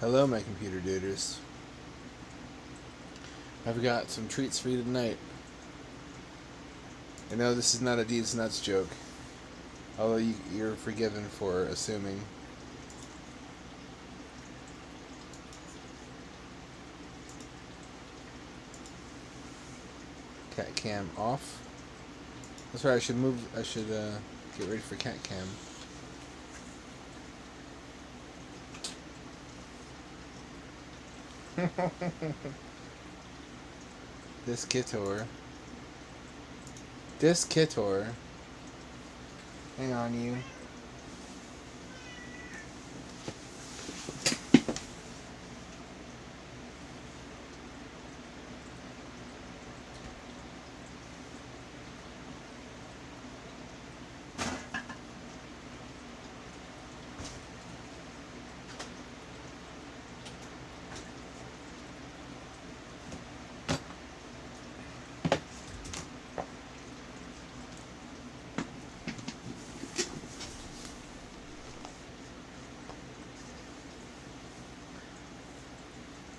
Hello, my computer duders. I've got some treats for you tonight. I know this is not a Deeds Nuts joke, although you're forgiven for assuming. Cat cam off. That's right, I should get ready for cat cam. This Kitor. Hang on, you.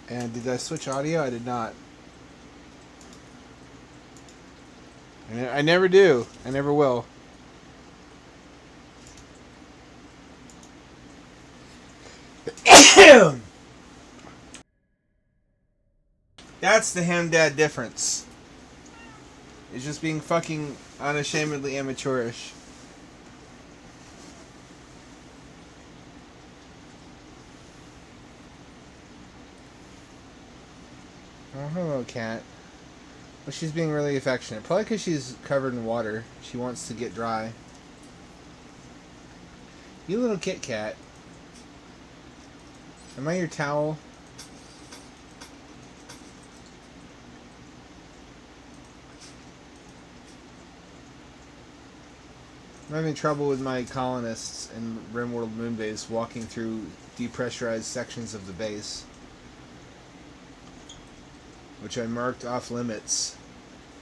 And did I switch audio? I did not. I never do. I never will. That's the ham-dad difference. It's just being fucking unashamedly amateurish. Oh, hello, cat. Well, she's being really affectionate. Probably because she's covered in water. She wants to get dry. You little Kit Kat. Am I your towel? I'm having trouble with my colonists in RimWorld Moonbase walking through depressurized sections of the base, which I marked off limits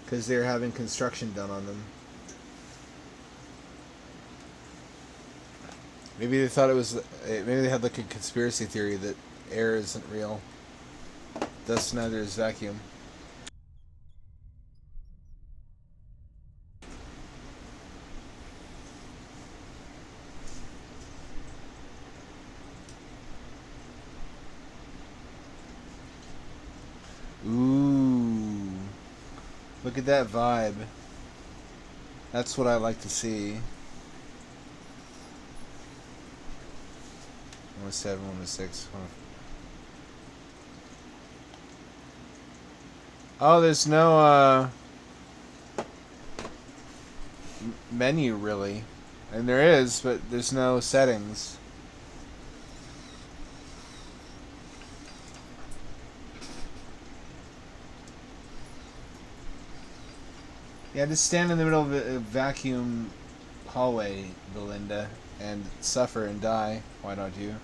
because they're having construction done on them. Maybe they thought it was. Maybe they had like a conspiracy theory that air isn't real. Thus, neither is vacuum. Ooh. Look at that vibe. That's what I like to see. 107, 106. Oh, there's no menu really. And there is, but there's no settings. Yeah, just stand in the middle of a vacuum hallway, Belinda, and suffer and die. Why don't you?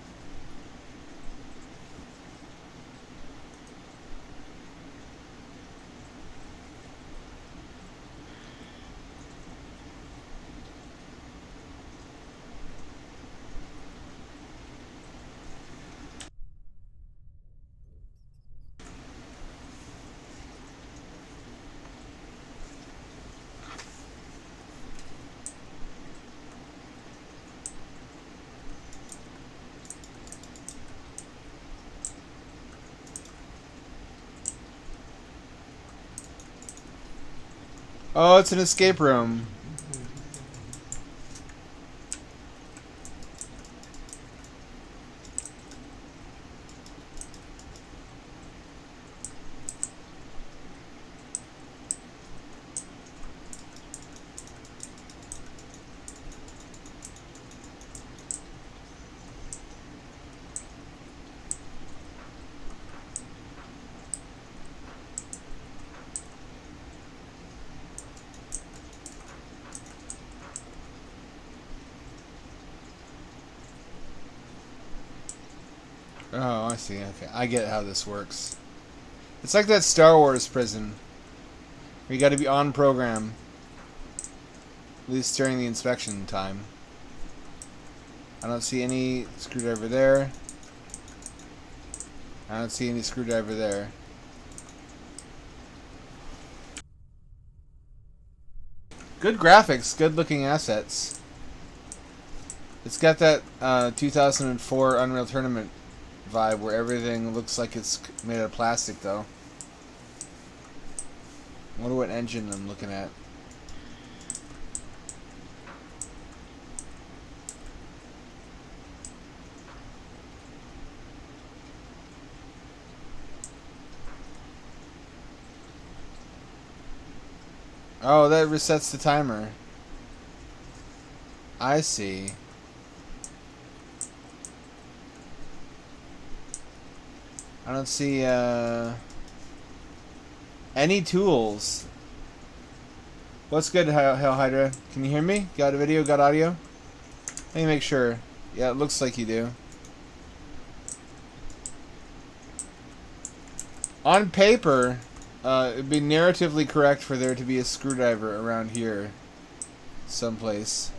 Oh, it's an escape room. Oh, I see. Okay, I get how this works. It's like that Star Wars prison, where you got to be on program, at least during the inspection time. I don't see any screwdriver there. I don't see any screwdriver there. Good graphics, good looking assets. It's got that 2004 Unreal Tournament vibe where everything looks like it's made out of plastic, though. I wonder what engine I'm looking at. Oh, that resets the timer. I see. I don't see any tools. What's good, Hell Hydra? Can you hear me? Got a video? Got audio? Let me make sure. Yeah, it looks like you do. On paper, it'd be narratively correct for there to be a screwdriver around here someplace.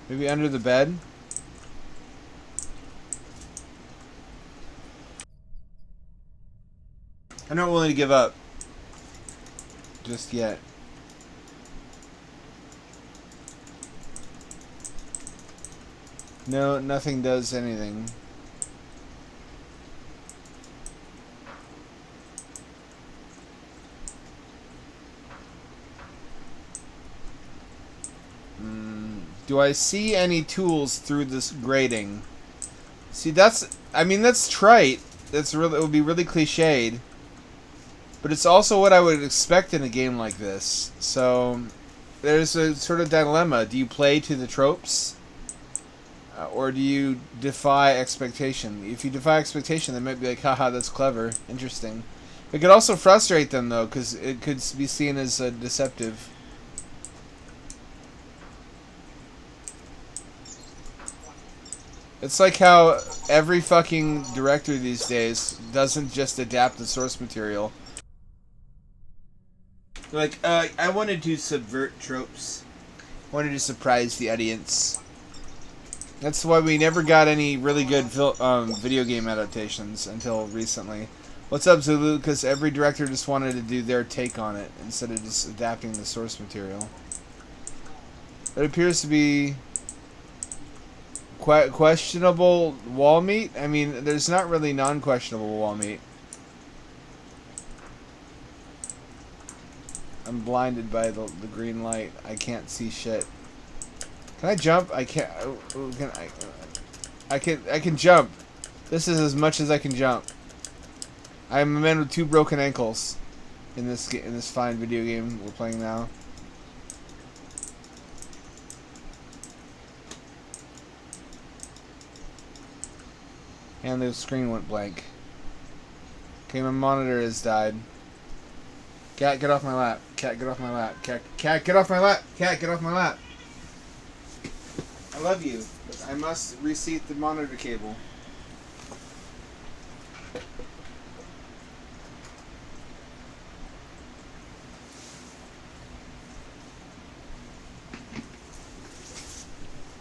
Maybe under the bed? I'm not willing to give up just yet. No, nothing does anything. Do I see any tools through this grating? See, I mean, that's trite. It would be really cliched. But it's also what I would expect in a game like this. So, there's a sort of dilemma. Do you play to the tropes? Or do you defy expectation? If you defy expectation, they might be like, haha, that's clever, interesting. It could also frustrate them, though, because it could be seen as deceptive. It's like how every fucking director these days doesn't just adapt the source material. Like, I wanted to subvert tropes. I wanted to surprise the audience. That's why we never got any really good video game adaptations until recently. What's up, Zulu? Because every director just wanted to do their take on it instead of just adapting the source material. It appears to be questionable wall meat. I mean, there's not really non-questionable wall meat. I'm blinded by the green light. I can't see shit. Can I jump? I can't. I can jump. This is as much as I can jump. I'm a man with 2 broken ankles in this fine video game we're playing now. And the screen went blank. Okay, my monitor has died. Cat, get off my lap. Cat, get off my lap. Cat, get off my lap. Cat, get off my lap. I love you, but I must reseat the monitor cable.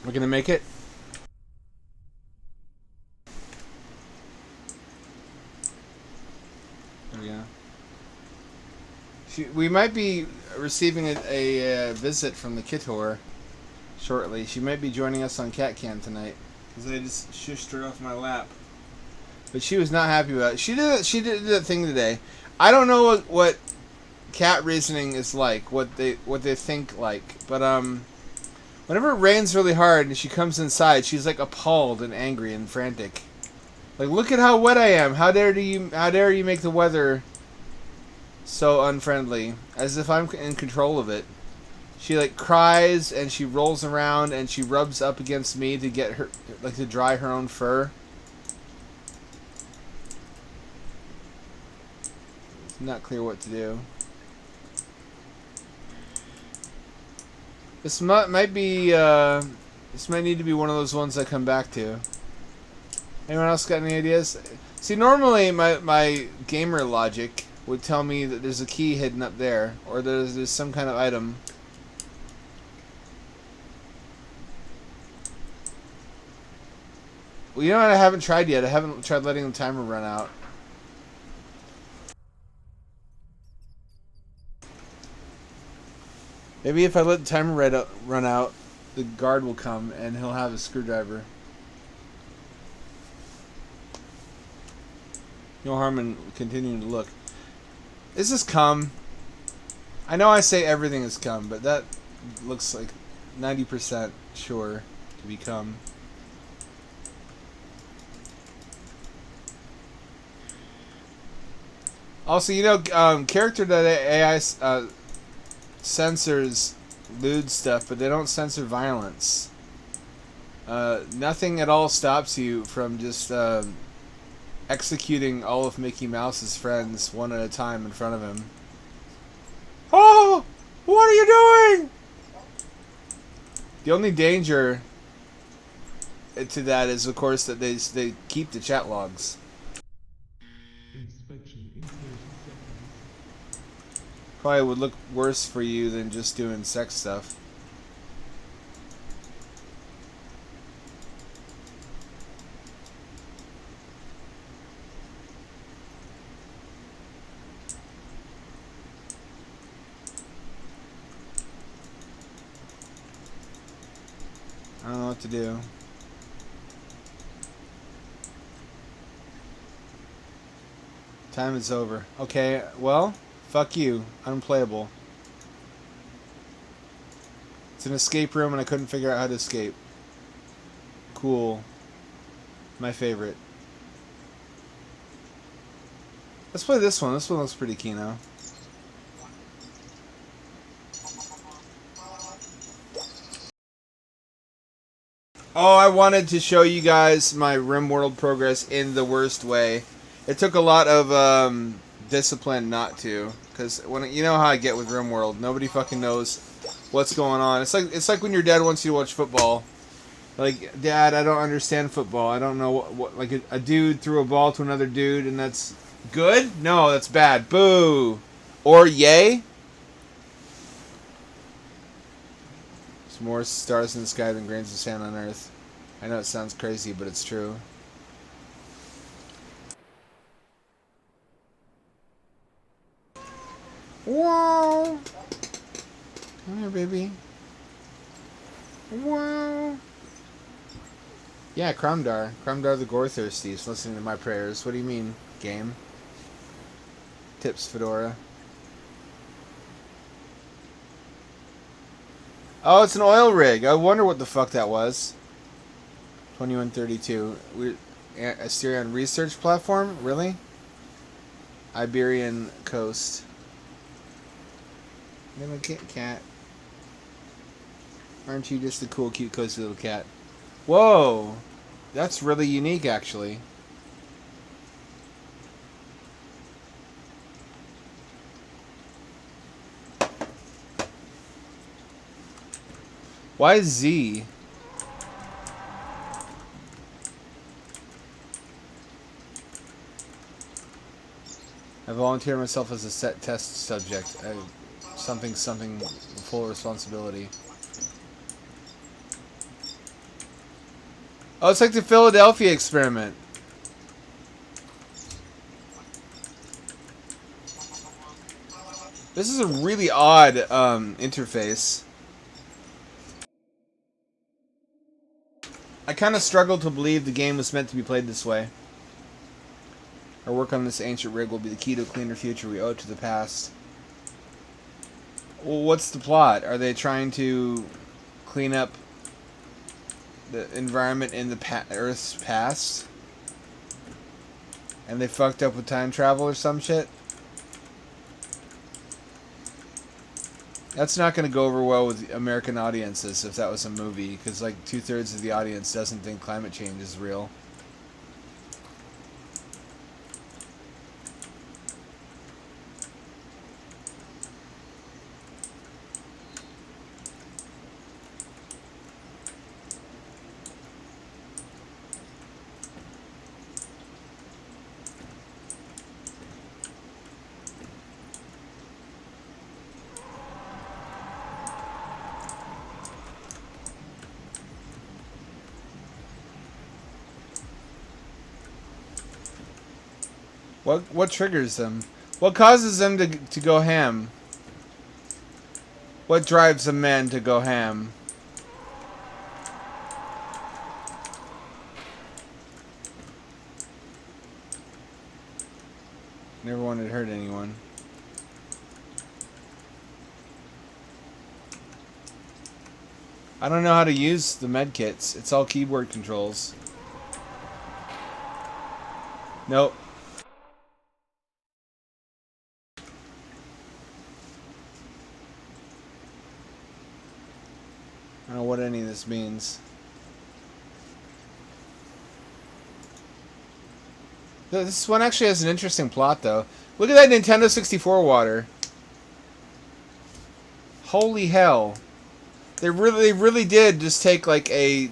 We're gonna make it. There we go. We might be receiving a visit from the Kitor shortly. She might be joining us on CatCan tonight. because I just shushed her off my lap. But she was not happy about it. She did that thing today. I don't know what cat reasoning is like, what they think like, but whenever it rains really hard and she comes inside, she's like appalled and angry and frantic. Like, look at how wet I am. How dare you make the weather so unfriendly, as if I'm in control of it. She like cries and she rolls around and she rubs up against me to get her, like, to dry her own fur. It's not clear what to do. This might be this might need to be one of those ones I come back to. Anyone else got any ideas? See, normally my gamer logic would tell me that there's a key hidden up there, or there's some kind of item. Well, you know what I haven't tried yet? I haven't tried letting the timer run out. Maybe if I let the timer run out, the guard will come and he'll have a screwdriver. No harm in continuing to look. Is this cum? I know I say everything is cum, but that looks like 90% sure to be cum. Also, you know, character.ai censors lewd stuff, but they don't censor violence. Nothing at all stops you from just executing all of Mickey Mouse's friends one at a time in front of him. Oh! What are you doing? The only danger to that is, of course, that they keep the chat logs. Probably would look worse for you than just doing sex stuff. I don't know what to do. Time is over. Okay, well, fuck you. Unplayable. It's an escape room and I couldn't figure out how to escape. Cool. My favorite. Let's play this one. This one looks pretty keen, though. Oh, I wanted to show you guys my RimWorld progress in the worst way. It took a lot of discipline not to, because when you know how I get with RimWorld, nobody fucking knows what's going on. It's like when your dad wants you to watch football. Like, Dad, I don't understand football. I don't know what like a dude threw a ball to another dude, and that's good? No, that's bad. Boo. Or yay. There's more stars in the sky than grains of sand on Earth. I know it sounds crazy, but it's true. Whoa! Come here, baby. Whoa! Yeah, Cromdar. Cromdar the Gore-Thirsty is listening to my prayers. What do you mean, game? Tips, Fedora. Oh, it's an oil rig. I wonder what the fuck that was. 2132. Asterion research platform? Really? Iberian coast. Little cat. Aren't you just a cool, cute, cozy little cat? Whoa! That's really unique, actually. Why Z? I volunteer myself as a set test subject. Something full responsibility. Oh, it's like the Philadelphia experiment. This is a really odd interface. I kind of struggle to believe the game was meant to be played this way. Our work on this ancient rig will be the key to a cleaner future we owe it to the past. Well, what's the plot? Are they trying to clean up the environment in the Earth's past? And they fucked up with time travel or some shit? That's not going to go over well with American audiences if that was a movie, because like 2/3 of the audience doesn't think climate change is real. What triggers them? What causes them to go ham? What drives a man to go ham? Never wanted to hurt anyone. I don't know how to use the med kits. It's all keyboard controls. Nope. I don't know what any of this means. This one actually has an interesting plot, though. Look at that Nintendo 64 water. Holy hell. They really did just take like a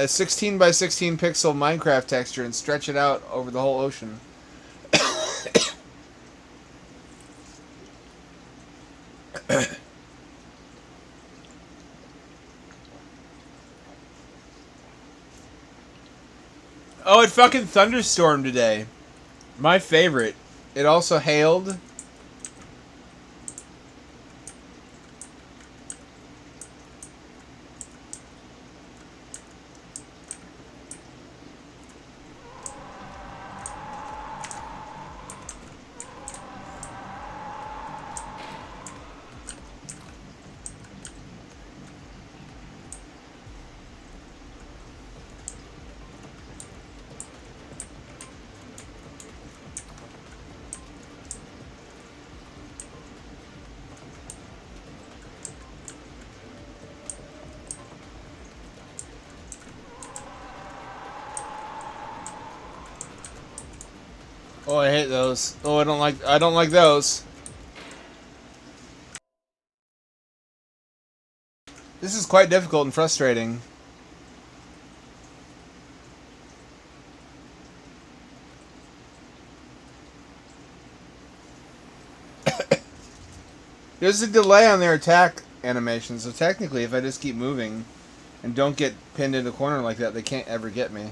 16 by 16 pixel Minecraft texture and stretch it out over the whole ocean. Oh, it fucking thunderstormed today. My favorite. It also hailed. Oh, I hate those. Oh, I don't like those. This is quite difficult and frustrating. There's a delay on their attack animation, so technically if I just keep moving and don't get pinned in a corner like that, they can't ever get me.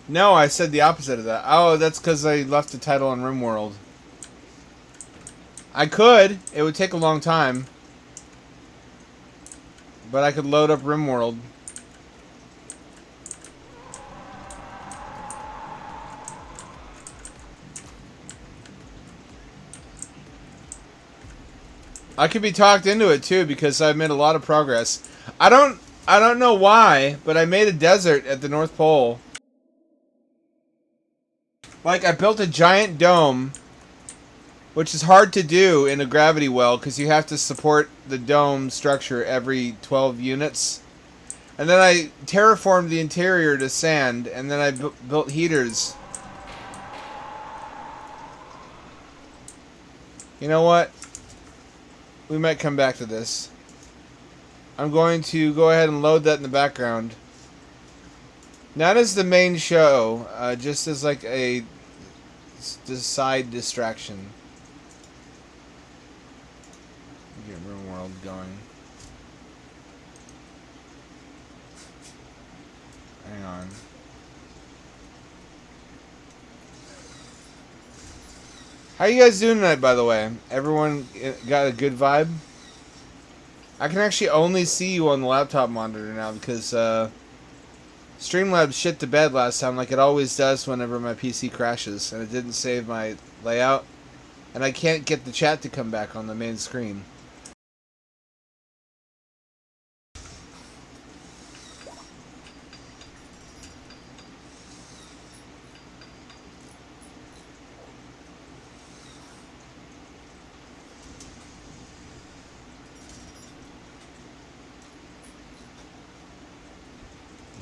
No, I said the opposite of that. Oh, that's because I left the title on RimWorld. I could. It would take a long time. But I could load up RimWorld. I could be talked into it too because I've made a lot of progress. I don't know why, but I made a desert at the North Pole. Like, I built a giant dome, which is hard to do in a gravity well because you have to support the dome structure every 12 units. And then I terraformed the interior to sand, and then I built heaters. You know what? We might come back to this. I'm going to go ahead and load that in the background. Not as the main show, just as like a side distraction. Get RimWorld going. Hang on. How you guys doing tonight, by the way? Everyone got a good vibe? I can actually only see you on the laptop monitor now because Streamlabs shit to bed last time like it always does whenever my PC crashes, and it didn't save my layout, and I can't get the chat to come back on the main screen.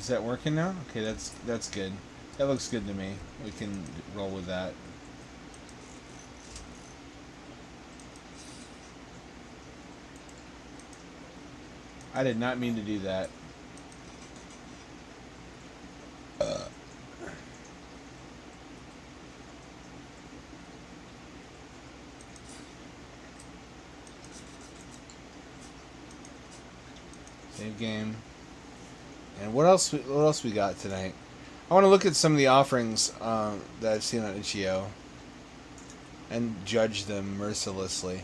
Is that working now? Okay, that's good. That looks good to me. We can roll with that. I did not mean to do that. Save game. And what else we got tonight? I want to look at some of the offerings that I've seen on itch.io and judge them mercilessly.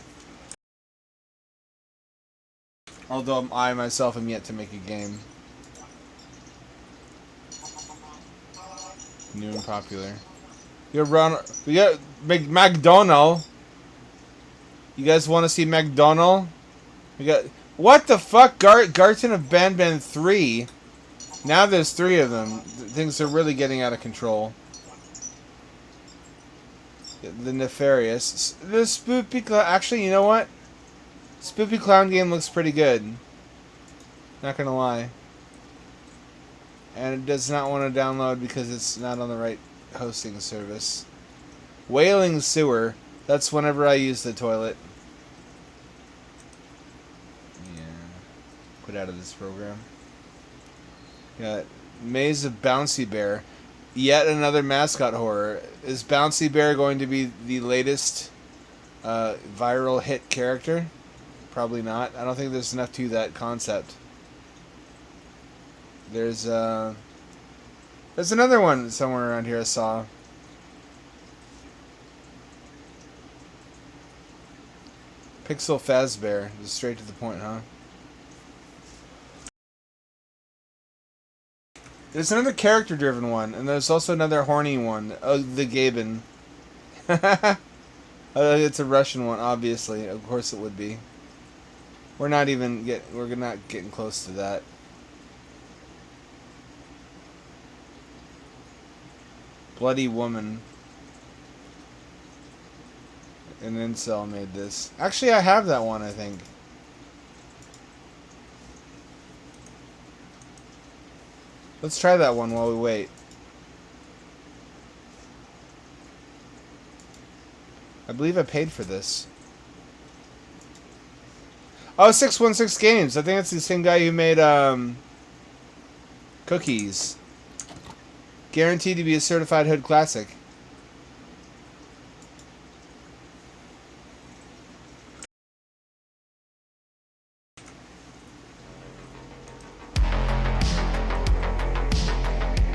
Although I myself am yet to make a game. New and popular. We got Ronald. We got McDonald. You guys want to see McDonald? We got what the fuck? Garten of Ban 3. Now there's 3 of them. Things are really getting out of control. The Nefarious. The Spoopy Clown. Actually, you know what? Spoopy Clown game looks pretty good. Not gonna lie. And it does not want to download because it's not on the right hosting service. Wailing Sewer. That's whenever I use the toilet. Yeah. Quit out of this program. Got Maze of Bouncy Bear. Yet another mascot horror. Is Bouncy Bear going to be the latest viral hit character? Probably not. I don't think there's enough to that concept. There's another one somewhere around here I saw. Pixel Fazbear. Just straight to the point, huh? There's another character-driven one, and there's also another horny one. Oh, the Gaben. It's a Russian one, obviously. Of course it would be. We're not getting close to that. Bloody Woman. An incel made this. Actually, I have that one, I think. Let's try that one while we wait. I believe I paid for this. Oh, 616 Games. I think that's the same guy who made Cookies. Guaranteed to be a certified hood classic.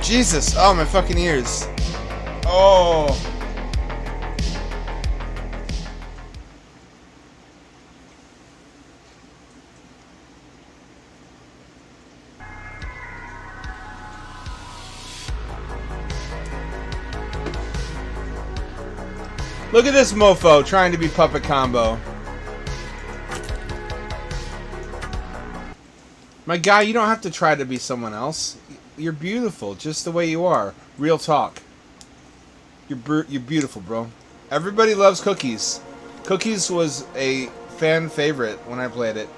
Jesus! Oh, my fucking ears. Oh. Look at this mofo trying to be puppet combo. My guy, you don't have to try to be someone else. You're beautiful, just the way you are. Real talk. You're beautiful, bro. Everybody loves Cookies. Cookies was a fan favorite when I played it.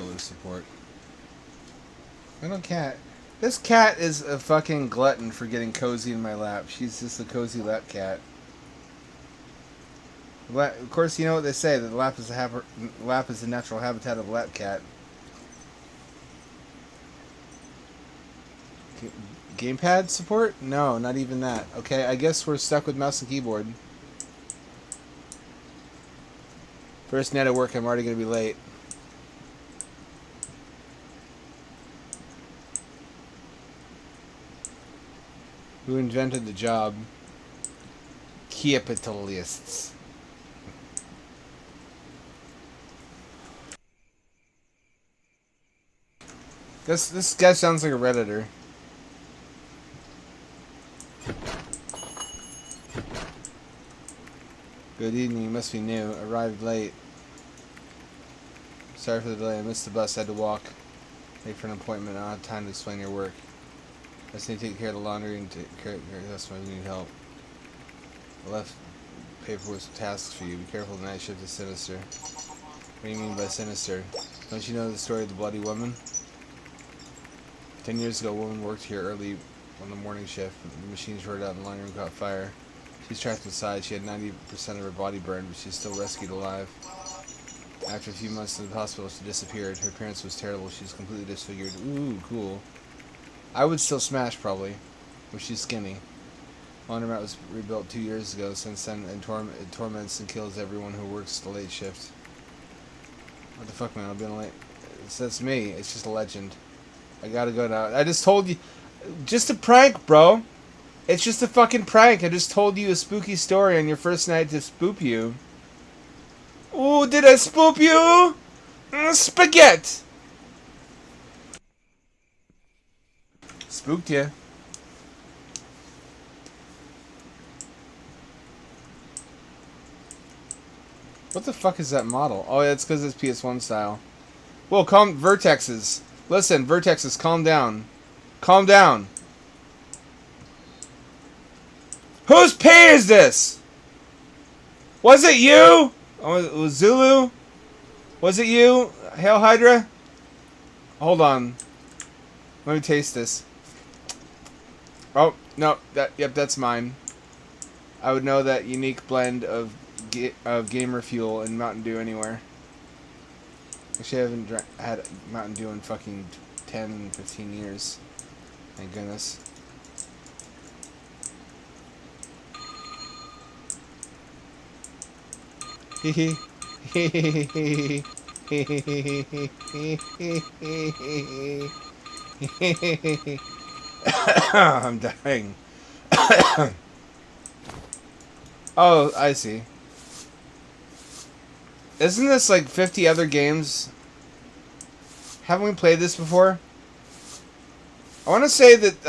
controller support. I don't cat. This cat is a fucking glutton for getting cozy in my lap. She's just a cozy lap cat. Of course, you know what they say, that the lap is the natural habitat of a lap cat. Gamepad support? No, not even that. Okay, I guess we're stuck with mouse and keyboard. First night at work, I'm already going to be late. Who invented the job? Capitalists. This guy sounds like a Redditor. Good evening, you must be new. Arrived late. Sorry for the delay, I missed the bus, I had to walk. Late for an appointment, I don't have time to explain your work. I just need to take care of the laundry and take care of your customers who need help. I left paper with tasks for you. Be careful, the night shift is sinister. What do you mean by sinister? Don't you know the story of the bloody woman? 10 years ago, a woman worked here early on the morning shift. The machine shorted out and the laundry room caught fire. She's trapped inside. She had 90% of her body burned, but she's still rescued alive. After a few months in the hospital, she disappeared. Her appearance was terrible. She was completely disfigured. Ooh, cool. I would still smash, probably, if she's skinny. Laundromat was rebuilt 2 years ago. Since then, it torments and kills everyone who works the late shift. What the fuck, man? I'll be on late. That's me. It's just a legend. I gotta go now. I just told you. Just a prank, bro. It's just a fucking prank. I just told you a spooky story on your first night to spook you. Ooh, did I spook you? Spaghetti. Spooked you. What the fuck is that model? Oh, yeah, it's because it's PS1 style. Whoa, calm. Vertexes. Listen, Vertexes, calm down. Calm down. Whose pee is this? Was it you? Oh, it was Zulu? Was it you? Hail Hydra? Hold on. Let me taste this. Oh, no. Yep, that's mine. I would know that unique blend of Gamer Fuel and Mountain Dew anywhere. Actually, I haven't had Mountain Dew in fucking 10, 15 years. Thank goodness. I'm dying. Oh, I see. Isn't this like 50 other games? Haven't we played this before? I want to say that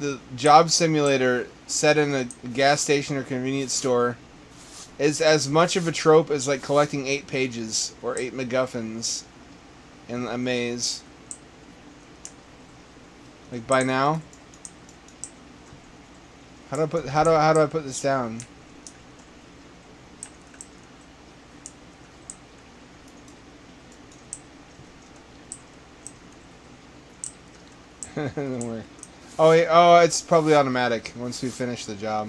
the job simulator set in a gas station or convenience store is as much of a trope as like collecting 8 pages or 8 MacGuffins in a maze. Like by now. How do I put this down? Don't worry. Oh, wait, oh, it's probably automatic once we finish the job.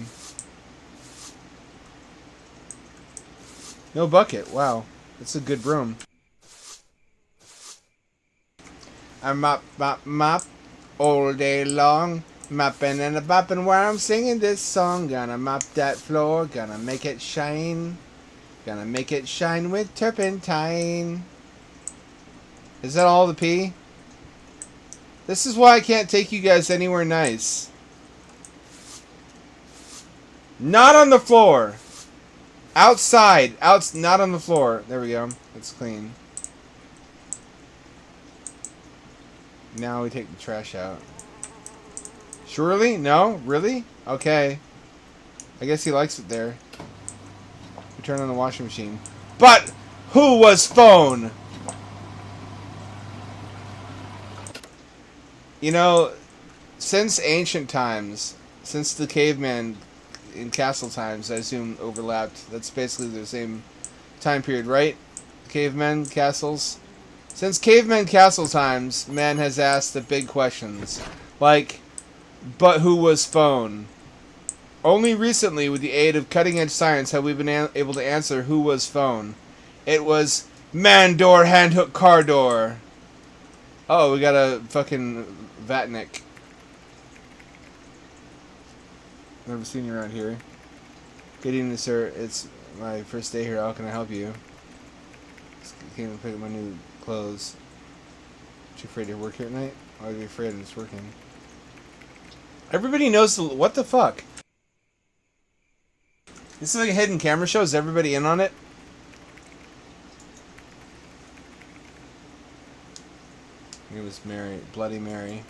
No bucket. Wow, it's a good broom. I mop, mop, mop all day long, mopping and a bopping while I'm singing this song. Gonna mop that floor, gonna make it shine, gonna make it shine with turpentine. Is that all the pee? This is why I can't take you guys anywhere nice. Not on the floor. Outside. Not on the floor. There we go. It's clean. Now we take the trash out. Surely? No? Really? Okay. I guess he likes it there. We turn on the washing machine. But who was phone? You know, since ancient times, since the caveman in castle times, I assume overlapped. That's basically the same time period, right? Cavemen, castles. Since caveman castle times, man has asked the big questions. Like, but who was phone? Only recently, with the aid of cutting-edge science, have we been able to answer who was phone. It was man door, hand hook, car door. Oh, we got a fucking Vatnik. Never seen you around here. Good evening, sir. It's my first day here. How can I help you? Just came to pick up my new clothes. Aren't you afraid to work here at night? Why would you be afraid of just working? Everybody knows what the fuck? This is like a hidden camera show. Is everybody in on it? It was Mary, Bloody Mary.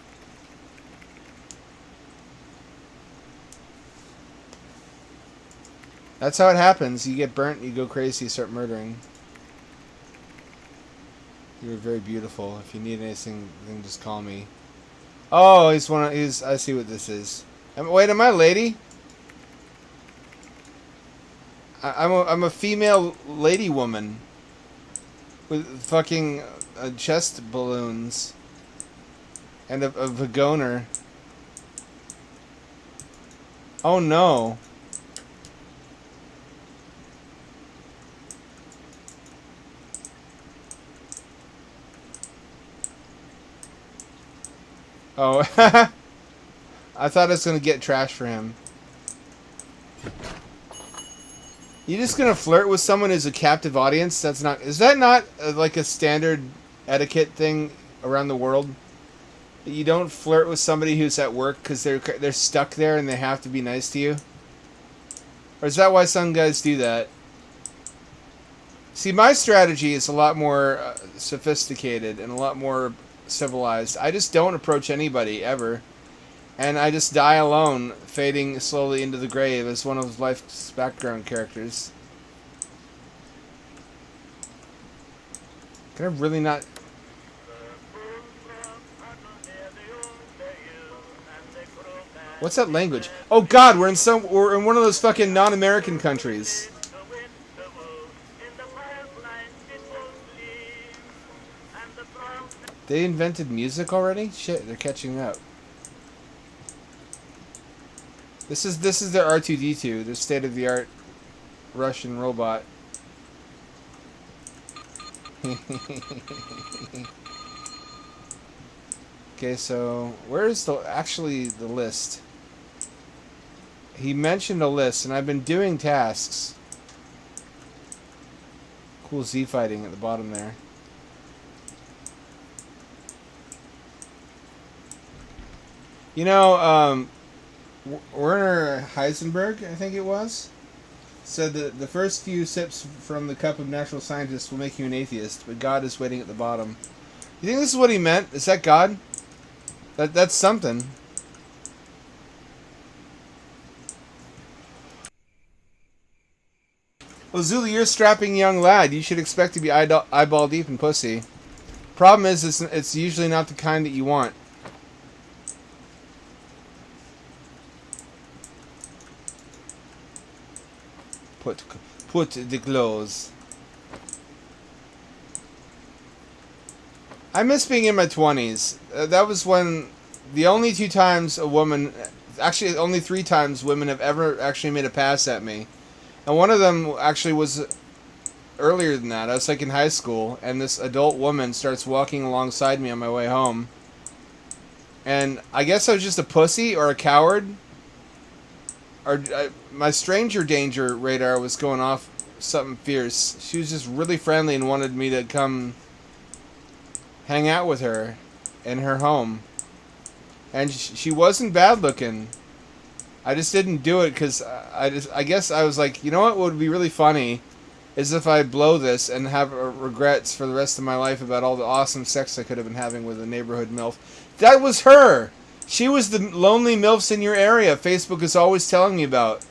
That's how it happens. You get burnt, you go crazy, you start murdering. You were very beautiful. If you need anything, then just call me. Oh, I see what this is. Wait, am I a lady? I'm a female lady woman with fucking chest balloons and a vagoner. Oh no. Oh, I thought I was gonna get trash for him. You just gonna flirt with someone who's a captive audience? That's not. Is that not like a standard etiquette thing around the world? You don't flirt with somebody who's at work because they're stuck there and they have to be nice to you? Or is that why some guys do that? See, my strategy is a lot more sophisticated and a lot more civilized. I just don't approach anybody, ever. And I just die alone, fading slowly into the grave as one of life's background characters. Can I really not... What's that language? Oh god, we're in one of those fucking non-American countries. They invented music already? Shit, they're catching up. This is their R2-D2, their state-of-the-art Russian robot. Okay, so where's actually the list? He mentioned a list, and I've been doing tasks. Cool Z fighting at the bottom there. You know, Werner Heisenberg, I think it was, said that the first few sips from the cup of natural scientists will make you an atheist, but God is waiting at the bottom. You think this is what he meant? Is that God? That's something. Well, Zulu, you're a strapping young lad. You should expect to be eyeball deep in pussy. Problem is, it's usually not the kind that you want. Put the clothes. I miss being in my 20s. That was when the only 2 times a woman, actually only 3 times women have ever actually made a pass at me. And one of them actually was earlier than that. I was like in high school, and this adult woman starts walking alongside me on my way home. And I guess I was just a pussy or a coward. Or my stranger danger radar was going off something fierce. She was just really friendly and wanted me to come hang out with her in her home. And she wasn't bad looking. I just didn't do it because I guess I was like, you know what would be really funny is if I blow this and have regrets for the rest of my life about all the awesome sex I could have been having with a neighborhood MILF. That was her! She was the lonely MILFs in your area Facebook is always telling me about.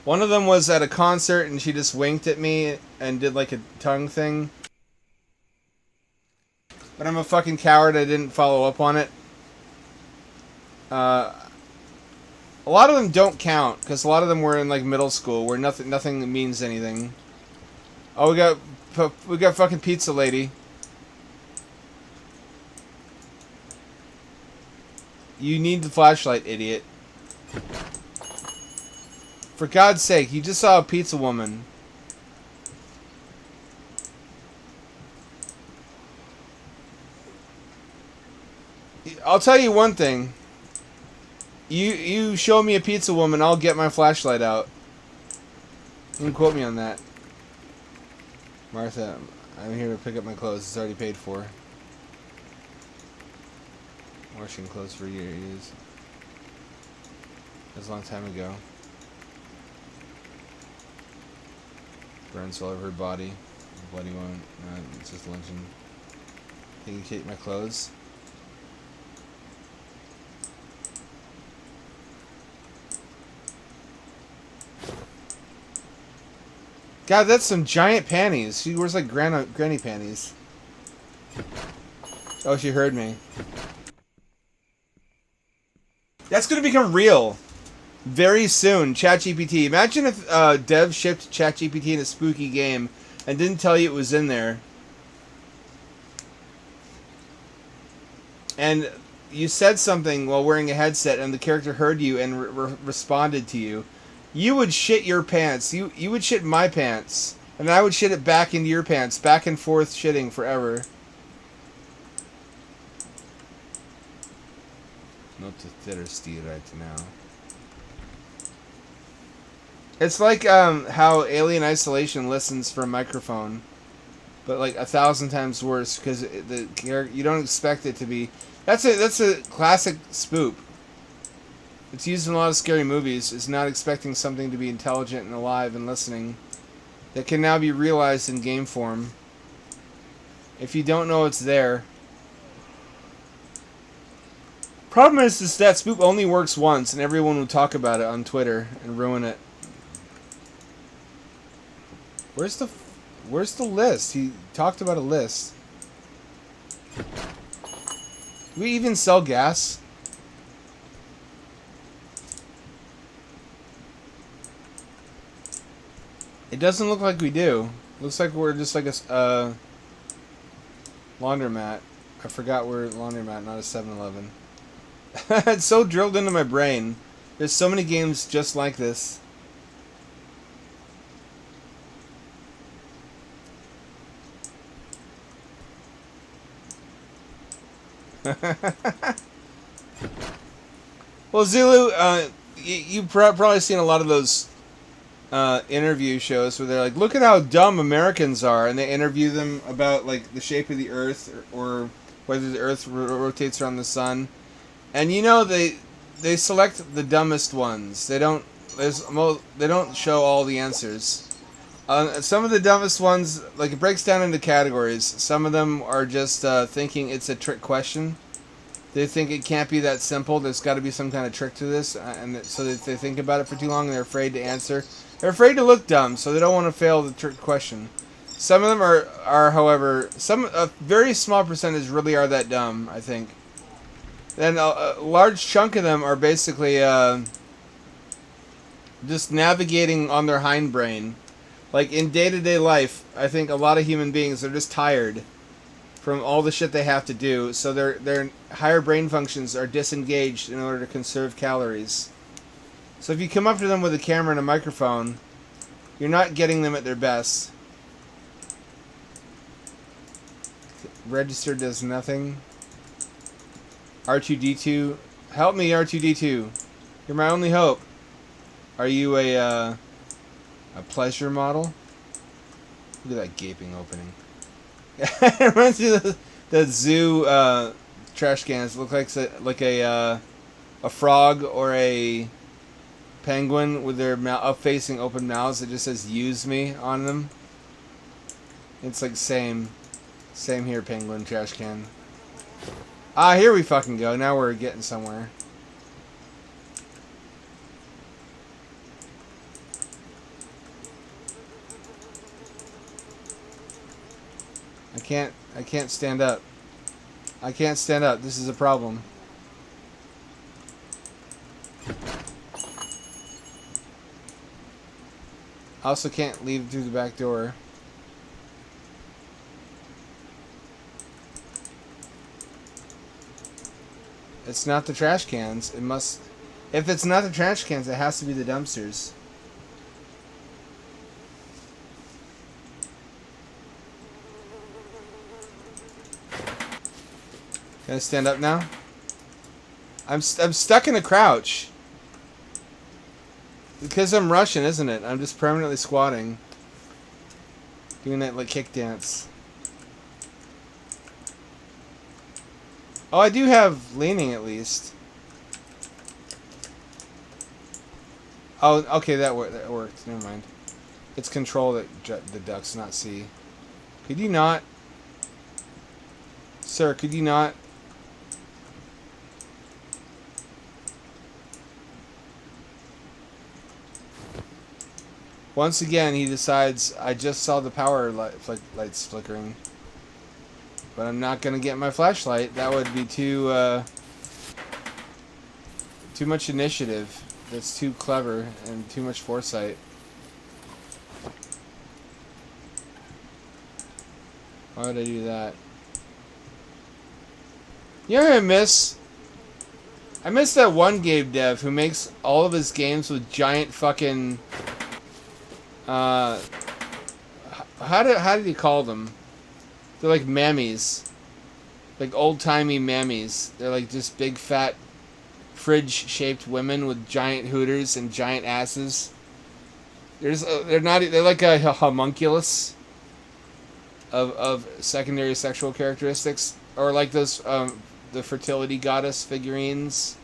One of them was at a concert and she just winked at me and did like a tongue thing. But I'm a fucking coward, I didn't follow up on it. A lot of them don't count, because a lot of them were in like middle school where nothing means anything. Oh, we got We got fucking pizza lady. You need the flashlight, idiot. For God's sake, you just saw a pizza woman. I'll tell you one thing. You show me a pizza woman, I'll get my flashlight out. You can quote me on that. Martha, I'm here to pick up my clothes. It's already paid for. Washing clothes for years. That was a long time ago. Burns all over her body. Bloody one. It's just luncheon. Can you take my clothes? God, that's some giant panties. She wears like granny panties. Oh, she heard me. That's going to become real very soon. ChatGPT. Imagine if Dev shipped ChatGPT in a spooky game and didn't tell you it was in there. And you said something while wearing a headset and the character heard you and responded to you. You would shit your pants. You would shit my pants. And I would shit it back into your pants. Back and forth shitting forever. Not to thirsty right now. It's like how Alien Isolation listens for a microphone. But like 1,000 times worse. Because you don't expect it to be... That's a classic spoop. It's used in a lot of scary movies, is not expecting something to be intelligent and alive and listening. That can now be realized in game form. If you don't know it's there. Problem is that spoop only works once, and everyone will talk about it on Twitter and ruin it. Where's the list? He talked about a list. Do we even sell gas? It doesn't look like we do. Looks like we're just like a laundromat. I forgot we're a laundromat, not a 7-Eleven. It's so drilled into my brain. There's so many games just like this. Well, Zulu, you've probably seen a lot of those interview shows where they're like, look at how dumb Americans are, and they interview them about like the shape of the Earth or whether the Earth rotates around the sun, and you know they select the dumbest ones. They don't show all the answers. Some of the dumbest ones, like, it breaks down into categories. Some of them are just thinking it's a trick question. They think it can't be that simple. There's got to be some kind of trick to this, and so they think about it for too long and they're afraid to answer. They're afraid to look dumb, so they don't want to fail the trick question. Some of them are, however, a very small percentage really are that dumb, I think. Then a large chunk of them are basically just navigating on their hindbrain. Like, in day-to-day life, I think a lot of human beings are just tired from all the shit they have to do, so their higher brain functions are disengaged in order to conserve calories. So if you come up to them with a camera and a microphone, you're not getting them at their best. Register does nothing. R2-D2. Help me, R2-D2. You're my only hope. Are you a pleasure model? Look at that gaping opening. It reminds me of the zoo trash cans. Look like a frog or a penguin with their up-facing open mouths. It just says "Use me" on them. It's like same here, penguin trash can. Ah, here we fucking go. Now we're getting somewhere. I can't stand up. I can't stand up. This is a problem. I also can't leave through the back door. It's not the trash cans. It must... If it's not the trash cans, it has to be the dumpsters. Can I stand up now? I'm stuck in a crouch. Because I'm Russian, isn't it? I'm just permanently squatting. Doing that like kick dance. Oh, I do have leaning at least. Oh, okay, that worked. Never mind. It's control that the ducks, not C. Could you not? Sir, could you not? Once again, he decides, I just saw the power lights flickering. But I'm not going to get my flashlight. That would be too much initiative. That's too clever and too much foresight. Why would I do that? You know what I miss? I miss that one game dev who makes all of his games with giant fucking... how did he call them? They're like mammies. Like old-timey mammies. They're like just big fat fridge-shaped women with giant hooters and giant asses. They're like a homunculus of secondary sexual characteristics, or like those the fertility goddess figurines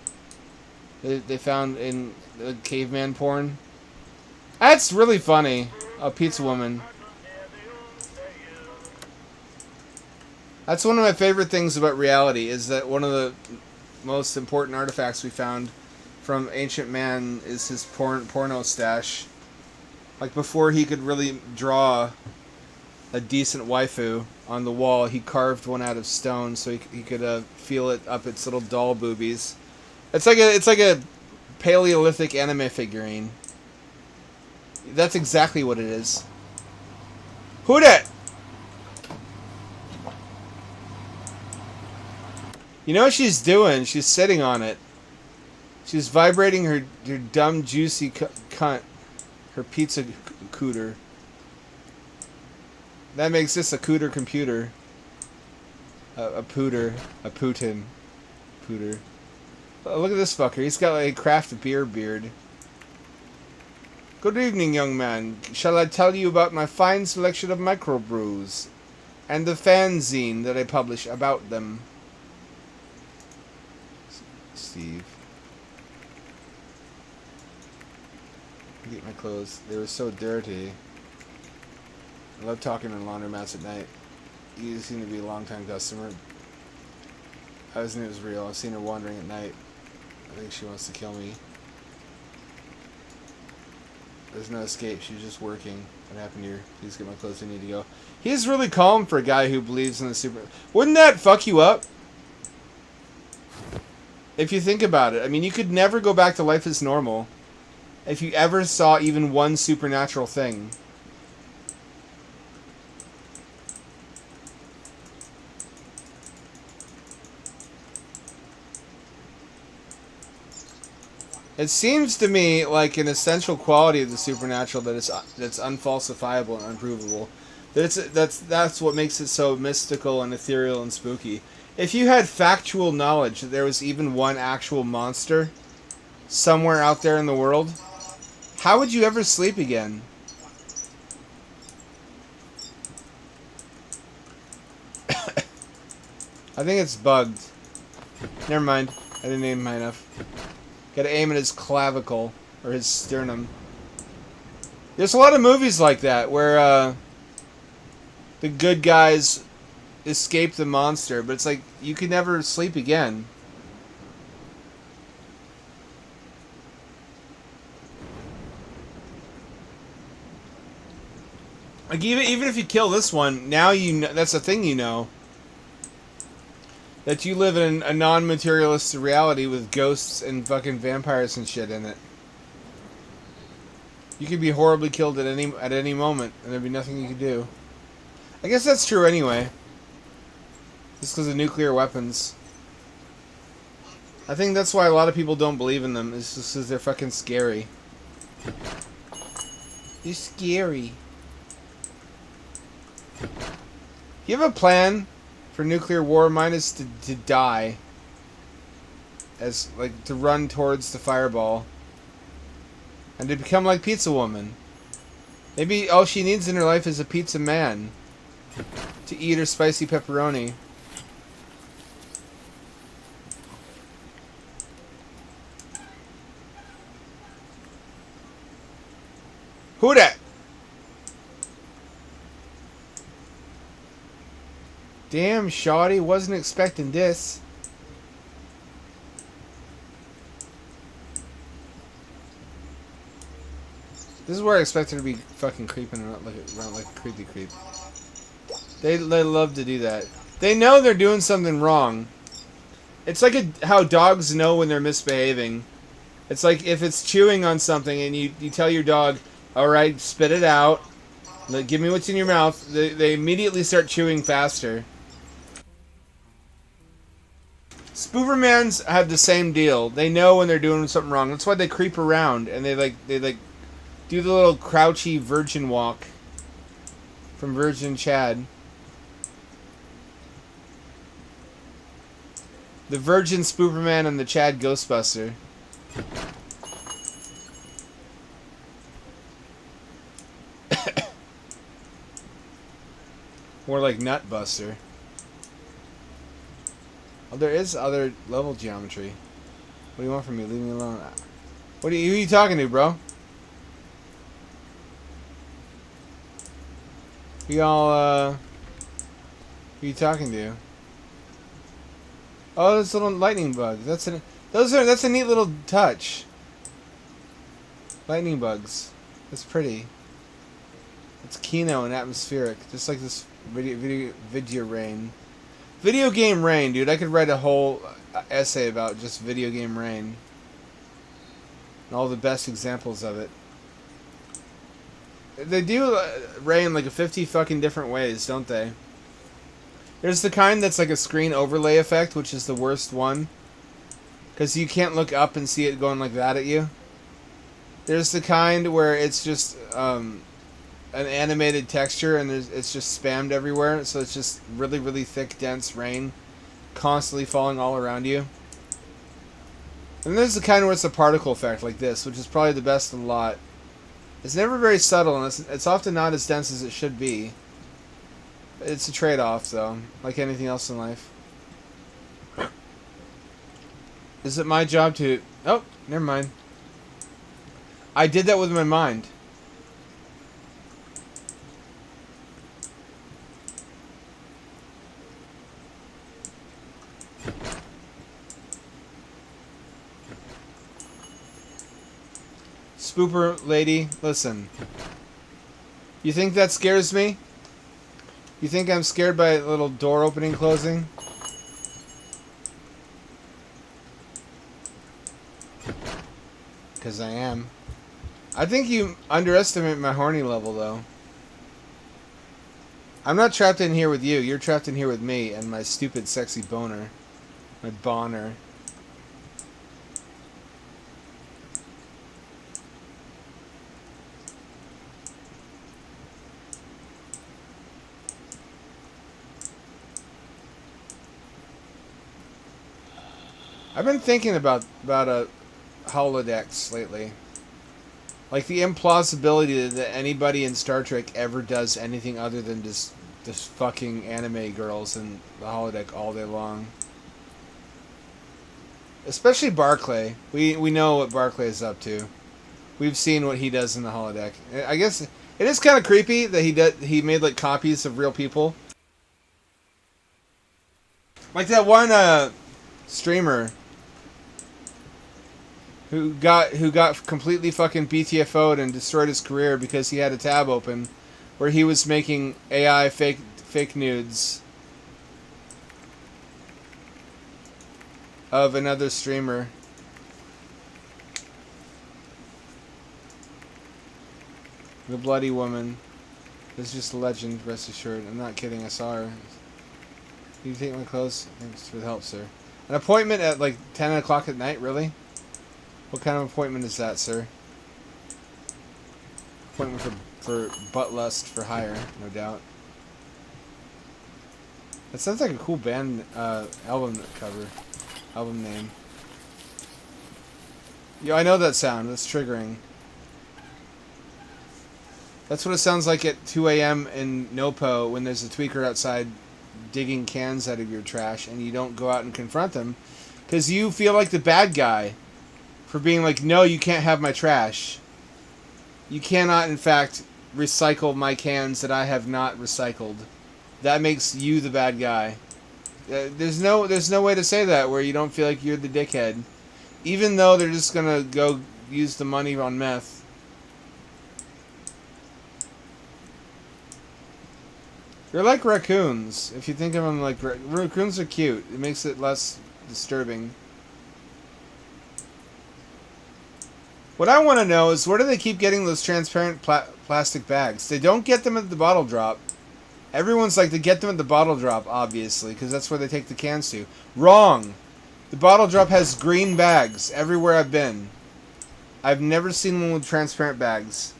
they found in the caveman porn. That's really funny. A pizza woman. That's one of my favorite things about reality, is that one of the most important artifacts we found from ancient man is his porno stash. Like, before he could really draw a decent waifu on the wall, he carved one out of stone so he could feel it up its little doll boobies. It's like a Paleolithic anime figurine. That's exactly what it is. Who dat? You know what she's doing? She's sitting on it. She's vibrating her dumb, juicy cunt. Her pizza cooter. That makes this a cooter computer. A pooter. A Putin. Pooter. Oh, look at this fucker. He's got like a craft beer beard. Good evening, young man. Shall I tell you about my fine selection of microbrews and the fanzine that I publish about them? Steve. Get my clothes. They were so dirty. I love talking in laundromats at night. You seem to be a long-time customer. I always knew it was real. I've seen her wandering at night. I think she wants to kill me. There's no escape. She's just working. What happened here? Please get my clothes. I need to go. He's really calm for a guy who believes in the super... Wouldn't that fuck you up? If you think about it. I mean, you could never go back to life as normal if you ever saw even one supernatural thing. It seems to me like an essential quality of the supernatural that's unfalsifiable and unprovable. That's what makes it so mystical and ethereal and spooky. If you had factual knowledge that there was even one actual monster somewhere out there in the world, how would you ever sleep again? I think it's bugged. Never mind. I didn't aim high enough. Gotta aim at his clavicle, or his sternum. There's a lot of movies like that, where the good guys escape the monster, but it's like, you could never sleep again. Like, even if you kill this one, now you know, that's the thing you know. That you live in a non-materialistic reality with ghosts and fucking vampires and shit in it. You could be horribly killed at any moment, and there'd be nothing you could do. I guess that's true anyway. Just because of nuclear weapons. I think that's why a lot of people don't believe in them. It's just because they're fucking scary. They're scary. You have a plan for nuclear war? Mine is to die. As, like, to run towards the fireball. And to become like Pizza Woman. Maybe all she needs in her life is a pizza man. To eat her spicy pepperoni. Who dat? Damn, shawty, wasn't expecting this. This is where I expect her to be fucking creeping around like a creepy creep. They love to do that. They know they're doing something wrong. It's like how dogs know when they're misbehaving. It's like if it's chewing on something and you tell your dog, alright, spit it out. Give me what's in your mouth. They immediately start chewing faster. Spoovermans have the same deal. They know when they're doing something wrong. That's why they creep around and they do the little crouchy virgin walk from Virgin Chad. The Virgin Spooverman and the Chad Ghostbuster. More like Nutbuster. Oh, there is other level geometry. What do you want from me? Leave me alone. Who are you talking to, bro? Who are you talking to? Oh, those little lightning bugs. That's a neat little touch. Lightning bugs. That's pretty. It's Kino and atmospheric, just like this video rain. Video game rain, dude. I could write a whole essay about just video game rain. And all the best examples of it. They do rain like 50 fucking different ways, don't they? There's the kind that's like a screen overlay effect, which is the worst one. Because you can't look up and see it going like that at you. There's the kind where it's just an animated texture and it's just spammed everywhere. So it's just really, really thick, dense rain constantly falling all around you. And there's the kind where it's a particle effect like this, which is probably the best of the lot. It's never very subtle, and it's often not as dense as it should be. It's a trade-off, though, like anything else in life. Is it my job to... Oh, never mind. I did that with my mind. Spooper lady, listen. You think that scares me? You think I'm scared by a little door opening, closing? Because I am. I think you underestimate my horny level, though. I'm not trapped in here with you. You're trapped in here with me and my stupid, sexy boner. My boner. I've been thinking about a holodecks lately. Like the implausibility that anybody in Star Trek ever does anything other than just fucking anime girls in the holodeck all day long. Especially Barclay. We know what Barclay is up to. We've seen what he does in the holodeck. I guess it is kind of creepy that he made like copies of real people. Like that one streamer who got completely fucking BTFO'd and destroyed his career because he had a tab open where he was making AI fake nudes of another streamer. The bloody woman is just a legend, rest assured. I'm not kidding, I saw her. Can you take my clothes? Thanks for the help, sir. An appointment at like 10 o'clock at night, really? What kind of appointment is that, sir? Appointment for butt lust for hire, no doubt. That sounds like a cool band album cover. Album name. Yo, I know that sound. That's triggering. That's what it sounds like at 2 a.m. in Nopo when there's a tweaker outside digging cans out of your trash and you don't go out and confront them because you feel like the bad guy for being like, no, you can't have my trash. You cannot, in fact, recycle my cans that I have not recycled. That makes you the bad guy. There's no way to say that where you don't feel like you're the dickhead. Even though they're just gonna go use the money on meth. They're like raccoons. If you think of them like... Raccoons are cute. It makes it less disturbing. What I want to know is where do they keep getting those transparent plastic bags? They don't get them at the bottle drop. Everyone's like, they get them at the bottle drop, obviously, because that's where they take the cans to. Wrong! The bottle drop has green bags everywhere I've been. I've never seen one with transparent bags.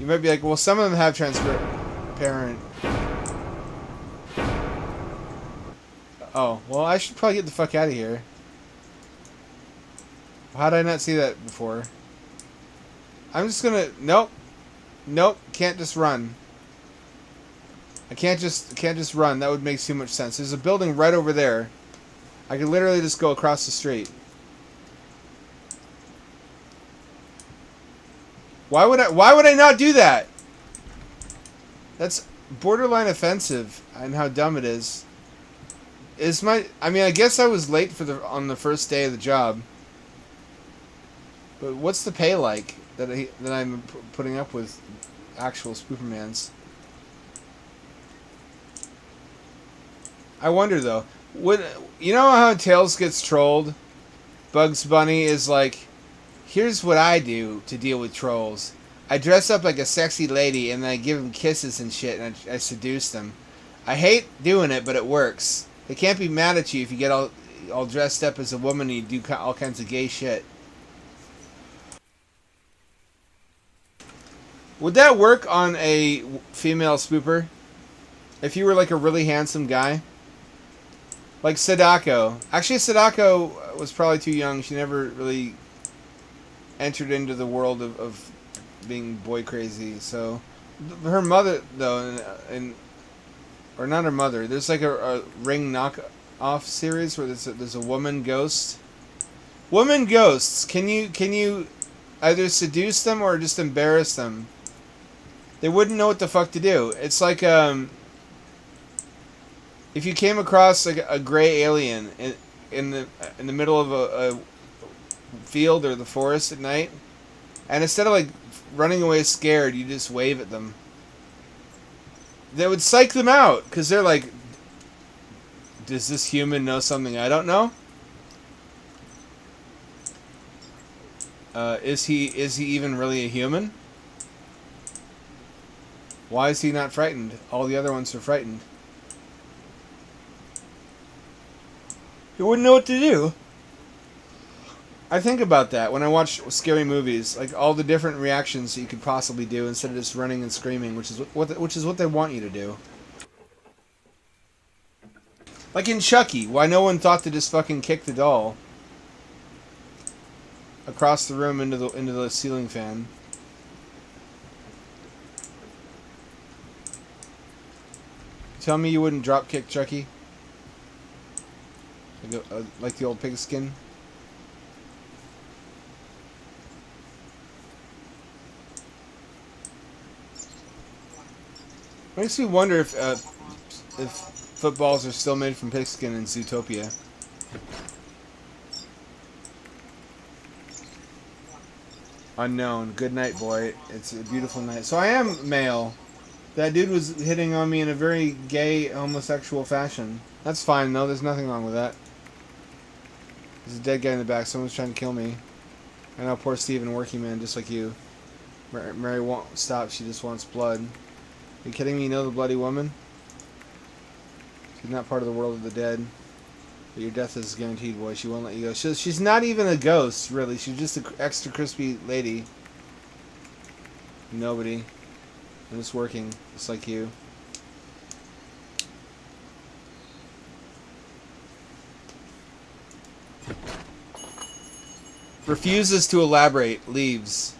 You might be like, well, some of them have transparent... Oh, well, I should probably get the fuck out of here. How did I not see that before? I'm just gonna... Nope. Nope. Can't just run. I can't just run. That would make too much sense. There's a building right over there. I could literally just go across the street. Why would I not do that? That's borderline offensive and how dumb it is. I mean, I guess I was late on the first day of the job. But what's the pay like that I'm putting up with actual Spoopermans? I wonder though. You know how Tails gets trolled? Bugs Bunny is like, here's what I do to deal with trolls. I dress up like a sexy lady and then I give them kisses and shit and I seduce them. I hate doing it, but it works. They can't be mad at you if you get all dressed up as a woman and you do all kinds of gay shit. Would that work on a female spooper? If you were like a really handsome guy? Like Sadako. Actually, Sadako was probably too young. She never really entered into the world of being boy crazy. So, her mother, though, or not her mother. There's like a Ring knockoff series where there's a woman ghost. Woman ghosts. Can you either seduce them or just embarrass them? They wouldn't know what the fuck to do. It's like if you came across like a gray alien in the middle of a field or the forest at night, and instead of like running away scared, you just wave at them. That would psych them out because they're like, does this human know something I don't know? Is he even really a human? Why is he not frightened? All the other ones are frightened. He wouldn't know what to do. I think about that when I watch scary movies, like all the different reactions you could possibly do instead of just running and screaming, which is what they want you to do. Like in Chucky, why no one thought to just fucking kick the doll across the room into the ceiling fan. Tell me you wouldn't drop kick Chucky? Like the old pigskin? Makes me wonder if footballs are still made from pigskin in Zootopia. Unknown. Good night, boy. It's a beautiful night. So I am male. That dude was hitting on me in a very gay, homosexual fashion. That's fine, though. There's nothing wrong with that. There's a dead guy in the back. Someone's trying to kill me. I know, poor Steven, working man, just like you. Mary won't stop. She just wants blood. Are you kidding me? You know the bloody woman? She's not part of the world of the dead. But your death is guaranteed, boy. She won't let you go. She's not even a ghost, really. She's just an extra crispy lady. Nobody. And it's working, just like you. Refuses to elaborate. Leaves.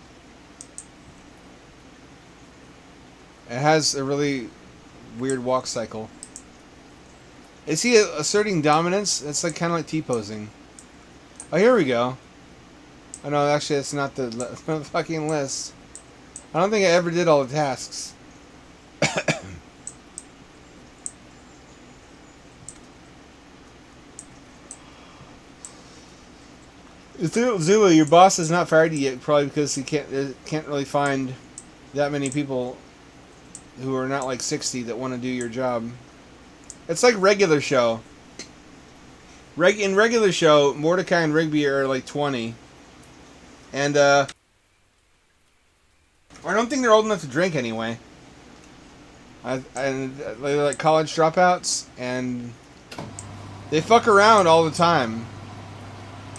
It has a really weird walk cycle. Is he asserting dominance? It's like kind of like T-posing. Oh, here we go. Oh no, actually, it's not the fucking list. I don't think I ever did all the tasks. Zulu, your boss has not fired you yet, probably because he can't really find that many people who are not like 60 that want to do your job. It's like regular show. In regular show, Mordecai and Rigby are like 20. And, I don't think they're old enough to drink anyway. They're like college dropouts, and they fuck around all the time.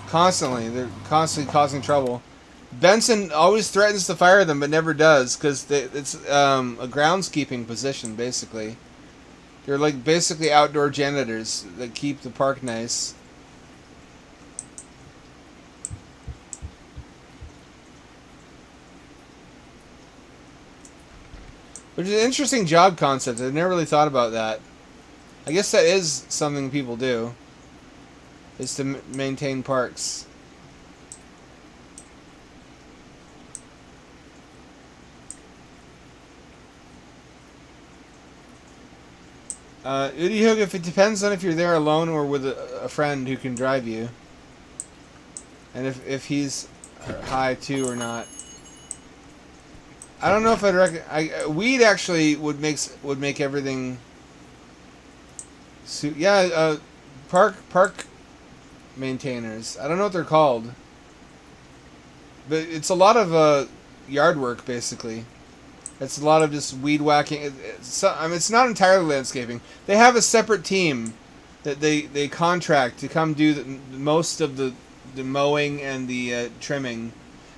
Constantly. They're constantly causing trouble. Benson always threatens to fire them, but never does, because it's a groundskeeping position, basically. They're like basically outdoor janitors that keep the park nice. Which is an interesting job concept. I've never really thought about that. I guess that is something people do. Is to maintain parks. Udi Hoog, if it depends on if you're there alone or with a friend who can drive you. And if he's high too or not. I don't know if I'd recommend... weed actually would make everything... park maintainers. I don't know what they're called. But it's a lot of yard work, basically. It's a lot of just weed whacking. It's not entirely landscaping. They have a separate team that they contract to come do most of the mowing and the trimming.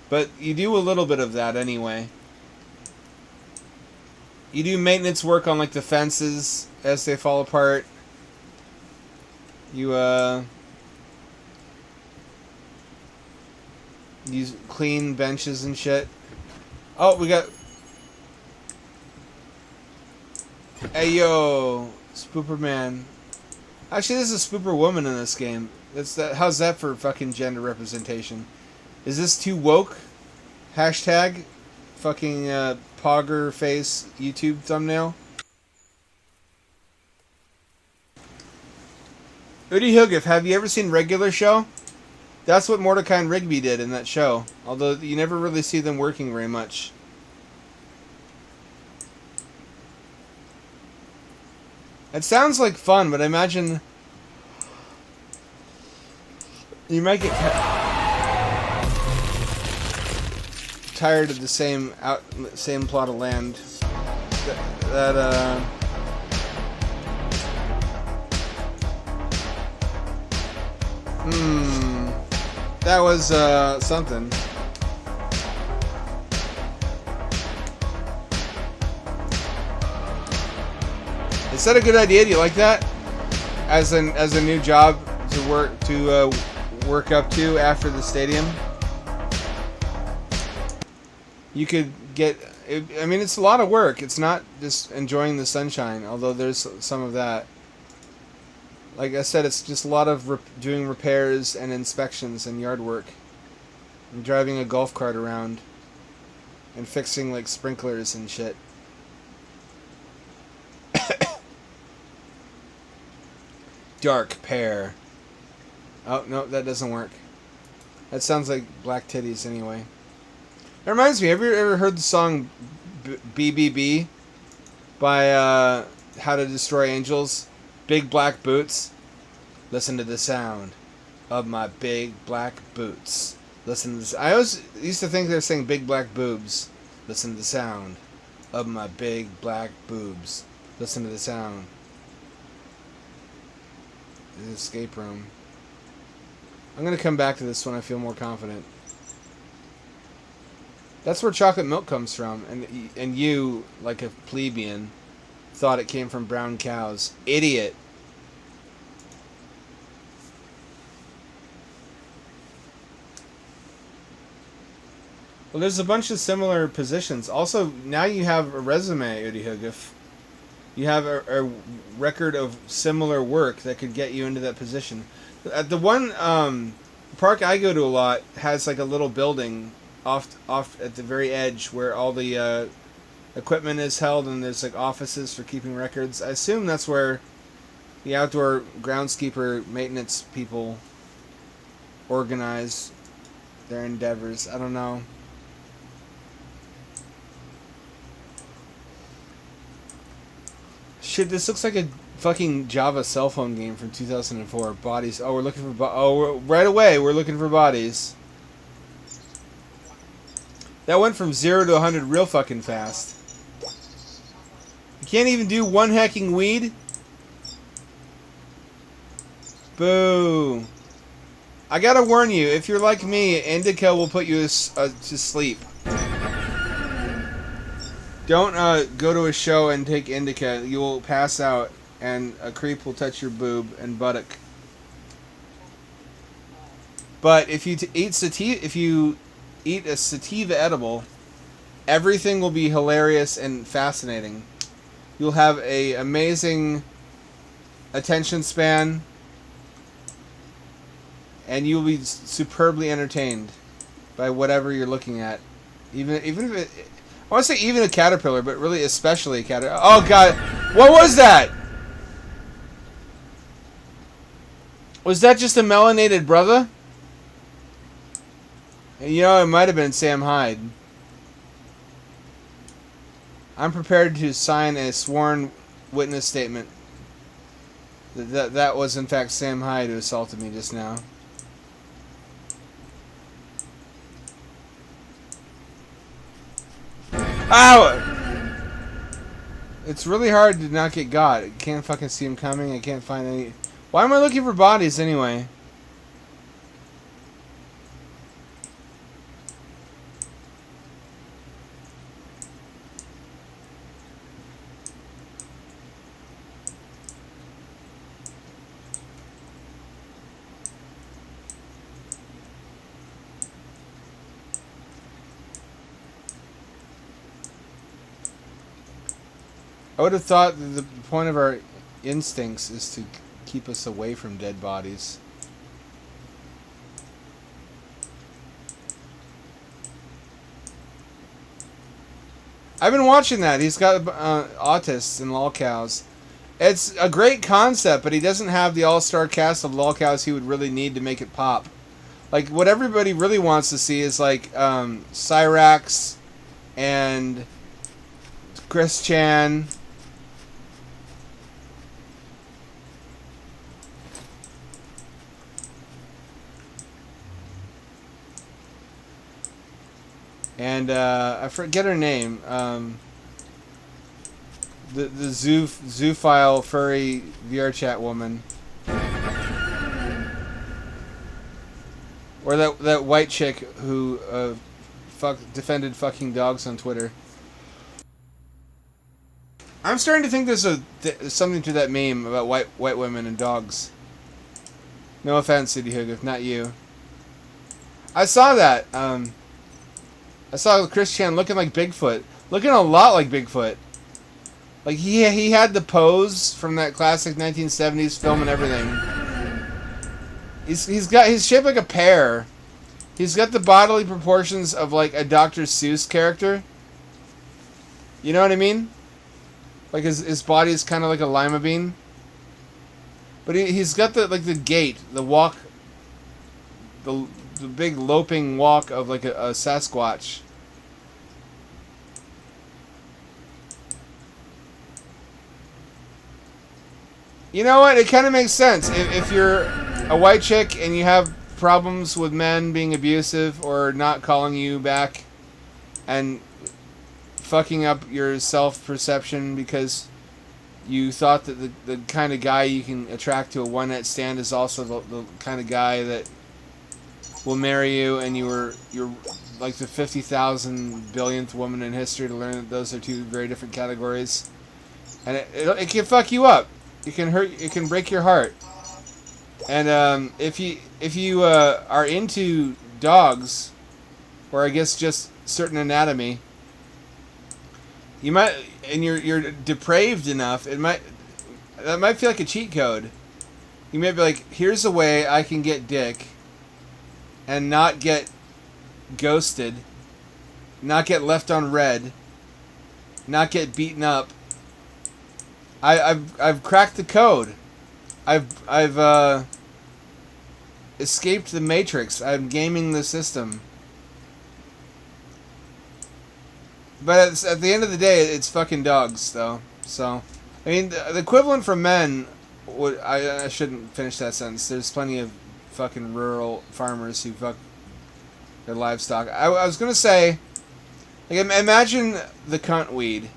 But you do a little bit of that anyway. You do maintenance work on like the fences as they fall apart. You clean benches and shit. Oh, we got... Hey yo, Spooper Man. Actually, there's a Spooper woman in this game. How's that for fucking gender representation? Is this too woke? Hashtag fucking Pogger face YouTube thumbnail. Udi Hugif, have you ever seen Regular Show? That's what Mordecai and Rigby did in that show. Although you never really see them working very much. It sounds like fun, but I imagine you might get tired of the same plot of land. That was something. Is that a good idea? Do you like that? As a new job to work up to after the stadium? You could get... I mean, it's a lot of work. It's not just enjoying the sunshine, although there's some of that. Like I said, it's just a lot of doing repairs and inspections and yard work. And driving a golf cart around. And fixing, like, sprinklers and shit. Dark pear. Oh, no, that doesn't work. That sounds like black titties anyway. It reminds me, have you ever heard the song BBB by How to Destroy Angels? Big Black Boots. Listen to the sound of my big black boots. Listen to this. I always used to think they were saying big black boobs. Listen to the sound of my big black boobs. Listen to the sound. the escape room. I'm gonna come back to this when I feel more confident. That's where chocolate milk comes from, and you, like a plebeian, thought it came from brown cows. Idiot. Well, there's a bunch of similar positions. Also, now you have a resume, Udihugif. You have a record of similar work that could get you into that position. The one park I go to a lot has like a little building off at the very edge where all the equipment is held, and there's like offices for keeping records. I assume that's where the outdoor groundskeeper maintenance people organize their endeavors. I don't know. Shit, this looks like a fucking Java cell phone game from 2004. Bodies. Oh, we're looking for right away we're looking for bodies. That went from 0 to 100 real fucking fast. You can't even do one hacking weed? Boo. I gotta warn you, if you're like me, indica will put you to sleep. Don't go to a show and take indica. You will pass out, and a creep will touch your boob and buttock. But if you eat a sativa edible, everything will be hilarious and fascinating. You'll have a amazing attention span, and you'll be superbly entertained by whatever you're looking at. Even if it, I want to say even a caterpillar, but really especially a caterpillar. Oh god, what was that? Was that just a melanated brother? You know, it might have been Sam Hyde. I'm prepared to sign a sworn witness statement that was in fact Sam Hyde who assaulted me just now. Ow! It's really hard to not get got. I can't fucking see him coming. I can't find any... Why am I looking for bodies anyway? I would have thought that the point of our instincts is to keep us away from dead bodies. I've been watching that. He's got autists and lolcows. It's a great concept, but he doesn't have the all-star cast of lolcows he would really need to make it pop. Like, what everybody really wants to see is, like, Cyrax and Chris Chan. And I forget her name. The zoophile furry VRChat woman, or that white chick who defended fucking dogs on Twitter. I'm starting to think there's something to that meme about white women and dogs. No offense, City Hoogif, not you. I saw that. I saw Chris Chan looking like Bigfoot. Looking a lot like Bigfoot. Like, he had the pose from that classic 1970s film and everything. He's shaped like a pear. He's got the bodily proportions of, like, a Dr. Seuss character. You know what I mean? Like, his body is kind of like a lima bean. But he's got the gait, the walk, the big loping walk of like a Sasquatch. You know what? It kind of makes sense. If you're a white chick and you have problems with men being abusive or not calling you back and fucking up your self-perception because you thought that the kind of guy you can attract to a one-night stand is also the kind of guy that will marry you, and you're like the 50,000 billionth woman in history to learn that those are two very different categories, and it can fuck you up. It can hurt. It can break your heart. And if you are into dogs, or I guess just certain anatomy, you might, and you're depraved enough. That might feel like a cheat code. You may be like, here's a way I can get dick, and not get ghosted, not get left on red, not get beaten up. I've cracked the code. I've escaped the matrix. I'm gaming the system. But at the end of the day, it's fucking dogs, though. So, I mean, the equivalent for men would... I shouldn't finish that sentence. There's plenty of fucking rural farmers who fuck their livestock. I was going to say, like, imagine the cunt weed.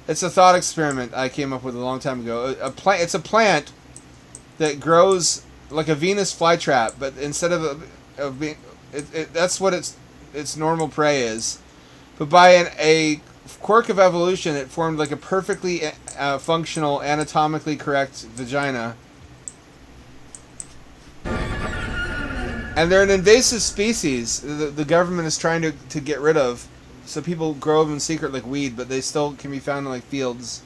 It's a thought experiment I came up with a long time ago. It's a plant that grows like a Venus flytrap, but instead of being... that's what its normal prey is. But by a quirk of evolution, it formed like a perfectly functional, anatomically correct vagina. And they're an invasive species the government is trying to get rid of. So people grow them in secret like weed, but they still can be found in like fields.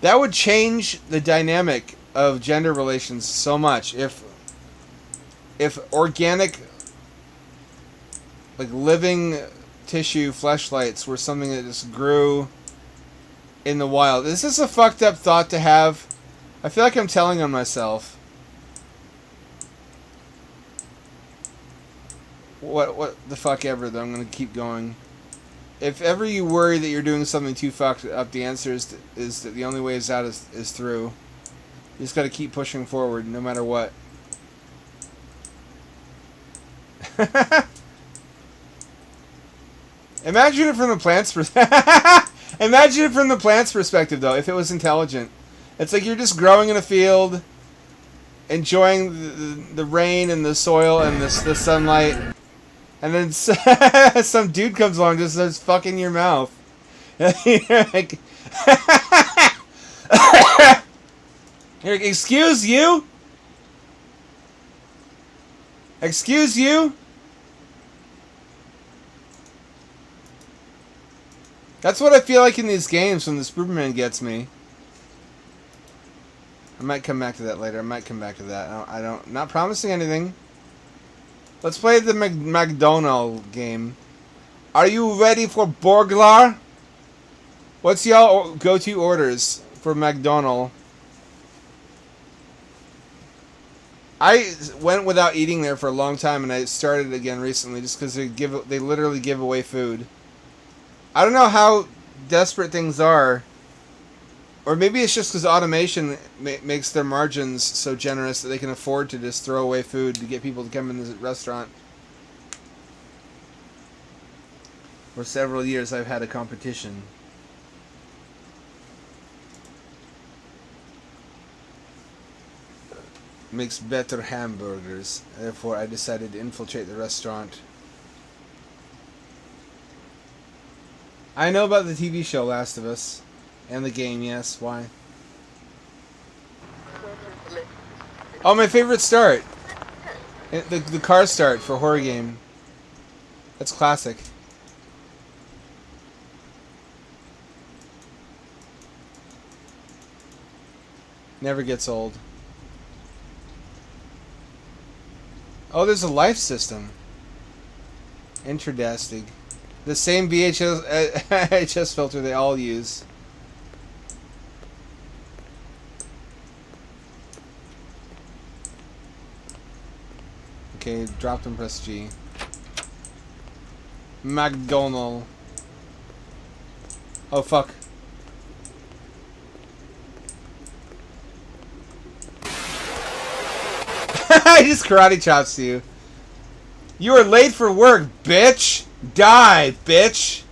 That would change the dynamic of gender relations so much if organic, like living tissue fleshlights were something that just grew in the wild. This is a fucked up thought to have. I feel like I'm telling on myself. What the fuck ever, though. I'm going to keep going. If ever you worry that you're doing something too fucked up, the answer is that the only way is out is through. You just got to keep pushing forward no matter what. Imagine it from the plant's Imagine it from the plant's perspective, though. If it was intelligent, it's like you're just growing in a field, enjoying the rain and the soil and the sunlight, and then some dude comes along and just starts fucking your mouth. You're like, you're like, excuse you? Excuse you? That's what I feel like in these games when the Superman gets me. I might come back to that later. I might come back to that. I don't not promising anything. Let's play the McDonald's game. Are you ready for burglar? What's y'all go-to orders for McDonald's? I went without eating there for a long time, and I started again recently just because they literally give away food. I don't know how desperate things are. Or maybe it's just because automation makes their margins so generous that they can afford to just throw away food to get people to come in the restaurant. For several years I've had a competition. Makes better hamburgers. Therefore I decided to infiltrate the restaurant. I know about the TV show Last of Us. And the game, yes. Why? Oh, my favorite start. The car start for a horror game. That's classic. Never gets old. Oh, there's a life system. Interesting. The same VHS filter they all use. Okay, dropped and press G. McDonald. Oh, fuck. I just karate chops you. You are late for work, bitch! Die, bitch!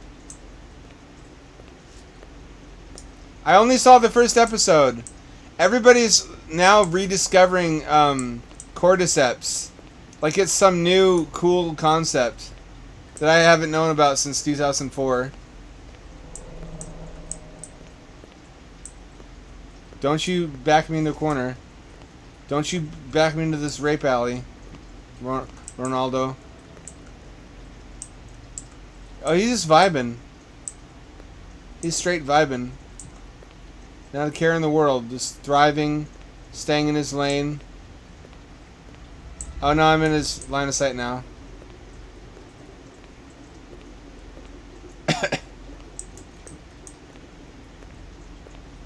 I only saw the first episode. Everybody's now rediscovering cordyceps. Like it's some new cool concept that I haven't known about since 2004. Don't you back me in the corner. Don't you back me into this rape alley, Ronaldo. Oh, he's just vibing. He's straight vibing. Not a care in the world. Just thriving, staying in his lane. Oh no, I'm in his line of sight now.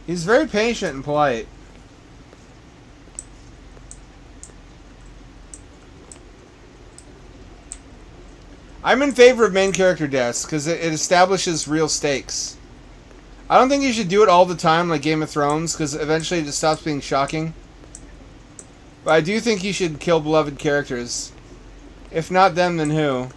He's very patient and polite. I'm in favor of main character deaths because it establishes real stakes. I don't think you should do it all the time like Game of Thrones because eventually it just stops being shocking. But I do think you should kill beloved characters. If not them, then who?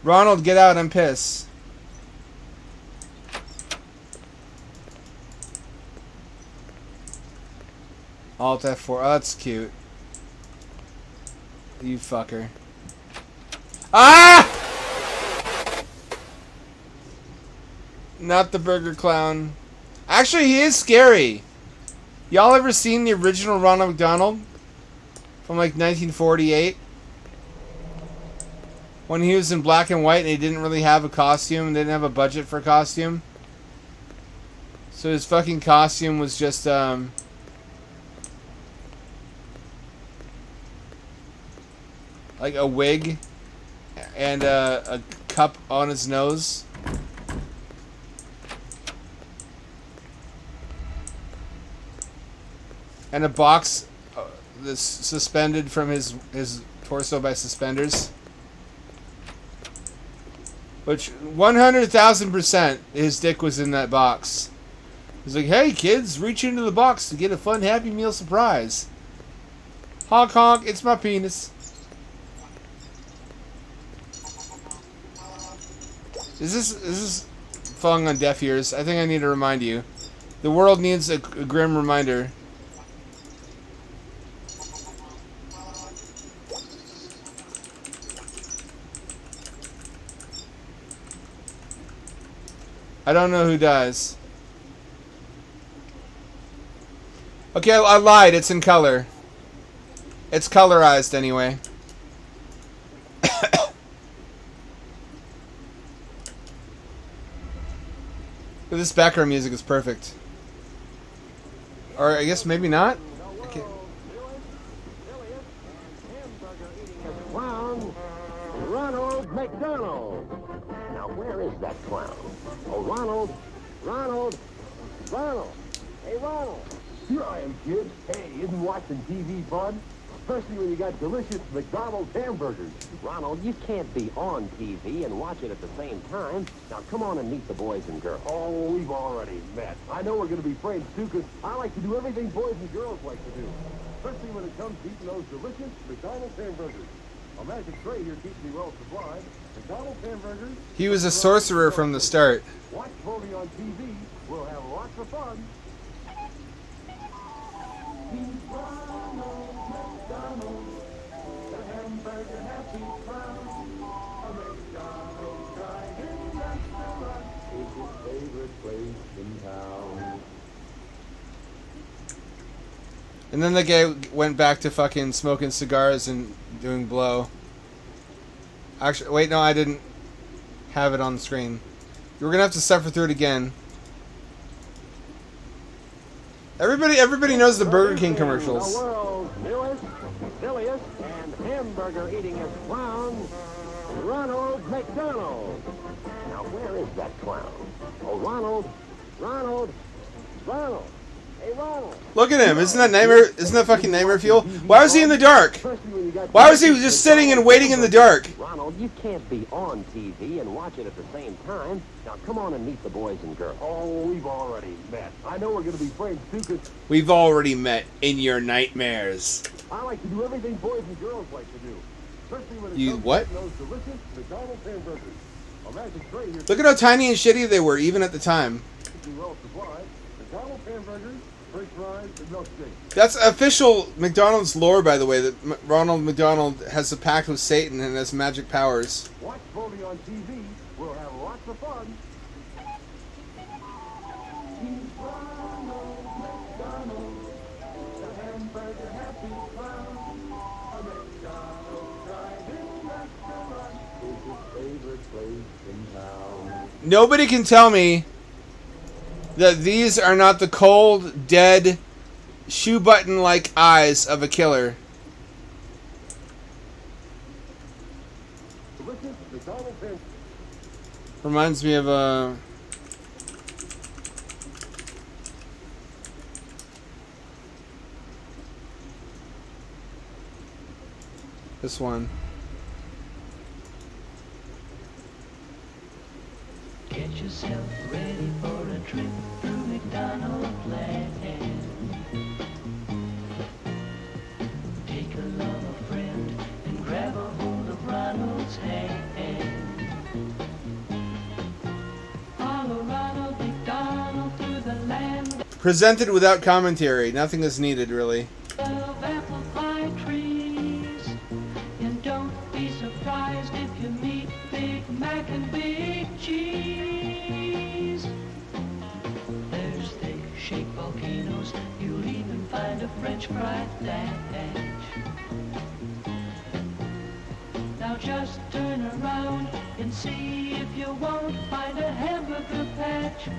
Ronald, get out, I'm pissed. Alt F4, oh, that's cute. You fucker. Ah! Not the burger clown. Actually, he is scary. Y'all ever seen the original Ronald McDonald? From like 1948? When he was in black and white and he didn't really have a costume, didn't have a budget for a costume. So his fucking costume was just, like a wig and a cup on his nose. And a box that's suspended from his torso by suspenders. Which 100,000% his dick was in that box. He's like, hey kids, reach into the box to get a fun Happy Meal surprise. Honk honk, it's my penis. Is this falling on deaf ears? I think I need to remind you. The world needs a grim reminder. I don't know who dies. Okay, I lied. It's in color. It's colorized anyway. This background music is perfect. Or I guess maybe not. Okay. Clown, Ronald McDonald. Now where is that clown? Oh, Ronald, Ronald, Ronald. Hey, Ronald. Here I am, kid. Hey, isn't watching TV fun? Especially when you got delicious McDonald's hamburgers. Ronald, you can't be on TV and watch it at the same time. Now, come on and meet the boys and girls. Oh, we've already met. I know we're going to be friends, too, because I like to do everything boys and girls like to do. Especially when it comes to eating those delicious McDonald's hamburgers. A magic tray here keeps me well supplied. McDonald's hamburgers. He was a sorcerer from the start. Watch Brody on TV. We'll have lots of fun. And then the guy went back to fucking smoking cigars and doing blow. Actually, wait, no, I didn't have it on the screen. You're gonna have to suffer through it again. Everybody knows the Burger King commercials. The world's newest, silliest, and hamburger-eatingest clown, Ronald McDonald. Now, where is that clown? Oh, Ronald, Ronald! Ronald! Hey, Ronald! Look at him. Isn't that nightmare? Isn't that fucking nightmare fuel? Why was he in the dark? Why was he just sitting and waiting in the dark? Ronald, you can't be on TV and watch it at the same time. Now, come on and meet the boys and girls. Oh, we've already met. I know we're going to be friends, too, because We've already met in your nightmares. I like to do everything boys and girls like to do. Especially when it You comes what? to those delicious McDonald's hamburgers. A magic tray here. Look at how tiny and shitty they were, even at the time. Well supplied. McDonald's hamburgers, french fries, and milkshakes. That's official McDonald's lore, by the way, that Ronald McDonald has a pact with Satan and has magic powers. Watch Bodie on TV. We'll have lots of fun. Nobody can tell me that these are not the cold, dead, shoe button-like eyes of a killer. Reminds me of this one. Get yourself ready for a trip through McDonald's land. Take along a friend and grab a hold of Ronald's hand. Follow Ronald McDonald through the land Presented without commentary. Nothing is needed, really. of apple pie trees. And don't be surprised if you meet Big Mac and Big Cheese. There's thick shaped volcanoes. You'll even find a French fry patch. Now just turn around and see if you won't find a hamburger patch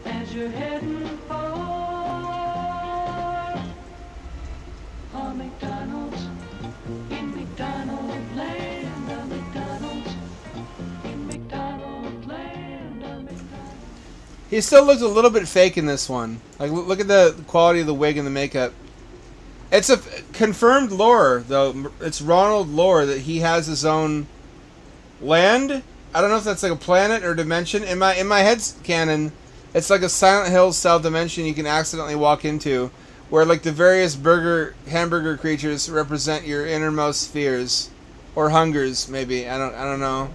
as you're heading for a McDonald's in McDonald land, a McDonald's in McDonald land, a McDonald's. He still looks a little bit fake in this one. Like, look at the quality of the wig and the makeup. It's a confirmed lore, though. It's Ronald lore that he has his own land. I don't know if that's like a planet or dimension. In my head's canon, it's like a Silent Hill style dimension you can accidentally walk into, where like the various hamburger creatures represent your innermost fears or hungers. Maybe I don't know.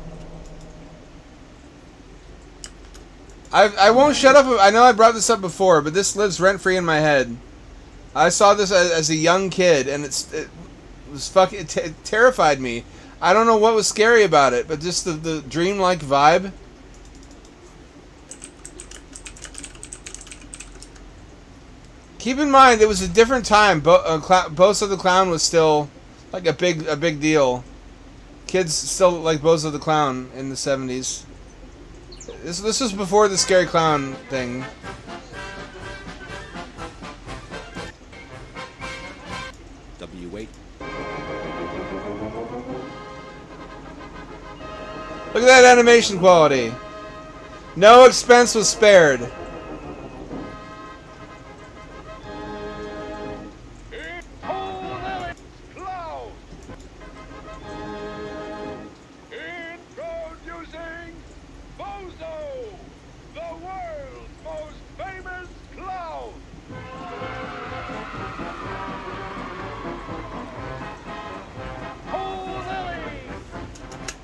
I won't shut up. I know I brought this up before, but this lives rent free in my head. I saw this as a young kid, and it was fucking it terrified me. I don't know what was scary about it, but just the dreamlike vibe. Keep in mind, it was a different time. Bozo the Clown was still like a big deal. Kids still like Bozo the Clown in the 70s. This was before the scary clown thing. W8. Look at that animation quality. No expense was spared. Introducing Bozo, the world's most famous clown.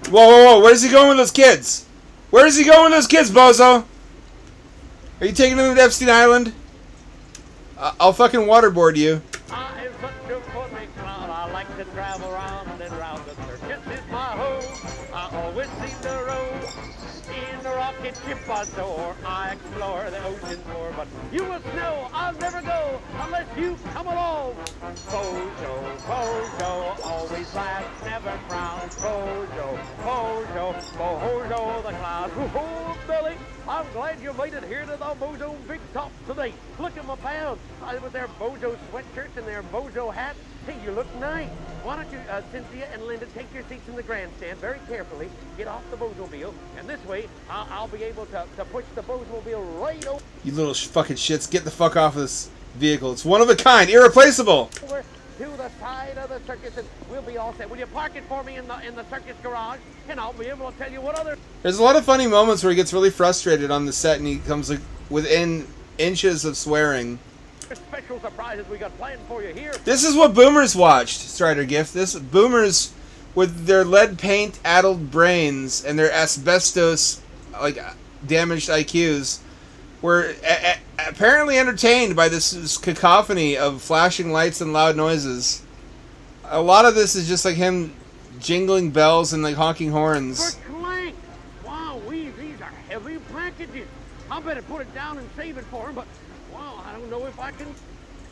Whoa! Where's he going with those kids? Where's he going with those kids, Bozo? Are you taking them to Epstein Island? I'll fucking waterboard you. I am such a funny clown. I like to travel round and round the circus is my home. I always see the road in the rocket ship I soar. I explore the ocean floor, but you must know I'll never go unless you come along. Bozo, Bozo, always laughs, never frowns. Bozo, Bozo, Bozo the clown. Oh, Billy, I'm glad you made it here to the Bozo Big Top today. Look at my pals. I with their Bozo sweatshirts and their Bozo hats. Hey, you look nice. Why don't you, Cynthia and Linda, take your seats in the grandstand very carefully, get off the Bozemobile, and this way I'll be able to push the Bozemobile right over. You little fucking shits, get the fuck off of this vehicle. It's one of a kind, irreplaceable. Over to the side of the circus, and we'll be all set. Will you park it for me in the circus garage, and I'll be able to tell you what other. There's a lot of funny moments where he gets really frustrated on the set, and he comes like within inches of swearing. Special surprises we got planned for you here. This is what boomers watched, Strider Gift. This boomers with their lead paint addled brains and their asbestos like damaged IQs were apparently entertained by this cacophony of flashing lights and loud noises. A lot of this is just like him jingling bells and like honking horns. For Clank! Wow, these are heavy packages. I better put it down and save it for him, but wow, I don't know if I can.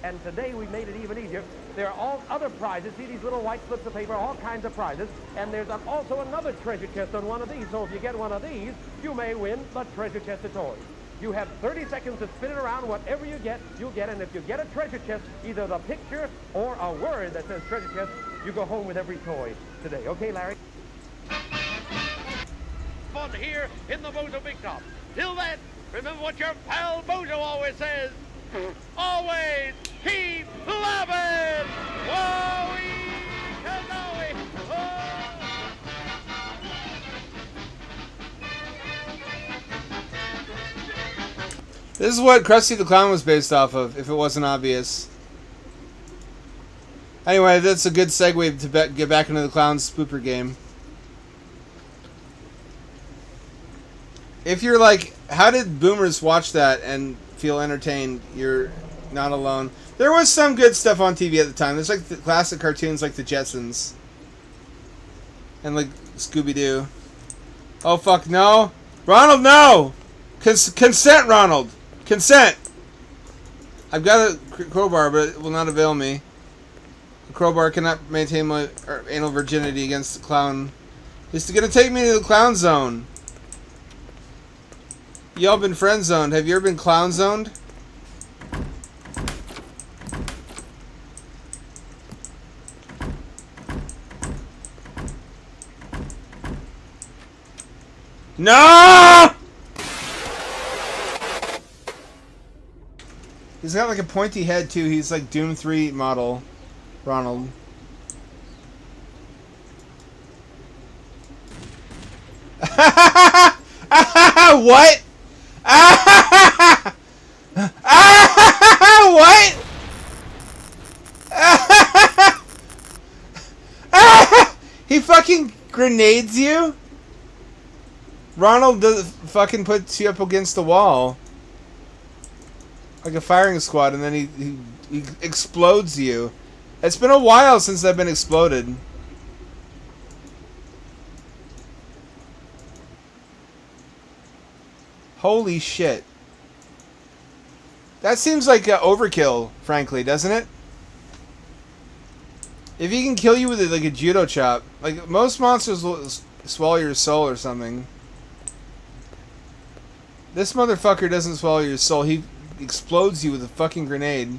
And today we made it even easier. There are all other prizes. See these little white slips of paper, all kinds of prizes. And there's also another treasure chest on one of these. So if you get one of these, you may win the treasure chest of toys. You have 30 seconds to spin it around. Whatever you get, you'll get. And if you get a treasure chest, either the picture or a word that says treasure chest, you go home with every toy today. Okay, Larry? Fun here in the Bozo Big Top. Till then, remember what your pal Bozo always says. Always keep loving! Wowie! Kazowie! Oh! This is what Krusty the Clown was based off of, if it wasn't obvious. Anyway, that's a good segue to get back into the Clown Spooper game. If you're like, how did boomers watch that and feel entertained? You're not alone. There was some good stuff on TV at the time. There's like the classic cartoons like the Jetsons. And like Scooby-Doo. Oh fuck, no. Ronald, no! Consent, Ronald! Consent! I've got a crowbar, but it will not avail me. A crowbar cannot maintain my anal virginity against the clown. It's gonna take me to the clown zone. Y'all been friend zoned. Have you ever been clown zoned? No! He's got like a pointy head too. He's like Doom 3 model, Ronald. What? What? He fucking grenades you? Ronald fucking puts you up against the wall. Like a firing squad, and then he explodes you. It's been a while since I've been exploded. Holy shit. That seems like overkill, frankly, doesn't it? If he can kill you with like a judo chop, like most monsters will swallow your soul or something. This motherfucker doesn't swallow your soul. He explodes you with a fucking grenade.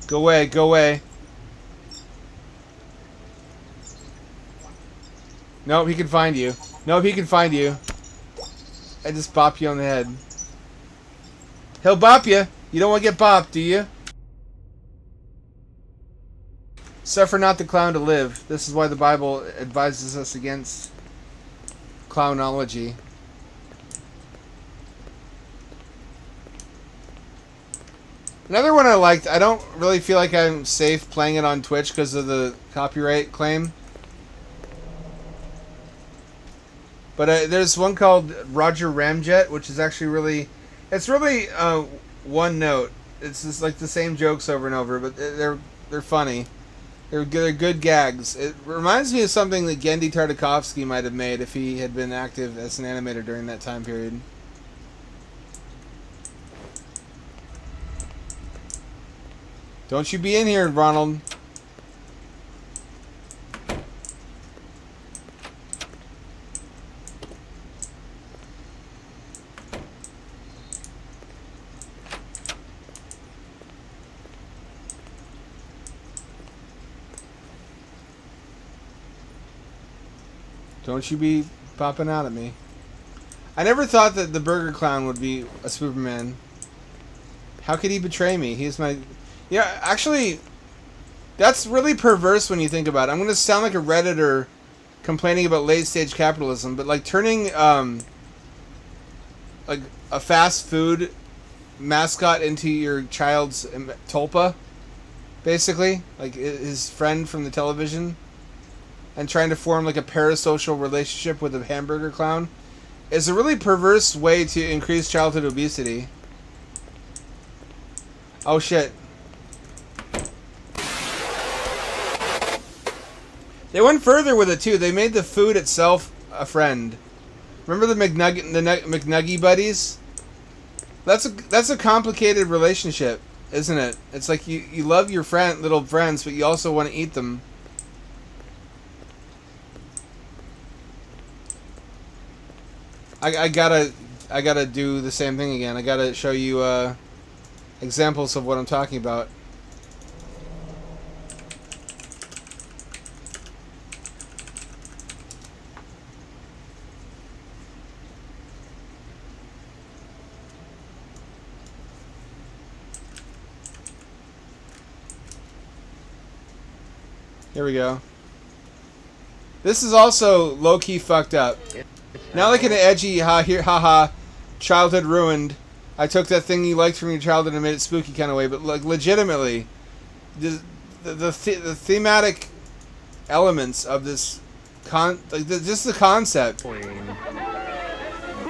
Go away, go away. Nope, he can find you. Nope, he can find you. I just bop you on the head. He'll bop you. You don't want to get bopped, do you? Suffer not the clown to live. This is why the Bible advises us against clownology. Another one I liked, I don't really feel like I'm safe playing it on Twitch because of the copyright claim. But there's one called Roger Ramjet, which is actually really... It's really one note. It's just like the same jokes over and over, but they're funny. They're good gags. It reminds me of something that Gendy Tartakovsky might have made if he had been active as an animator during that time period. Don't you be in here, Ronald. Don't you be popping out at me. I never thought that the Burger Clown would be a Superman. How could he betray me? He's my... Yeah, actually, that's really perverse when you think about it. I'm going to sound like a Redditor complaining about late-stage capitalism, but like turning like a fast food mascot into your child's tulpa, basically, like his friend from the television, and trying to form like a parasocial relationship with a hamburger clown is a really perverse way to increase childhood obesity. Oh shit. They went further with it too. They made the food itself a friend. Remember the McNuggy buddies? That's a complicated relationship, isn't it? It's like you love your little friends, but you also want to eat them. I gotta do the same thing again. I gotta show you examples of what I'm talking about. Here we go. This is also low-key fucked up. Not like an edgy haha childhood ruined. I took that thing you liked from your childhood and made it spooky kind of way, but like legitimately, the thematic elements of this just the concept.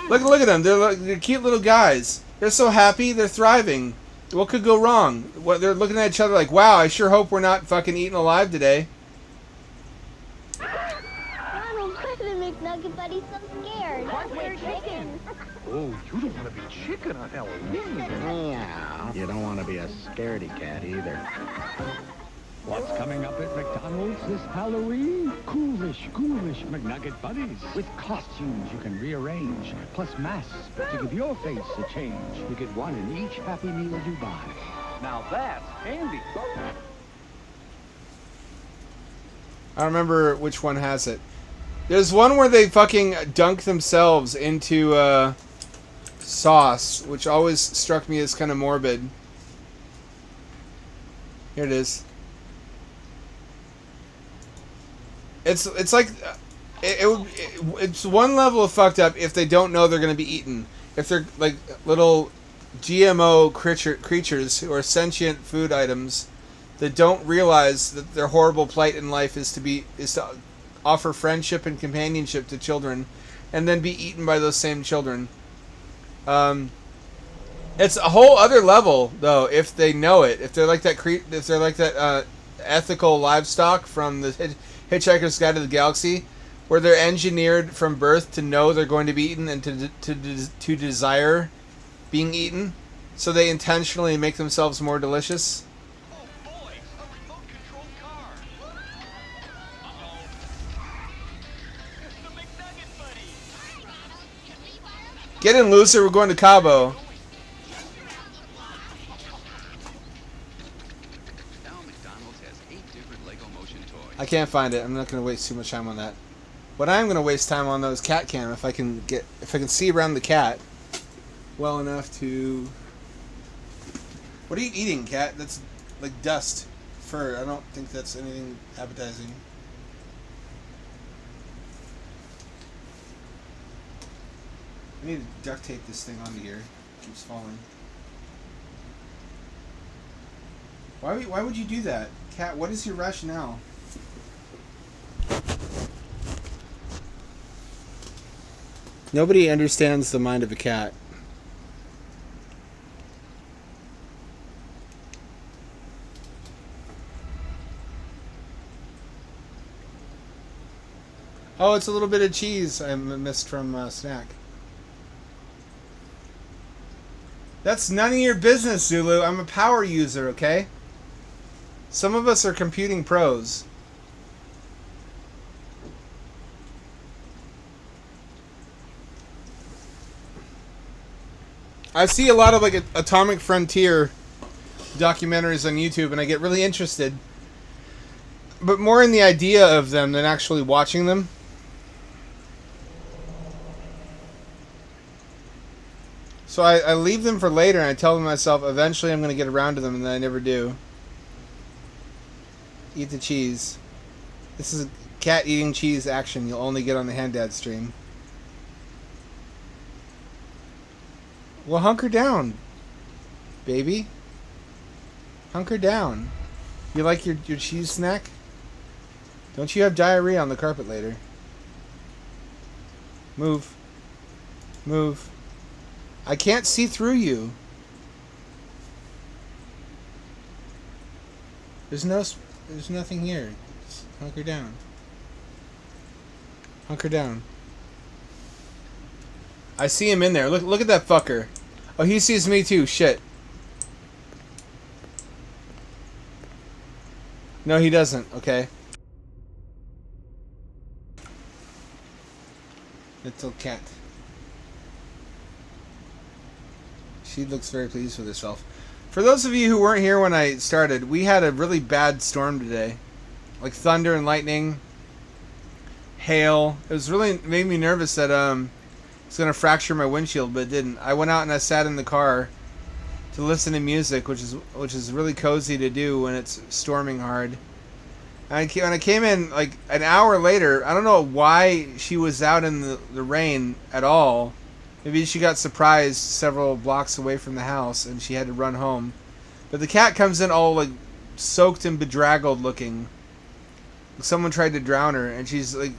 Look at them. They're cute little guys. They're so happy. They're thriving. What could go wrong? What they're looking at each other like, wow, I sure hope we're not fucking eaten alive today. Ronald, why are the McNugget buddies so scared? They're chicken. Oh, you don't want to be chicken on Halloween. Yeah. You don't want to be a scaredy cat either. What's coming up at McDonald's this Halloween? Ghoulish McNugget buddies with costumes you can rearrange, plus masks to give your face a change. You get one in each Happy Meal you buy. Now that's handy. I don't remember which one has it. There's one where they fucking dunk themselves into sauce, which always struck me as kind of morbid. Here it is. It's like it's one level of fucked up if they don't know they're going to be eaten. If they're like little GMO creatures who are sentient food items that don't realize that their horrible plight in life is to offer friendship and companionship to children, and then be eaten by those same children. It's a whole other level though if they know it. If they're like that ethical livestock from the Hitchhiker's Guide to the Galaxy, where they're engineered from birth to know they're going to be eaten and to desire being eaten, so they intentionally make themselves more delicious. Oh boy, a remote control car. Uh-oh. It's the McNugget buddy. Get in, loser. We're going to Cabo. Now McDonald's has 8 different Lego motion toys. I can't find it. I'm not going to waste too much time on that. What I am going to waste time on though is cat cam. If I can see around the cat well enough to. What are you eating, cat? That's like dust, fur. I don't think that's anything appetizing. I need to duct tape this thing onto here. It keeps falling. Why would you do that, cat? What is your rationale? Nobody understands the mind of a cat. Oh, it's a little bit of cheese I missed from snack. That's none of your business, Zulu. I'm a power user, okay? Some of us are computing pros. I see a lot of like Atomic Frontier documentaries on YouTube, and I get really interested, but more in the idea of them than actually watching them. So I leave them for later, and I tell myself eventually I'm going to get around to them, and then I never do. Eat the cheese. This is cat eating cheese action you'll only get on the Handad stream. Well, hunker down, baby. Hunker down. You like your cheese snack? Don't you have diarrhea on the carpet later? Move. Move. I can't see through you. There's nothing here. Just hunker down. Hunker down. I see him in there. Look at that fucker. Oh, he sees me too. Shit. No, he doesn't. Okay. Little cat. She looks very pleased with herself. For those of you who weren't here when I started, we had a really bad storm today. Like thunder and lightning. Hail. It was really made me nervous that it's going to fracture my windshield, but it didn't. I went out and I sat in the car to listen to music, which is really cozy to do when it's storming hard. And when I came in like an hour later, I don't know why she was out in the rain at all. Maybe she got surprised several blocks away from the house and she had to run home. But the cat comes in all like soaked and bedraggled looking. Someone tried to drown her and she's like,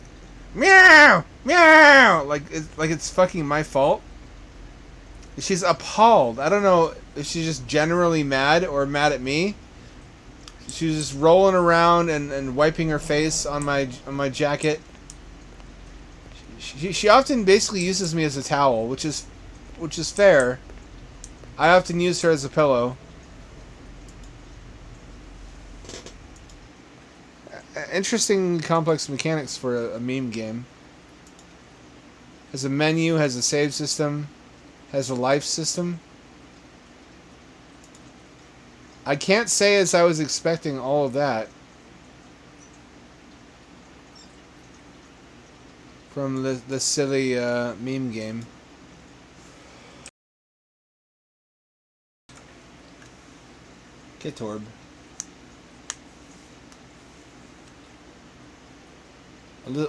meow, meow, like it's fucking my fault. She's appalled. I don't know if she's just generally mad or mad at me. She was just rolling around and wiping her face on my jacket. She often basically uses me as a towel, which is fair. I often use her as a pillow. Interesting complex mechanics for a meme game. Has a menu, has a save system, has a life system. I can't say as I was expecting all of that from the silly meme game. Kitorb.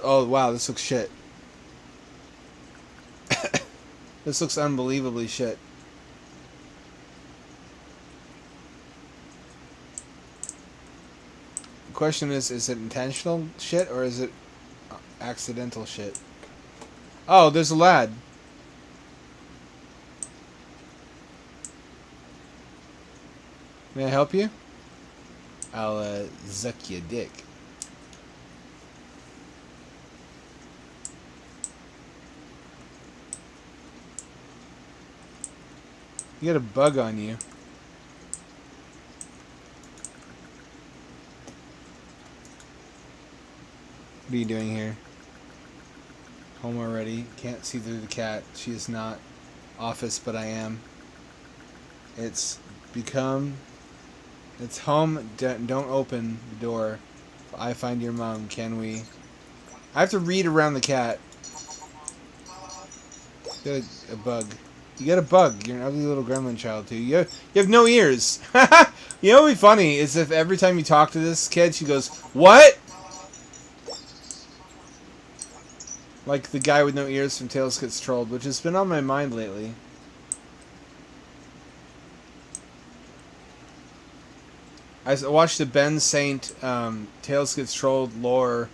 Oh wow, this looks shit. This looks unbelievably shit. The question is it intentional shit or is it accidental shit? Oh, there's a lad. May I help you? I'll zuck your dick. You got a bug on you. What are you doing here? Home already. Can't see through the cat. She is not office, but I am. It's become... It's home. Don't open the door. If I find your mom, can we... I have to read around the cat. You got a bug. You got a bug. You're an ugly little gremlin child, too. You have no ears. You know what would be funny is if every time you talk to this kid, she goes, "What?" Like the guy with no ears from Tales Gets Trolled, which has been on my mind lately. I watched the Ben Saint Tales Gets Trolled lore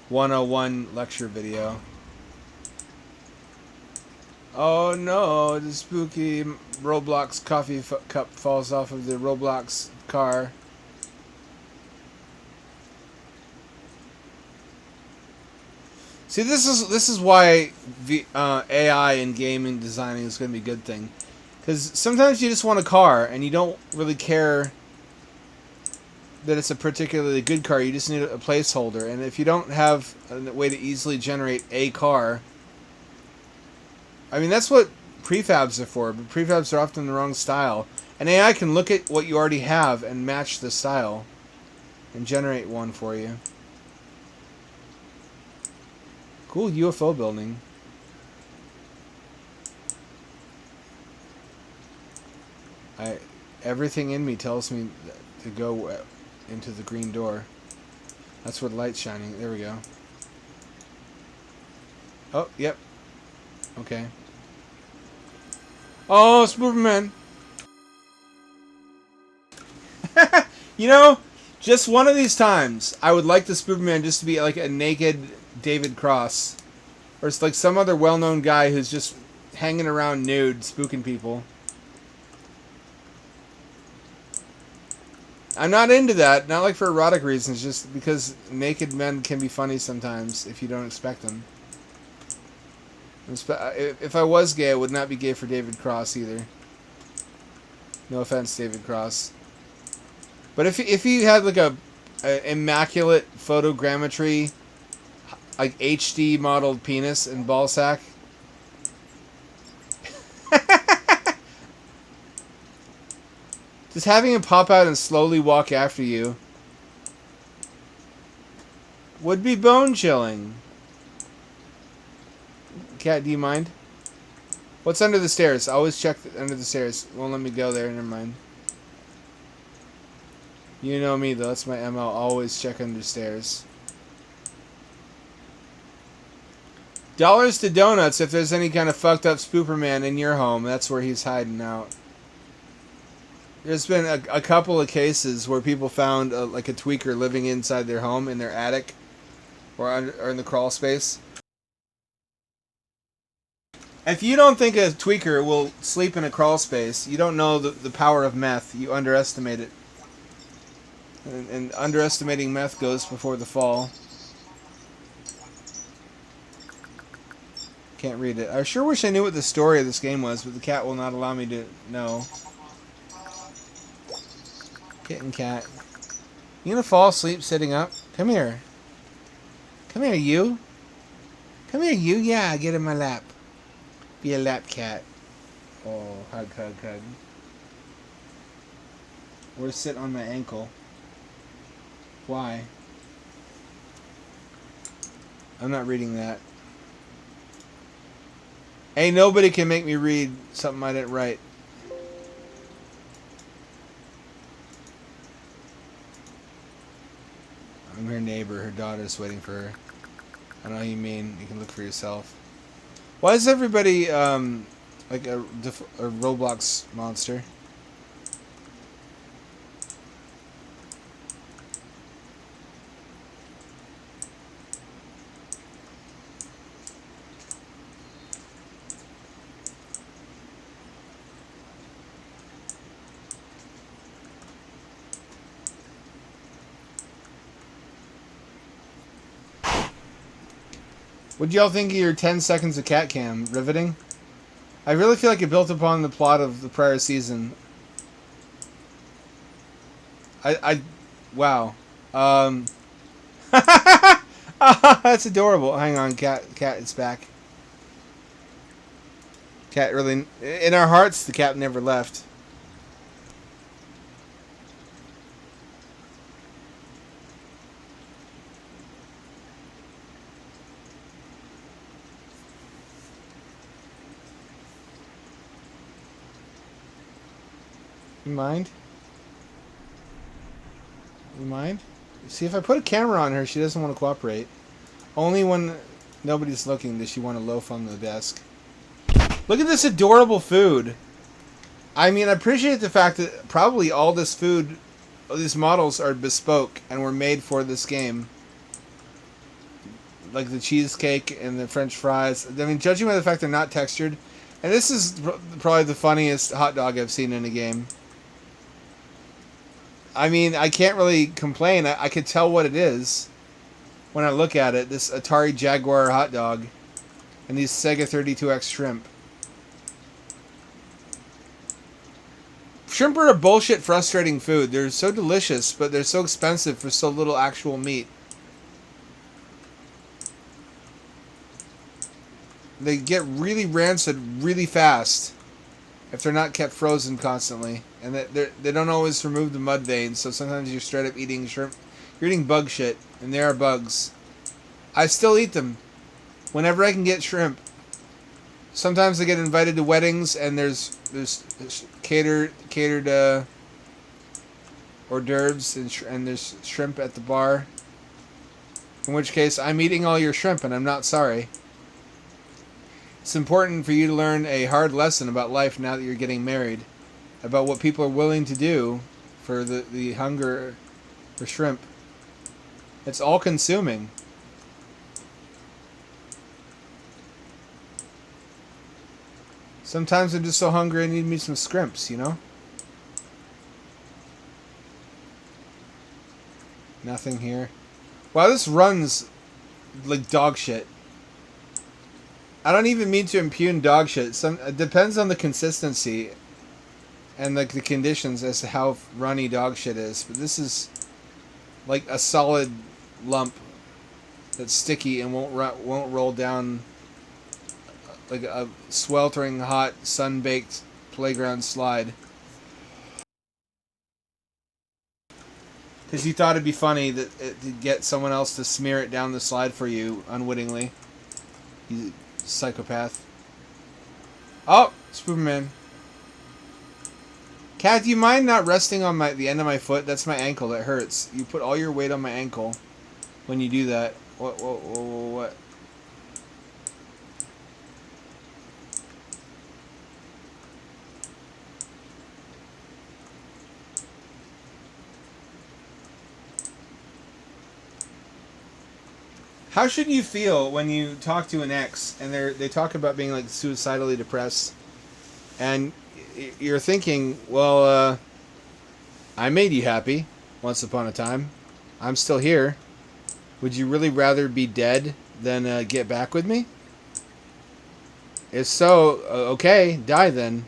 101 lecture video. Oh no, the spooky Roblox coffee cup falls off of the Roblox car. See, this is why AI in gaming designing is going to be a good thing. Because sometimes you just want a car and you don't really care that it's a particularly good car. You just need a placeholder. And if you don't have a way to easily generate a car... I mean, that's what prefabs are for, but prefabs are often the wrong style. And AI can look at what you already have and match the style and generate one for you. Cool UFO building. Everything in me tells me to go into the green door. That's where the light's shining. There we go. Oh, yep. Okay. Oh, Superman! You know, just one of these times, I would like the Superman just to be like a naked David Cross. Or it's like some other well-known guy who's just hanging around nude, spooking people. I'm not into that, not like for erotic reasons, just because naked men can be funny sometimes if you don't expect them. If I was gay, I would not be gay for David Cross either. No offense, David Cross. But if he had like a immaculate photogrammetry, like HD modeled penis and ball sack, just having him pop out and slowly walk after you would be bone chilling. Cat, do you mind? What's under the stairs? I always check under the stairs. Won't let me go there. Never mind. You know me though. That's my MO. Always check under stairs. Dollars to donuts if there's any kind of fucked up Spooperman in your home. That's where he's hiding out. There's been a couple of cases where people found like a tweaker living inside their home in their attic or in the crawl space. If you don't think a tweaker will sleep in a crawl space, you don't know the power of meth. You underestimate it. And underestimating meth goes before the fall. Can't read it. I sure wish I knew what the story of this game was, but the cat will not allow me to know. Kitten cat. You gonna fall asleep sitting up? Come here. Come here, you. Come here, you. Yeah, get in my lap. Be a lap cat. Oh, hug, hug, hug. Or sit on my ankle. Why? I'm not reading that. Hey, nobody can make me read something I didn't write. I'm her neighbor. Her daughter's waiting for her. I know what you mean. You can look for yourself. Why is everybody like a Roblox monster? What'd y'all think of your 10 seconds of cat cam? Riveting? I really feel like it built upon the plot of the prior season. Wow. That's adorable. Hang on, cat, it's back. Cat really, in our hearts, the cat never left. You mind? You mind? See, if I put a camera on her, she doesn't want to cooperate. Only when nobody's looking does she want to loaf on the desk. Look at this adorable food. I mean, I appreciate the fact that probably all this food, all these models are bespoke and were made for this game. Like the cheesecake and the French fries. I mean, judging by the fact they're not textured. And this is probably the funniest hot dog I've seen in a game. I mean, I can't really complain. I could tell what it is when I look at it. This Atari Jaguar hot dog and these Sega 32X shrimp. Shrimp are a bullshit, frustrating food. They're so delicious, but they're so expensive for so little actual meat. They get really rancid really fast if they're not kept frozen constantly. And they don't always remove the mud veins, so sometimes you're straight up eating shrimp. You're eating bug shit, and they are bugs. I still eat them whenever I can get shrimp. Sometimes I get invited to weddings, and there's catered hors d'oeuvres and there's shrimp at the bar. In which case, I'm eating all your shrimp, and I'm not sorry. It's important for you to learn a hard lesson about life now that you're getting married, about what people are willing to do for the hunger for shrimp. It's all-consuming. Sometimes I'm just so hungry I need me some scrimps, you know? Nothing here. Wow, this runs like dog shit. I don't even mean to impugn dog shit. It depends on the consistency and like the conditions as to how runny dog shit is. But this is like a solid lump that's sticky and won't roll down like a sweltering hot sun-baked playground slide. Because you thought it'd be funny to get someone else to smear it down the slide for you unwittingly. You psychopath. Oh, Superman. Cat, do you mind not resting on the end of my foot? That's my ankle. That hurts. You put all your weight on my ankle when you do that. What? How should you feel when you talk to an ex and they talk about being like suicidally depressed, and you're thinking, well, I made you happy once upon a time. I'm still here. Would you really rather be dead than get back with me? If so, okay, die then.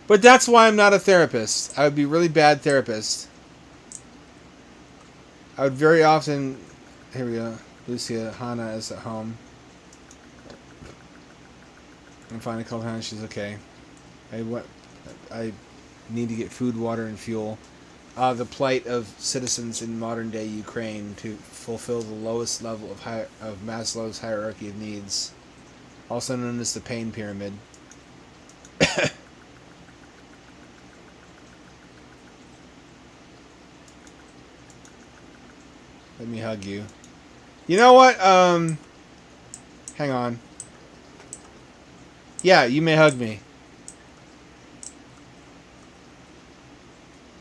But that's why I'm not a therapist. I would be a really bad therapist. I would very often... Here we go. Lucia, Hannah is at home. I'm finally called Hannah. She's okay. I need to get food, water, and fuel. The plight of citizens in modern-day Ukraine to fulfill the lowest level of Maslow's hierarchy of needs, also known as the pain pyramid. Let me hug you. You know what? Hang on. Yeah, you may hug me.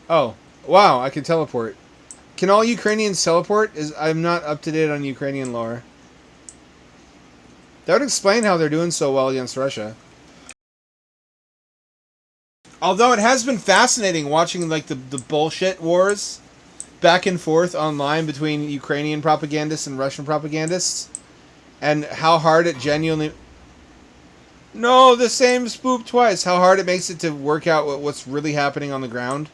Oh, wow, I can teleport. Can all Ukrainians teleport? I'm not up to date on Ukrainian lore. That would explain how they're doing so well against Russia. Although it has been fascinating watching like the bullshit wars back and forth online between Ukrainian propagandists and Russian propagandists, and how hard it genuinely... No, the same spook twice. How hard it makes it to work out what's really happening on the ground.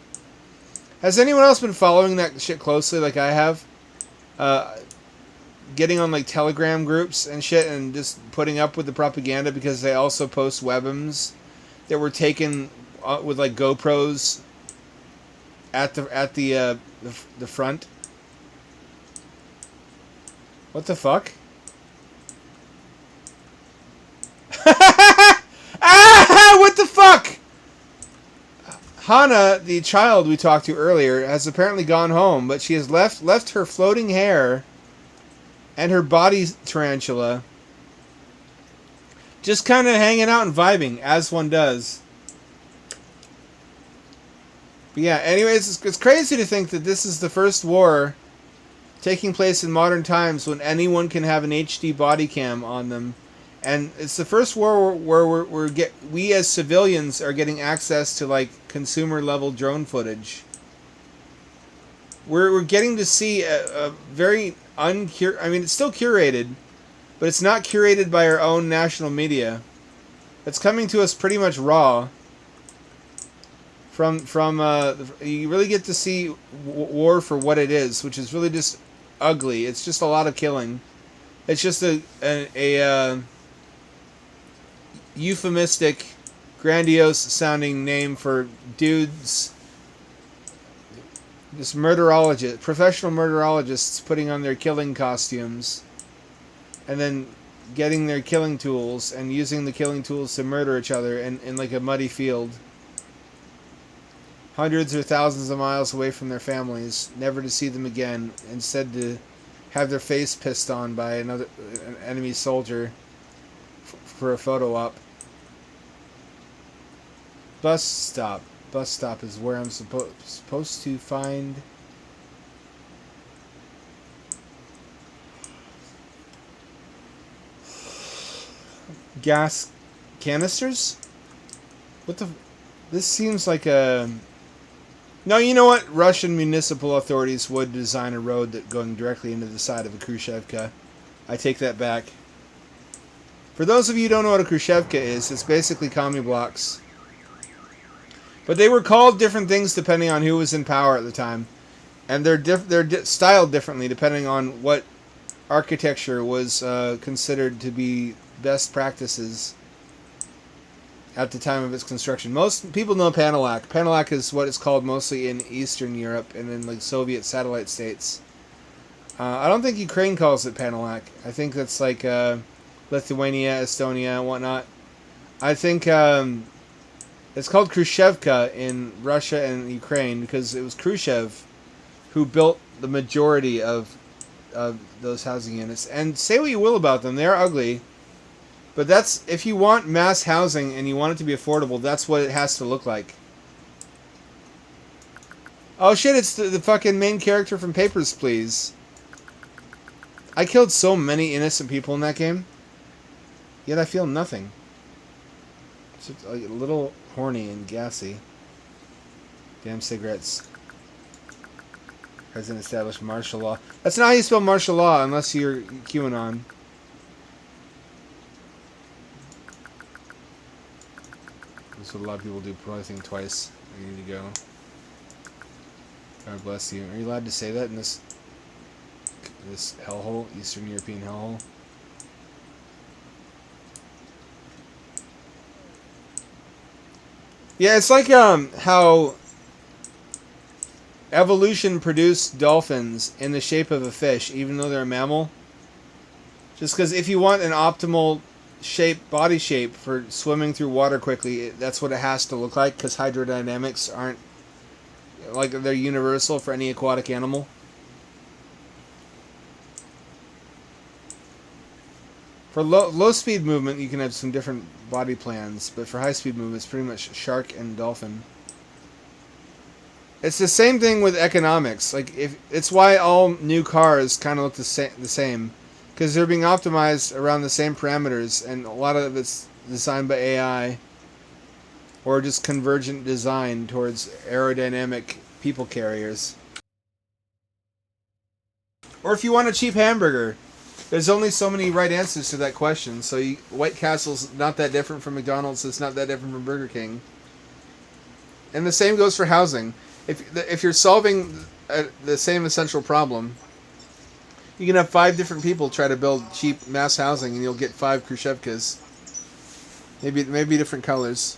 Has anyone else been following that shit closely like I have? Getting on like Telegram groups and shit and just putting up with the propaganda because they also post webms that were taken with like GoPros at the front. What the fuck? Ah! What the fuck? Hannah, the child we talked to earlier, has apparently gone home, but she has left her floating hair and her body tarantula just kind of hanging out and vibing, as one does. But yeah, anyways, it's crazy to think that this is the first war taking place in modern times when anyone can have an HD body cam on them. And it's the first war where we as civilians are getting access to like consumer level drone footage. We're getting to see a very I mean, it's still curated, but it's not curated by our own national media. It's coming to us pretty much raw. From you really get to see war for what it is, which is really just ugly. It's just a lot of killing. It's just a euphemistic, grandiose sounding name for dudes, just professional murderologists putting on their killing costumes and then getting their killing tools and using the killing tools to murder each other in like a muddy field. Hundreds or thousands of miles away from their families, never to see them again, instead to have their face pissed on by an enemy soldier for a photo op. Bus stop. Bus stop is where I'm supposed to find... gas canisters? What the... This seems like a... No, you know what? Russian municipal authorities would design a road that going directly into the side of a Khrushchevka. I take that back. For those of you who don't know what a Khrushchevka is, it's basically commie blocks. But they were called different things depending on who was in power at the time. And they're styled differently depending on what architecture was considered to be best practices at the time of its construction. Most people know Panelak. Panelak is what it's called mostly in Eastern Europe and in like Soviet satellite states. I don't think Ukraine calls it Panelak. I think that's like Lithuania, Estonia, and whatnot. I think it's called Khrushchevka in Russia and Ukraine because it was Khrushchev who built the majority of those housing units. And say what you will about them, they're ugly. But that's, if you want mass housing and you want it to be affordable, that's what it has to look like. Oh shit, it's the fucking main character from Papers, Please. I killed so many innocent people in that game. Yet I feel nothing. It's just a little horny and gassy. Damn cigarettes. President established martial law. That's not how you spell martial law unless you're QAnon. That's what a lot of people do. Put everything twice. You need to go. God bless you. Are you allowed to say that in this hellhole? Eastern European hellhole? Yeah, it's like how evolution produced dolphins in the shape of a fish, even though they're a mammal. Just because if you want an optimal body shape for swimming through water quickly, that's what it has to look like, because hydrodynamics aren't like they're universal for any aquatic animal. For low speed movement, you can have some different body plans, but for high speed movement, it's pretty much shark and dolphin. It's the same thing with economics. Like it's why all new cars kind of look the same. Because they're being optimized around the same parameters, and a lot of it's designed by AI, or just convergent design towards aerodynamic people carriers. Or if you want a cheap hamburger, there's only so many right answers to that question. So White Castle's not that different from McDonald's. It's not that different from Burger King. And the same goes for housing. If you're solving the same essential problem, you can have 5 different people try to build cheap mass housing, and you'll get 5 Khrushchevkas. Maybe different colors.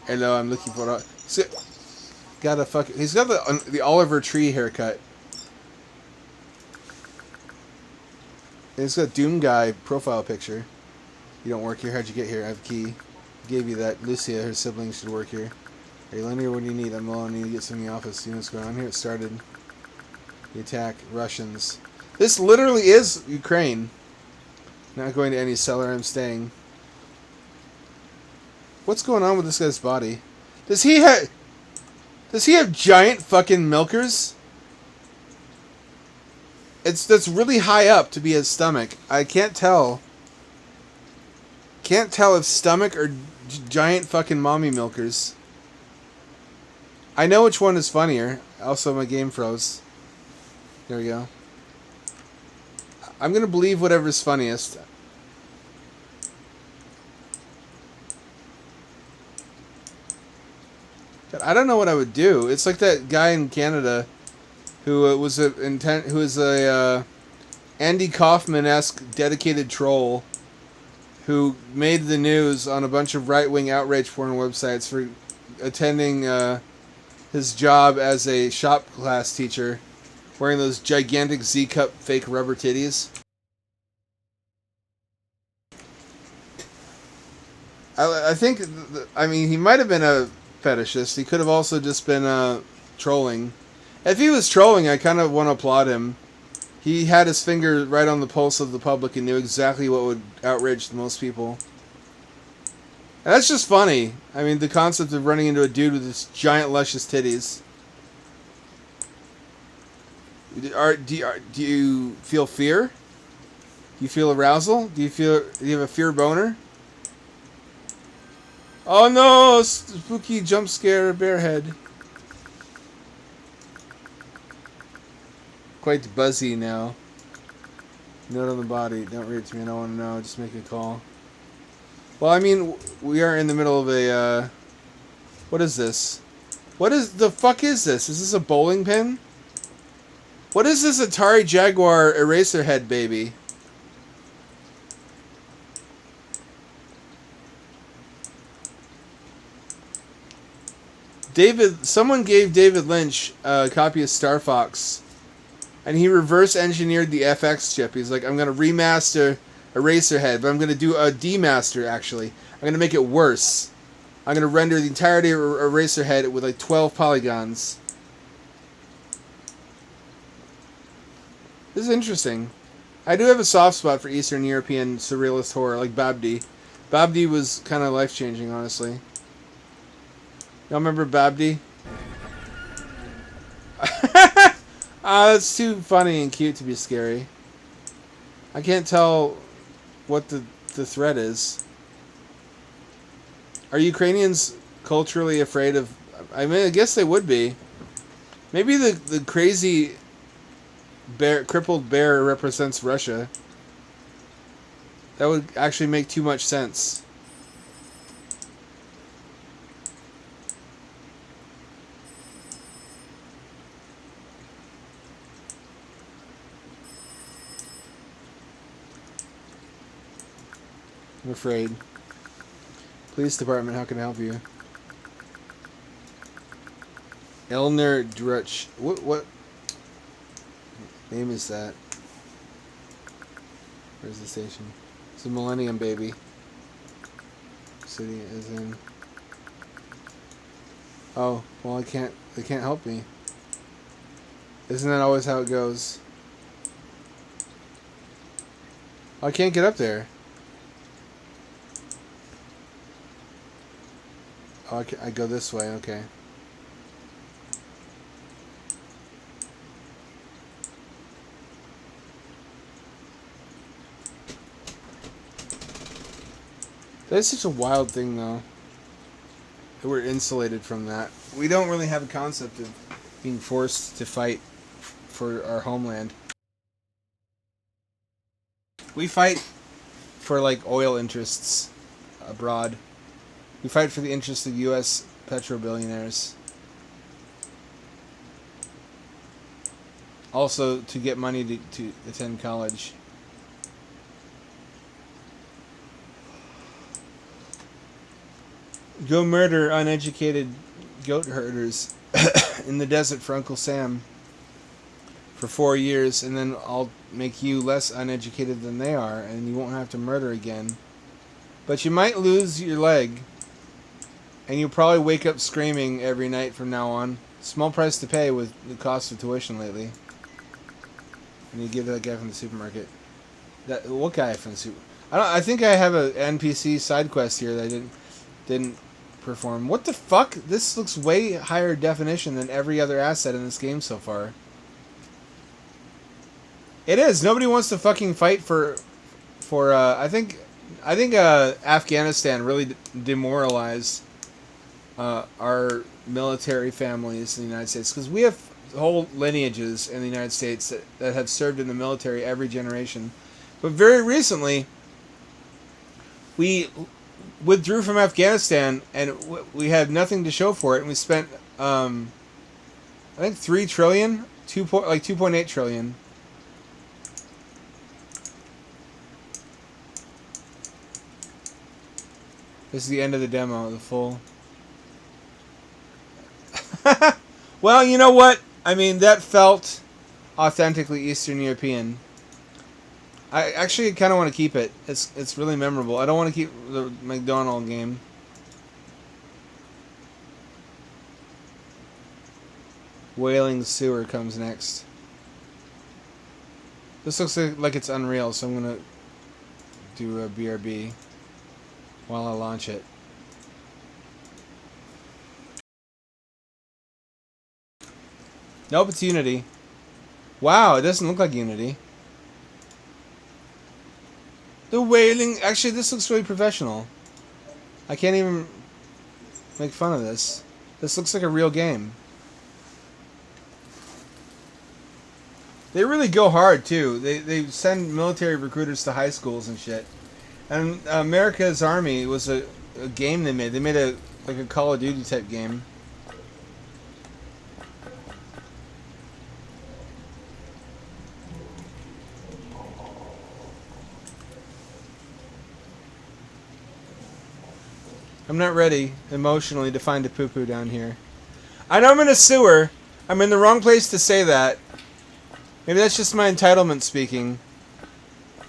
Hello, I'm looking for a... He's got the Oliver Tree haircut. And he's got Doom Guy profile picture. You don't work here. How'd you get here? I have a key. Gave you that. Lucia, her siblings, should work here. Are you Lenny, or what do you need? I'm alone. I need to get some in the office. You know what's going on here? It started. The attack. Russians. This literally is Ukraine. Not going to any cellar. I'm staying. What's going on with this guy's body? Does he have giant fucking milkers? That's really high up to be his stomach. I can't tell. Can't tell if stomach or giant fucking mommy milkers. I know which one is funnier. Also, my game froze. There we go. I'm gonna believe whatever's funniest. But I don't know what I would do. It's like that guy in Canada who was a Andy Kaufman-esque dedicated troll who made the news on a bunch of right-wing outrage porn websites for attending his job as a shop class teacher wearing those gigantic Z-cup fake rubber titties. I think, I mean, he might have been a fetishist. He could have also just been trolling. If he was trolling, I kind of want to applaud him. He had his finger right on the pulse of the public and knew exactly what would outrage the most people. And that's just funny. I mean, the concept of running into a dude with this giant, luscious titties. Do you feel fear? Do you feel arousal? Do you have a fear boner? Oh no! Spooky jump scare bear head. Quite buzzy now. Note on the body. Don't read it to me. I don't want to know. Just make a call. Well, I mean, we are in the middle of a, what is this? What is the fuck is this? Is this a bowling pin? What is this Atari Jaguar Eraserhead baby? Someone gave David Lynch a copy of Star Fox, and he reverse engineered the FX chip. He's like, I'm going to remaster Eraserhead, but I'm going to do a demaster, actually. I'm going to make it worse. I'm going to render the entirety of Eraserhead with like 12 polygons. This is interesting. I do have a soft spot for Eastern European surrealist horror, like Babdi. Babdi was kind of life-changing, honestly. Y'all remember Babdi? That's too funny and cute to be scary. I can't tell what the threat is. Are Ukrainians culturally afraid of... I mean, I guess they would be. Maybe the crazy crippled bear represents Russia. That would actually make too much sense. I'm afraid. Police department, how can I help you? Elner Drutch. What name is that? Where's the station? It's a Millennium Baby. City is in. Oh, well they can't help me. Isn't that always how it goes? I can't get up there. Oh, I go this way, okay. That's such a wild thing, though. That we're insulated from that. We don't really have a concept of being forced to fight for our homeland. We fight for, like, oil interests abroad. We fight for the interests of U.S. petro-billionaires. Also, to get money to attend college. Go murder uneducated goat herders in the desert for Uncle Sam for 4 years, and then I'll make you less uneducated than they are, and you won't have to murder again. But you might lose your leg, and you'll probably wake up screaming every night from now on. Small price to pay with the cost of tuition lately. And you give that guy from the supermarket. What guy from the super? I think I have a NPC side quest here that I didn't perform. What the fuck? This looks way higher definition than every other asset in this game so far. It is. Nobody wants to fucking fight for I think Afghanistan really demoralized our military families in the United States, because we have whole lineages in the United States that have served in the military every generation. But very recently, we withdrew from Afghanistan, and we had nothing to show for it, and we spent, I think, $3 trillion, 2.8 trillion. This is the end of the demo, the full. Well, you know what? I mean, that felt authentically Eastern European. I actually kind of want to keep it. It's really memorable. I don't want to keep the McDonald's game. Wailing Sewer comes next. This looks like it's Unreal, so I'm gonna do a BRB while I launch it. Nope, it's Unity. Wow, it doesn't look like Unity. The wailing... Actually, this looks really professional. I can't even make fun of this. This looks like a real game. They really go hard, too. They send military recruiters to high schools and shit. And America's Army was a game they made. They made a Call of Duty type game. I'm not ready emotionally to find a poo-poo down here. I know I'm in a sewer. I'm in the wrong place to say that. Maybe that's just my entitlement speaking.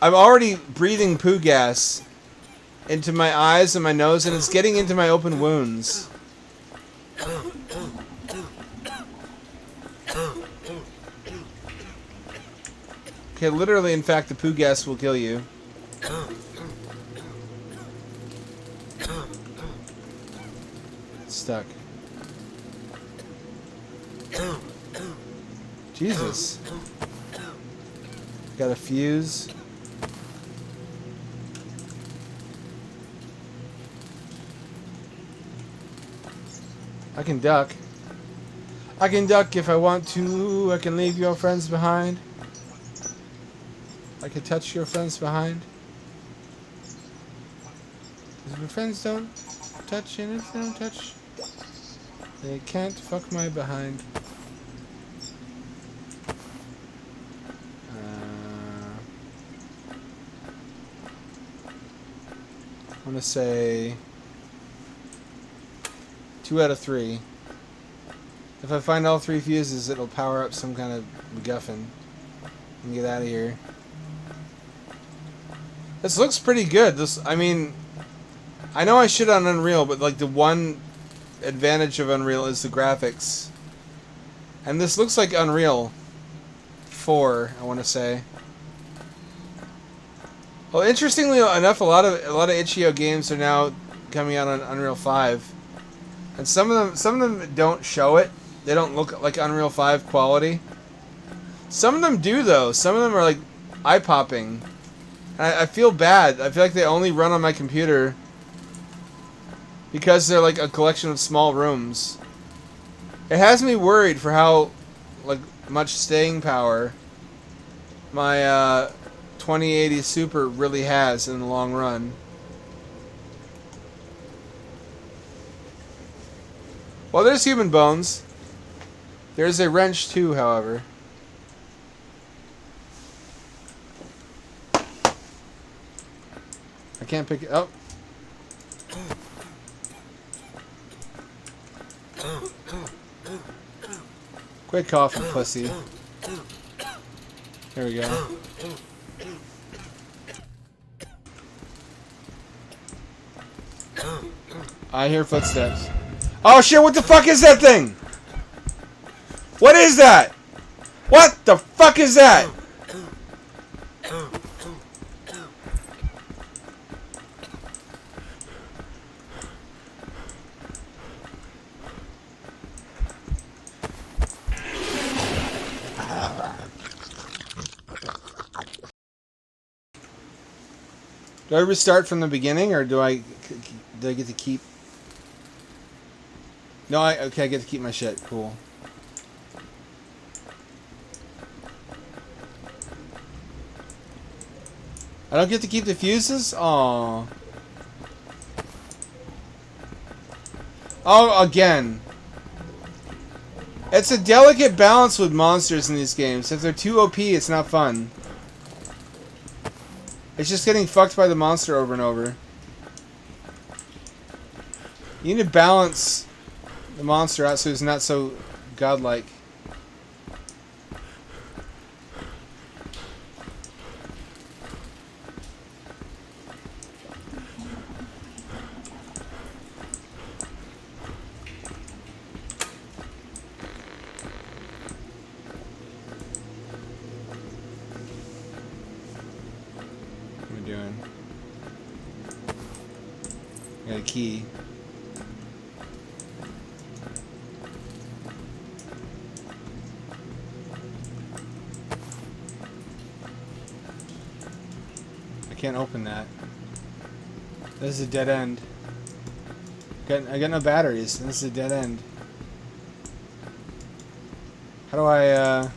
I'm already breathing poo gas into my eyes and my nose, and it's getting into my open wounds. Okay, literally, in fact, the poo gas will kill you. Stuck. Jesus. Got a fuse. I can duck. I can duck if I want to. I can leave your friends behind. I can touch your friends behind. If your friends don't touch and if they don't touch, they can't fuck my behind. I'm gonna say 2 out of 3. If I find all 3 fuses, it'll power up some kind of MacGuffin and get out of here. This looks pretty good. I mean, I know I shit on Unreal, but like the one advantage of Unreal is the graphics. And this looks like Unreal 4, I want to say. Well, interestingly enough, a lot of itch.io games are now coming out on Unreal 5, and some of them don't show it. They don't look like Unreal 5 quality. Some of them do though. Some of them are like eye-popping. And I feel bad. I feel like they only run on my computer because they're like a collection of small rooms. It has me worried for how like much staying power my 2080 Super really has in the long run. Well, there's human bones. There's a wrench too, however. I can't pick it up. Quit coughing, pussy. There we go. I hear footsteps. Oh shit, what the fuck is that thing? What is that? What the fuck is that? Do I restart from the beginning, or do I get to keep? No, okay, I get to keep my shit. Cool. I don't get to keep the fuses? Aww. Oh, again. It's a delicate balance with monsters in these games. If they're too OP, it's not fun. It's just getting fucked by the monster over and over. You need to balance the monster out so it's not so godlike. we're doing. Got a key. I can't open that. This is a dead end. I got no batteries, and this is a dead end. How do I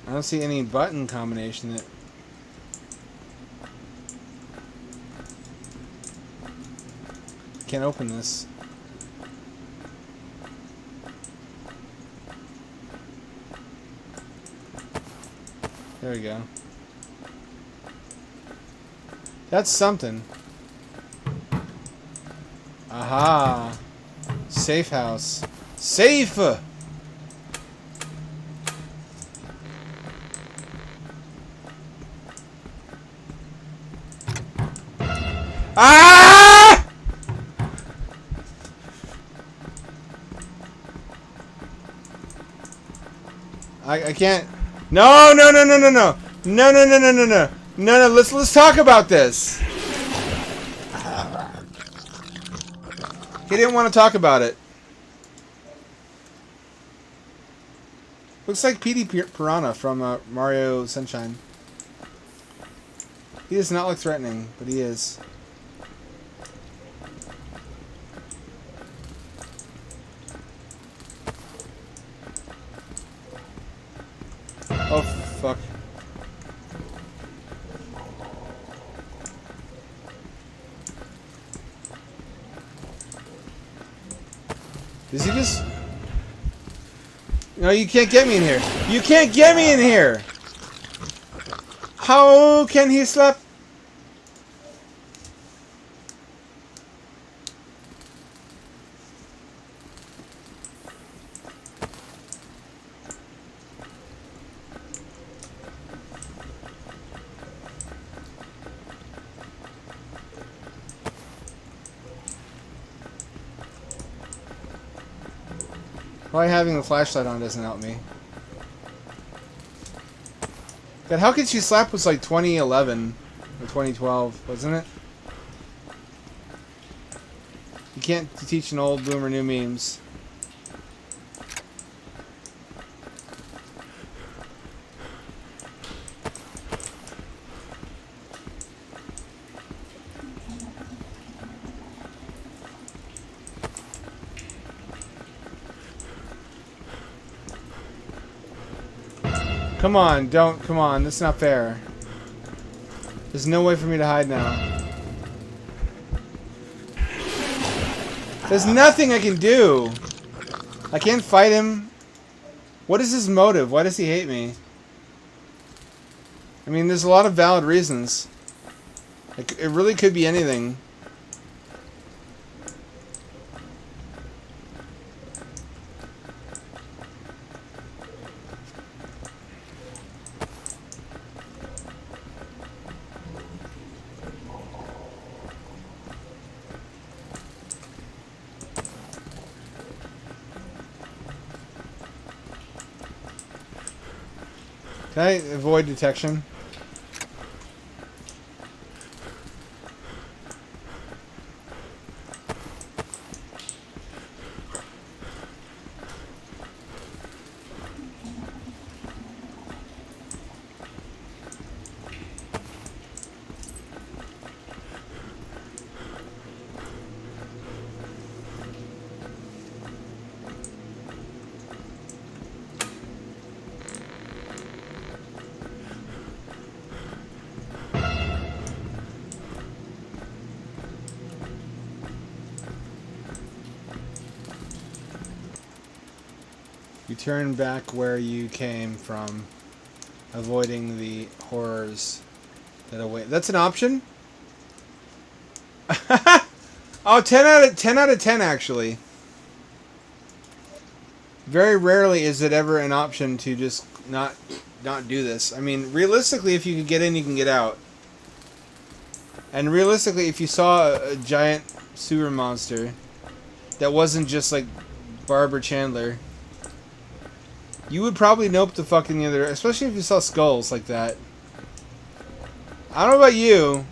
don't see any button combination that... Can't open this. There we go. That's something. Aha! Safe house. Safe! Ah! I can't. No, no, no, no, no, no. No, no, no, no, no, no. No, no, let's talk about this. He didn't want to talk about it. Looks like Petey Piranha from Mario Sunshine. He does not look threatening, but he is. Oh, fuck. Does he just... No, you can't get me in here. You can't get me in here! How can he slap... Probably having the flashlight on doesn't help me. God, how could she slap was like 2011 or 2012, wasn't it? You can't teach an old boomer new memes. Come on, don't, come on, that's not fair. There's no way for me to hide now. There's nothing I can do. I can't fight him. What is his motive? Why does he hate me? I mean, there's a lot of valid reasons. Like, it really could be anything. Can I avoid detection? You turn back where you came from, avoiding the horrors that await. That's an option? Oh, 10 out of 10 actually. Very rarely is it ever an option to just not do this. I mean, realistically, if you can get in, you can get out. And realistically, if you saw a giant sewer monster that wasn't just like Barbara Chandler, you would probably nope the fucking the other, especially if you saw skulls like that. I don't know about you.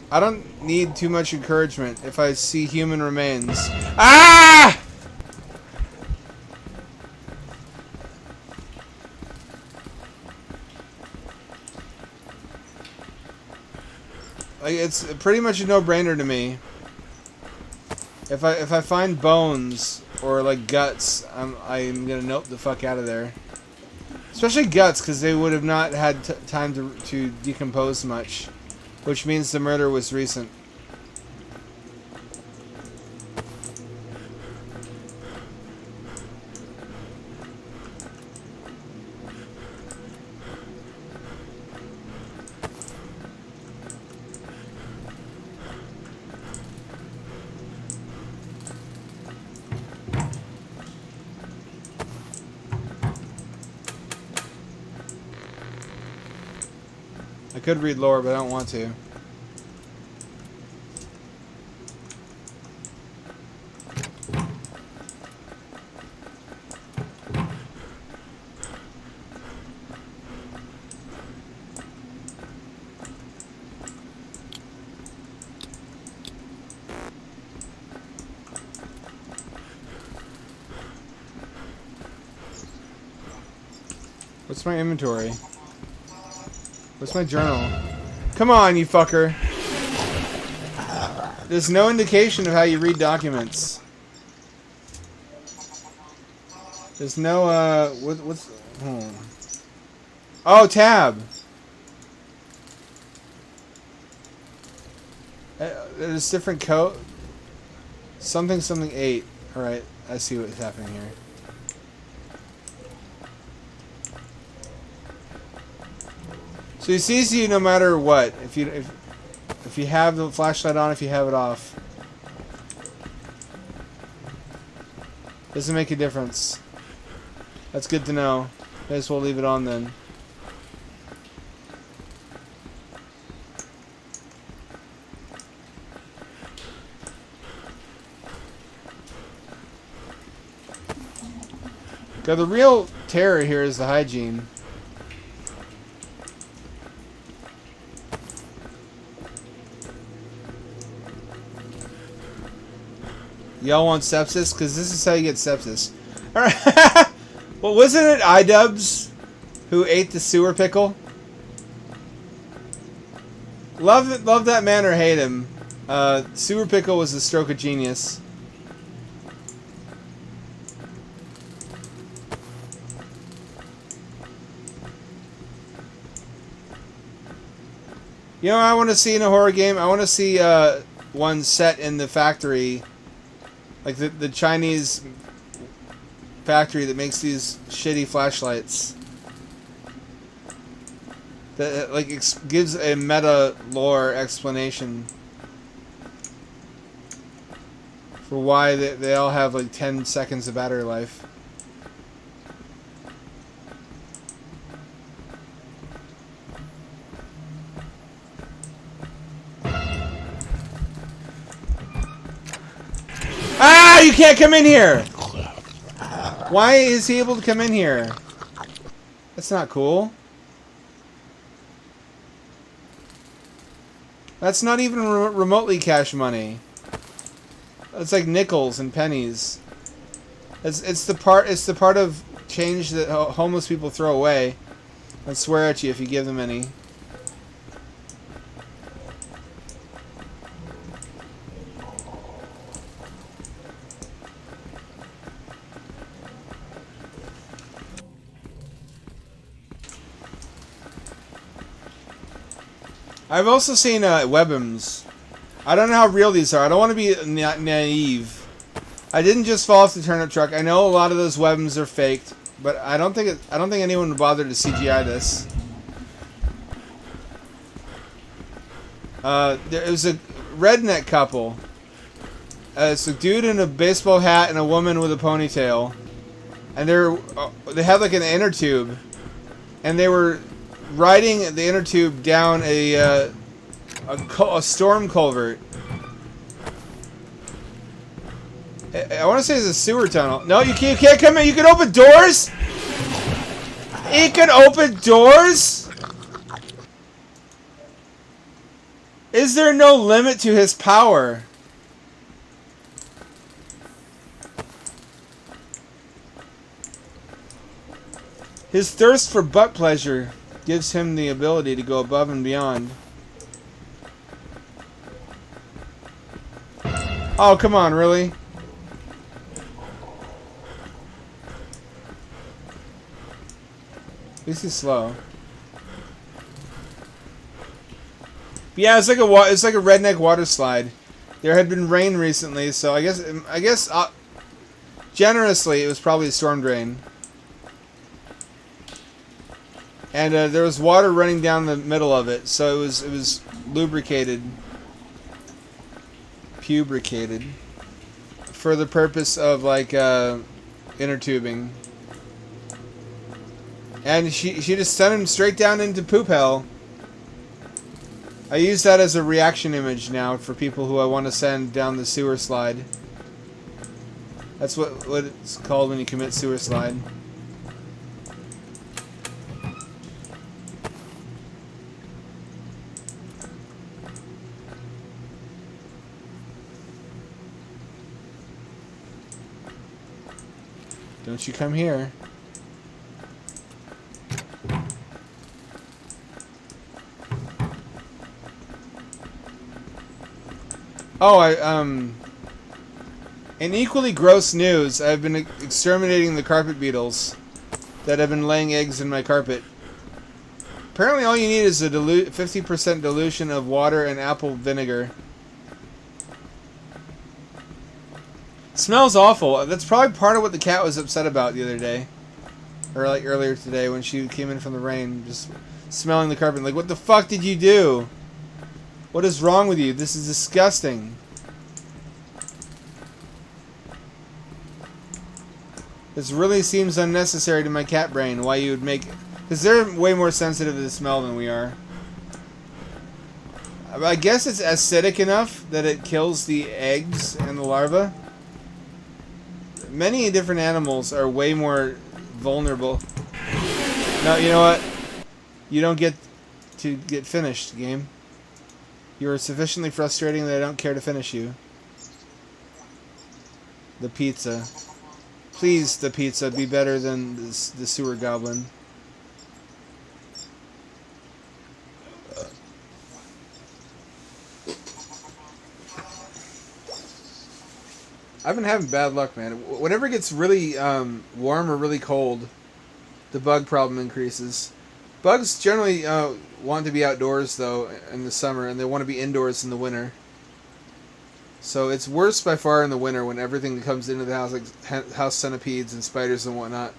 I don't need too much encouragement if I see human remains. Ah! Like, it's pretty much a no-brainer to me. If I find bones or like guts, I'm gonna nope the fuck out of there. Especially guts, because they would have not had time to decompose much, which means the murder was recent. I could read lore, but I don't want to. What's my inventory? What's my journal? Come on, you fucker. There's no indication of how you read documents. There's no, what's... Oh, tab! There's different code. Something 8. Alright, I see what's happening here. So he sees you no matter what. If you have the flashlight on, if you have it off, doesn't make a difference. That's good to know. I guess we'll leave it on then. God, the real terror here is the hygiene. Y'all want sepsis? Because this is how you get sepsis. Alright. Well, wasn't it iDubbbz who ate the sewer pickle? Love that man or hate him. Sewer pickle was a stroke of genius. You know what I want to see in a horror game? I want to see one set in the factory. Like the Chinese factory that makes these shitty flashlights. That like gives a meta lore explanation for why they all have like 10 seconds of battery life. Ah! You can't come in here! Why is he able to come in here? That's not cool. That's not even remotely cash money. It's like nickels and pennies. It's the part of change that homeless people throw away and swear at you if you give them any. I've also seen webms. I don't know how real these are. I don't want to be naive. I didn't just fall off the turnip truck. I know a lot of those webms are faked, but I don't think anyone would bother to CGI this. There was a redneck couple. It's a dude in a baseball hat and a woman with a ponytail, and they had like an inner tube, and they were riding the inner tube down a storm culvert. I want to say it's a sewer tunnel. No, you can't come in. You can open doors? It can open doors? Is there no limit to his power? His thirst for butt pleasure gives him the ability to go above and beyond. Oh, come on, really? At least he's slow. But yeah, it's like a redneck water slide. There had been rain recently, so I guess generously it was probably a storm drain. And there was water running down the middle of it, so it was lubricated, pubricated, for the purpose of like inner tubing. And she just sent him straight down into poop hell. I use that as a reaction image now for people who I want to send down the sewer slide. That's what it's called when you commit sewer slide. Don't you come here. Oh, in equally gross news, I've been exterminating the carpet beetles that have been laying eggs in my carpet. Apparently all you need is a 50% dilution of water and apple vinegar. It smells awful. That's probably part of what the cat was upset about the other day. Or like earlier today when she came in from the rain, just smelling the carpet. Like, what the fuck did you do? What is wrong with you? This is disgusting. This really seems unnecessary to my cat brain. Why you would make... Because they're way more sensitive to the smell than we are. I guess it's acidic enough that it kills the eggs and the larvae. Many different animals are way more vulnerable. No, you know what? You don't get to get finished, game. You are sufficiently frustrating that I don't care to finish you. The pizza. Please, the pizza, be better than the sewer goblin. I've been having bad luck, man. Whenever it gets really warm or really cold, the bug problem increases. Bugs generally want to be outdoors, though, in the summer, and they want to be indoors in the winter. So it's worse by far in the winter when everything that comes into the house, like house centipedes and spiders and whatnot.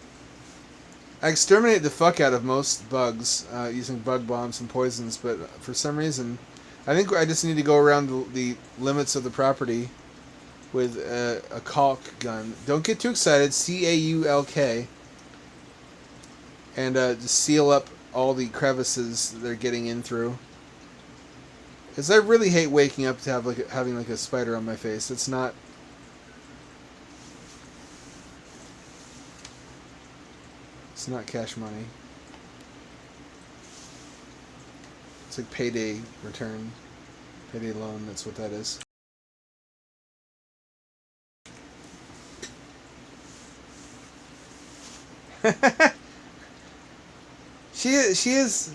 I exterminate the fuck out of most bugs using bug bombs and poisons, but for some reason, I think I just need to go around the limits of the property with a caulk gun. Don't get too excited. C-A-U-L-K. And just seal up all the crevices they're getting in through. Because I really hate waking up to having a spider on my face. It's not... It's not cash money. It's like payday return. Payday loan, that's what that is. She is.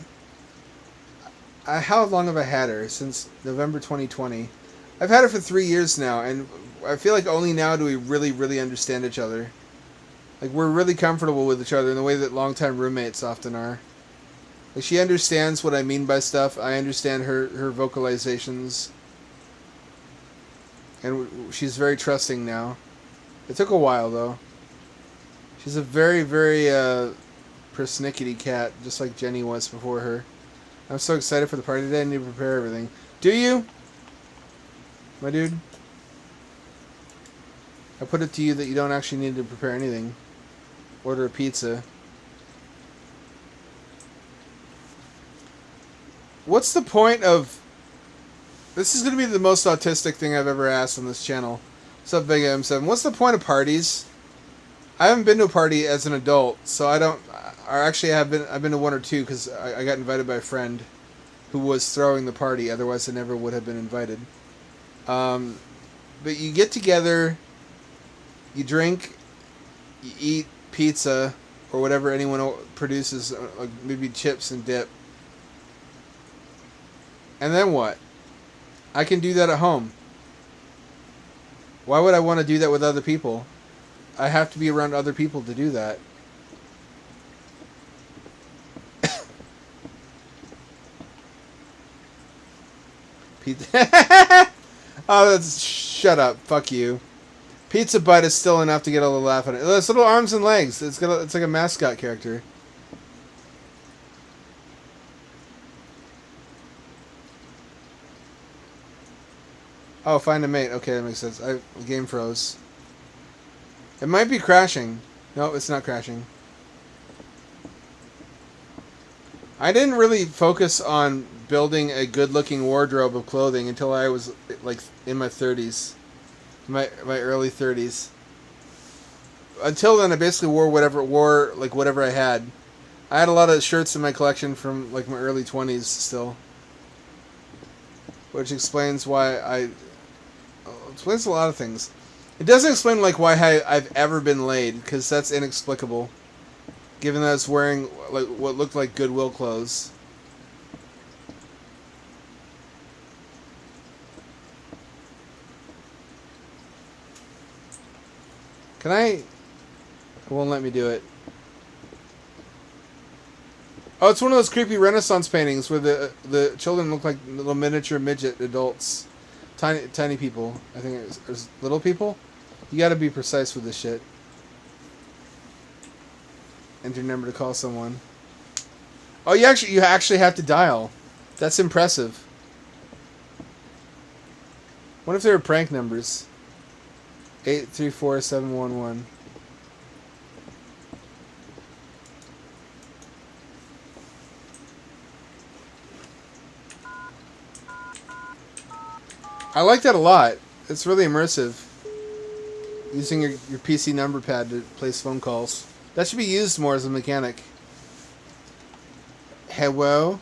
How long have I had her? Since November 2020. I've had her for 3 years now, and I feel like only now do we really, really understand each other. Like, we're really comfortable with each other in the way that longtime roommates often are. Like, she understands what I mean by stuff. I understand her vocalizations. And she's very trusting now. It took a while, though. She's a very, very persnickety cat, just like Jenny was before her. I'm so excited for the party today. I need to prepare everything. Do you? My dude? I put it to you that you don't actually need to prepare anything. Order a pizza. What's the point of... This is going to be the most autistic thing I've ever asked on this channel. What's up, Big M7? What's the point of parties? I haven't been to a party as an adult, so I don't... Or actually, I've been to one or two because I got invited by a friend who was throwing the party. Otherwise, I never would have been invited. But you get together, you drink, you eat pizza, or whatever anyone produces, like maybe chips and dip. And then what? I can do that at home. Why would I want to do that with other people? I have to be around other people to do that. Pizza. Oh, that's... Shut up. Fuck you. Pizza butt is still enough to get a little laugh on it. It's little arms and legs. It's like a mascot character. Oh, find a mate. Okay, that makes sense. The game froze. It might be crashing. No, it's not crashing. I didn't really focus on building a good-looking wardrobe of clothing until I was like in my 30s, my early 30s. Until then, I basically wore whatever I had. I had a lot of shirts in my collection from like my early 20s still, which explains why explains a lot of things. It doesn't explain like why I've ever been laid, because that's inexplicable, given that I was wearing like what looked like Goodwill clothes. Can I? It won't let me do it. Oh, it's one of those creepy Renaissance paintings where the children look like little miniature midget adults. Tiny people. I think it's little people. You gotta be precise with this shit. Enter number to call someone. Oh, you actually have to dial. That's impressive. What if they were prank numbers? 834-711. I like that a lot. It's really immersive. Using your PC number pad to place phone calls. That should be used more as a mechanic. Hello?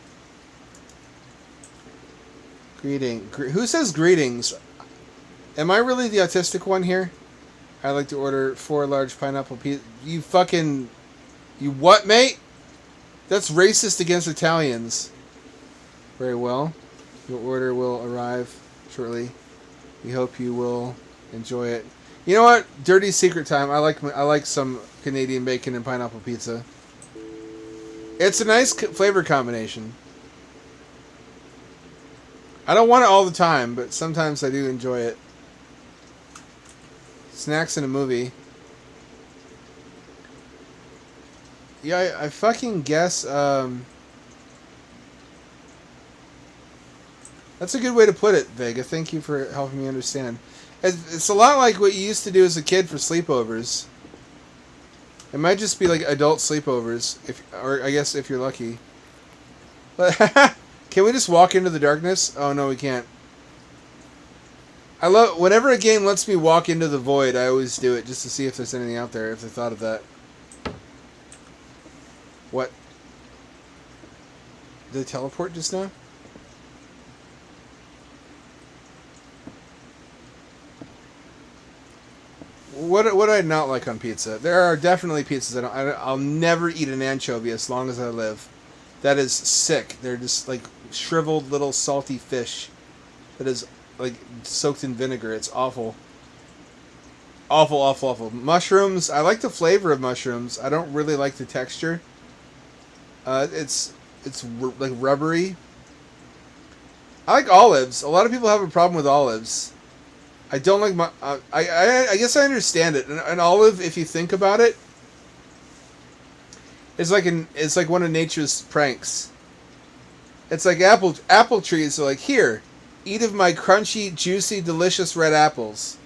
Greeting. Who says greetings? Am I really the autistic one here? I'd like to order 4 large pineapple pizza. You fucking... You what, mate? That's racist against Italians. Very well. Your order will arrive shortly. We hope you will enjoy it. You know what? Dirty secret time. I like some Canadian bacon and pineapple pizza. It's a nice flavor combination. I don't want it all the time, but sometimes I do enjoy it. Snacks in a movie. Yeah, I fucking guess, that's a good way to put it, Vega. Thank you for helping me understand. It's a lot like what you used to do as a kid for sleepovers. It might just be like adult sleepovers, or I guess if you're lucky. But can we just walk into the darkness? Oh no, we can't. I love whenever a game lets me walk into the void. I always do it just to see if there's anything out there. If they thought of that. What? Did they teleport just now? What do I not like on pizza? There are definitely pizzas I'll never eat an anchovy as long as I live. That is sick. They're just like shriveled little salty fish that is like soaked in vinegar. It's awful. Awful, awful, awful. Mushrooms. I like the flavor of mushrooms. I don't really like the texture. It's like rubbery. I like olives. A lot of people have a problem with olives. I don't like my... I guess I understand it. An olive, if you think about it, it's like one of nature's pranks. It's like apple trees are like, here, eat of my crunchy, juicy, delicious red apples.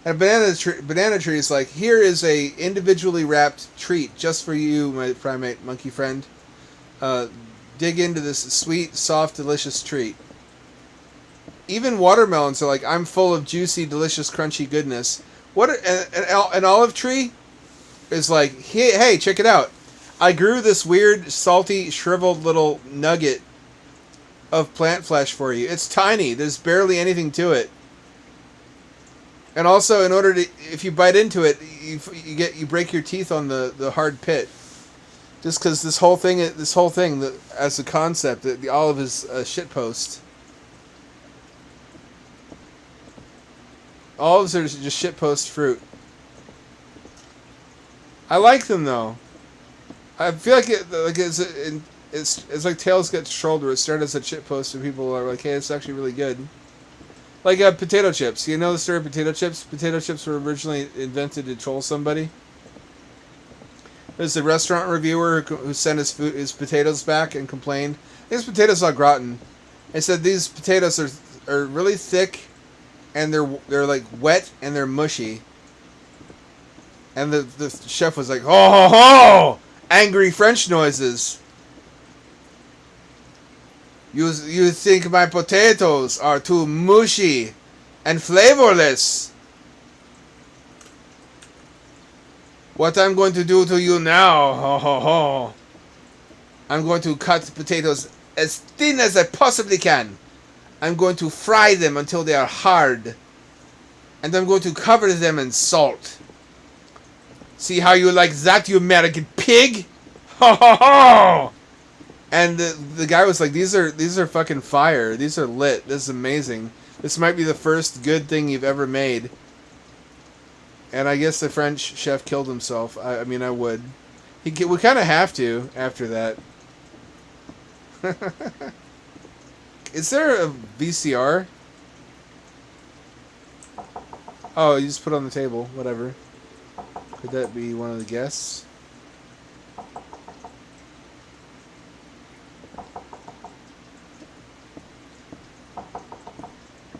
And a banana tree is like, here is a individually wrapped treat just for you, my primate monkey friend. Dig into this sweet, soft, delicious treat. Even watermelons are like, I'm full of juicy, delicious, crunchy goodness. An olive tree is like, hey, check it out. I grew this weird, salty, shriveled little nugget of plant flesh for you. It's tiny. There's barely anything to it. And also, in order to, if you bite into it, you break your teeth on the hard pit. Just because this whole thing, as a concept, the olive is a shitpost. Olives are just shitpost fruit. I like them though. I feel like it's like Tails Gets Trolled, where it started as a shitpost and people are like, hey, it's actually really good. Like potato chips. You know the story of potato chips? Potato chips were originally invented to troll somebody. There's a restaurant reviewer who sent his potatoes back and complained. His potatoes look rotten. He said these potatoes are really thick, and they're like wet and they're mushy. And the chef was like, ho ho ho! Angry French noises. You think my potatoes are too mushy and flavorless? What I'm going to do to you now, ho ho ho. I'm going to cut potatoes as thin as I possibly can. I'm going to fry them until they are hard. And I'm going to cover them in salt. See how you like that, you American pig? Ho ho ho! And the guy was like, these are fucking fire. These are lit. This is amazing. This might be the first good thing you've ever made. And I guess the French chef killed himself. I mean, I would. We kind of have to after that. Is there a VCR? Oh, you just put it on the table. Whatever. Could that be one of the guests?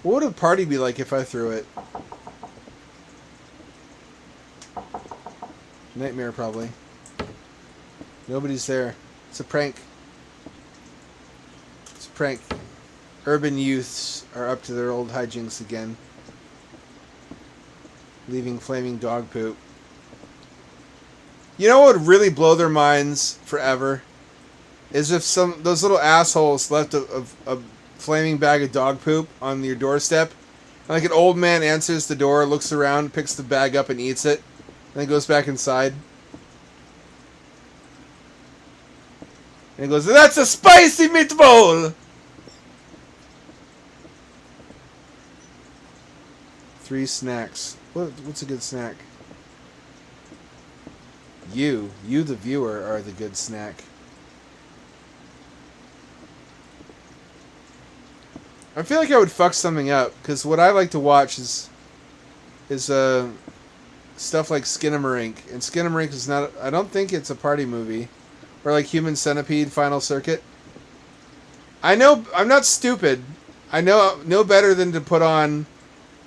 What would a party be like if I threw it? Nightmare, probably. Nobody's there. It's a prank. It's a prank. Urban youths are up to their old hijinks again. Leaving flaming dog poop. You know what would really blow their minds forever? Is if those little assholes left a flaming bag of dog poop on your doorstep. And like an old man answers the door, looks around, picks the bag up and eats it. Then goes back inside. And he goes, that's a spicy meatball! 3 snacks. What's a good snack? You the viewer, are the good snack. I feel like I would fuck something up, because what I like to watch is stuff like Skinamarink. And Skinamarink is not, I don't think it's a party movie. Or like Human Centipede Final Circuit. I know, I'm not stupid. I know better than to put on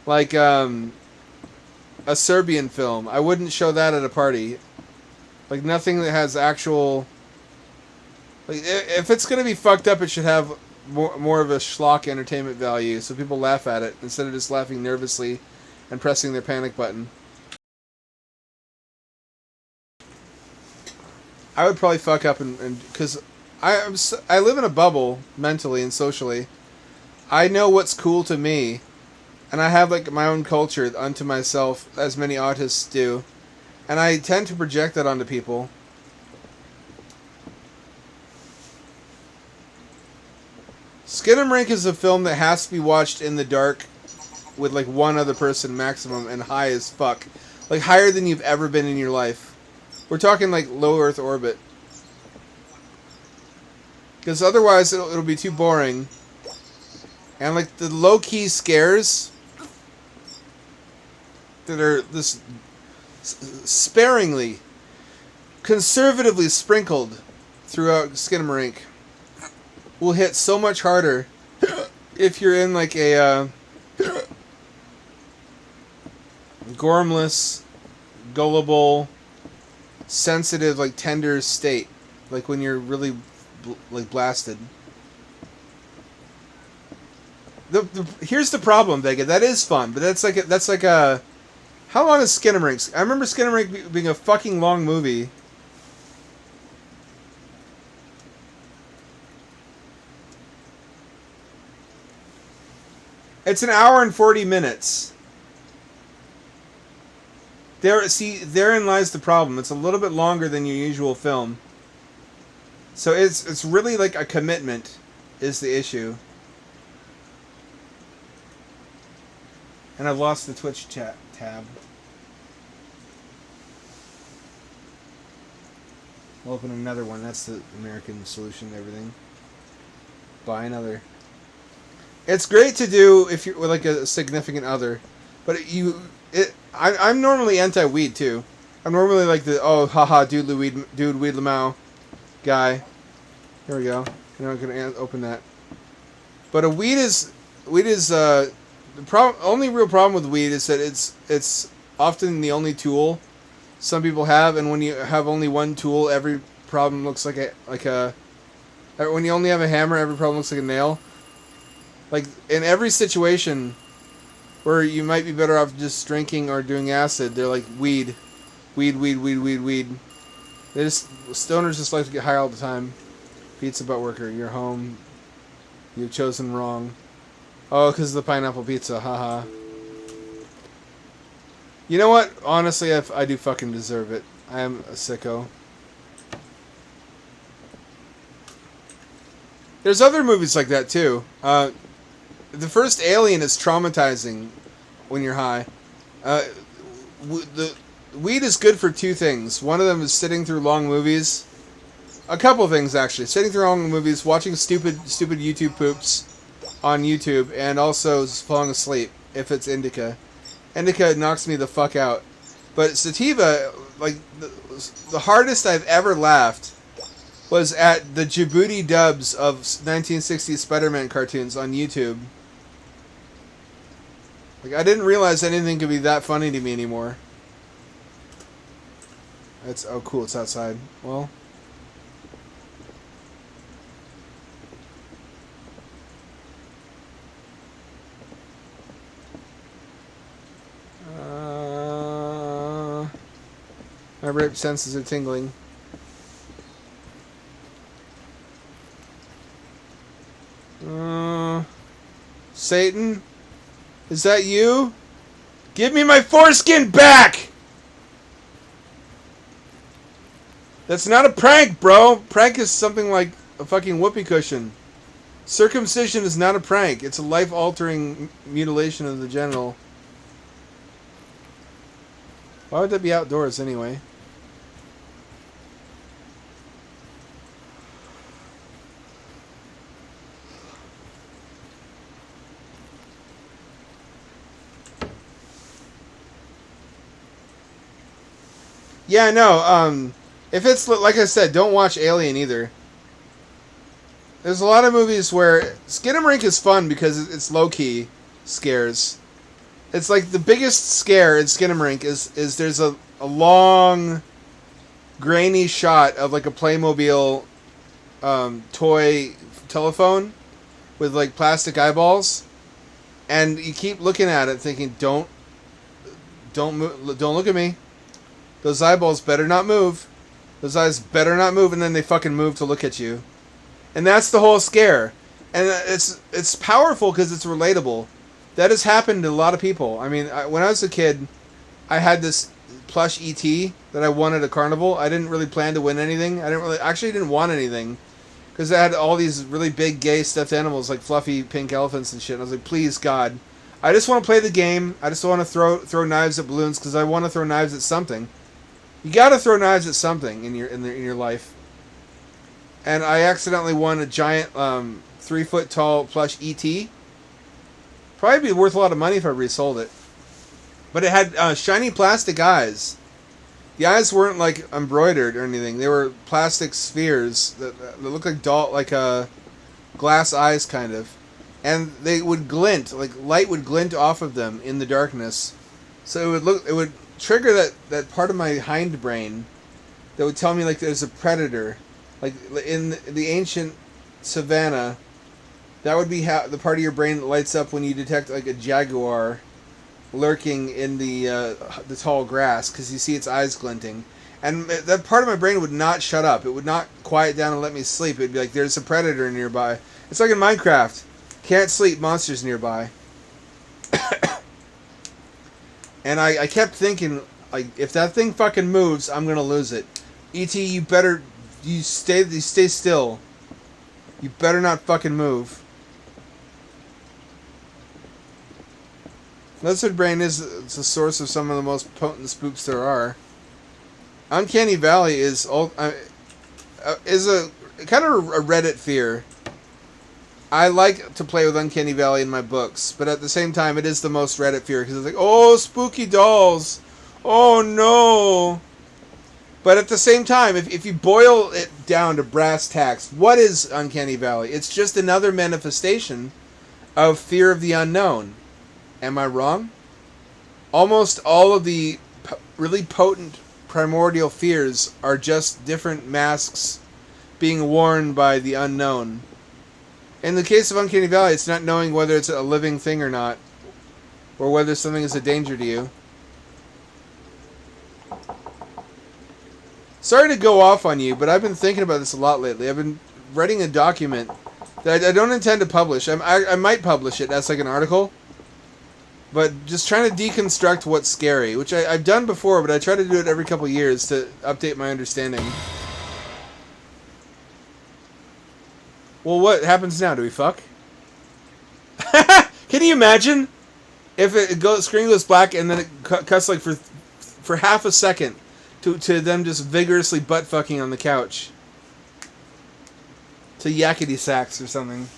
like a Serbian film. I wouldn't show that at a party. Like nothing that has actual, like if it's going to be fucked up, it should have more of a schlock entertainment value, so people laugh at it instead of just laughing nervously and pressing their panic button. I would probably fuck up and because I live in a bubble mentally and socially. I know what's cool to me, and I have like my own culture unto myself, as many autists do, and I tend to project that onto people. Skinamarink is a film that has to be watched in the dark with like one other person maximum and high as fuck. Like higher than you've ever been in your life. We're talking like low Earth orbit. Because otherwise it'll be too boring. And like the low-key scares that are this sparingly, conservatively sprinkled throughout Skinamarink will hit so much harder if you're in like a gormless, gullible, sensitive, like tender state, like when you're really like blasted. Here's the problem, Vega. That is fun, but that's like a. How long is Skinamarink? I remember Skinamarink being a fucking long movie. It's an hour and 40 minutes. Therein lies the problem. It's a little bit longer than your usual film. So it's really like a commitment is the issue. And I've lost the Twitch chat tab. I'll open another one. That's the American solution to everything. Buy another. It's great to do if you're with like a significant other, but I'm normally anti-weed too. I'm normally like the dude weed lamau guy. Here we go. You're not gonna open that. But weed is the only real problem with weed is that it's often the only tool some people have, and when you have only one tool, every problem looks like a. When you only have a hammer, every problem looks like a nail. Like in every situation where you might be better off just drinking or doing acid, they're like weed. They just stoners just like to get high all the time. Pizza butt worker, you're home. You've chosen wrong. Oh, because of the pineapple pizza, haha. You know what? Honestly, I do fucking deserve it. I am a sicko. There's other movies like that too. The first Alien is traumatizing when you're high. The weed is good for two things. One of them is sitting through long movies. A couple things actually. Sitting through long movies, watching stupid YouTube poops on YouTube, and also falling asleep if it's indica. Indica knocks me the fuck out. But sativa, like the hardest I've ever laughed was at the Djibouti dubs of 1960s Spider-Man cartoons on YouTube. Like, I didn't realize anything could be that funny to me anymore. Oh cool, it's outside. Well. My rape senses are tingling. Satan? Is that you? Give me my foreskin back! That's not a prank, bro. Prank is something like a fucking whoopee cushion. Circumcision is not a prank. It's a life-altering mutilation of the genital. Why would that be outdoors anyway? Yeah, no, if it's, like I said, don't watch Alien either. There's a lot of movies where Skinamarink is fun because it's low-key scares. It's like the biggest scare in Skinamarink is there's a long, grainy shot of like a Playmobil toy telephone with like plastic eyeballs, and you keep looking at it thinking, don't look at me. Those eyeballs better not move. Those eyes better not move, and then they fucking move to look at you. And that's the whole scare. And it's powerful because it's relatable. That has happened to a lot of people. I mean, when I was a kid, I had this plush E.T. that I won at a carnival. I didn't really plan to win anything. I didn't want anything. Because I had all these really big gay stuffed animals, like fluffy pink elephants and shit. And I was like, please, God. I just want to play the game. I just want to throw knives at balloons because I want to throw knives at something. You gotta throw knives at something in your life. And I accidentally won a giant 3-foot tall plush ET. Probably be worth a lot of money if I resold it. But it had shiny plastic eyes. The eyes weren't like embroidered or anything. They were plastic spheres that looked like glass eyes kind of. And they would glint, like light would glint off of them in the darkness. So it would trigger that part of my hindbrain that would tell me like there's a predator, like in the ancient savannah. That would be the part of your brain that lights up when you detect like a jaguar lurking in the tall grass because you see its eyes glinting, and that part of my brain would not shut up. It would not quiet down and let me sleep. It'd be like there's a predator nearby. It's like in Minecraft, can't sleep, monsters nearby. And I kept thinking, like, if that thing fucking moves, I'm gonna lose it. E.T., you stay still. You better not fucking move. Lizard Brain is the source of some of the most potent spooks there are. Uncanny Valley is a kind of a Reddit fear. I like to play with Uncanny Valley in my books, but at the same time, it is the most Reddit fear because it's like, oh, spooky dolls, oh no. But at the same time, if you boil it down to brass tacks, what is Uncanny Valley? It's just another manifestation of fear of the unknown. Am I wrong? Almost all of the really potent primordial fears are just different masks being worn by the unknown. In the case of Uncanny Valley, it's not knowing whether it's a living thing or not, or whether something is a danger to you. Sorry to go off on you, but I've been thinking about this a lot lately. I've been writing a document that I don't intend to publish. I might publish it as like an article, but just trying to deconstruct what's scary, which I've done before, but I try to do it every couple years to update my understanding. Well, what happens now? Do we fuck? Can you imagine if screen goes black and then it cuts like for half a second to them just vigorously butt fucking on the couch, to yakety sax or something.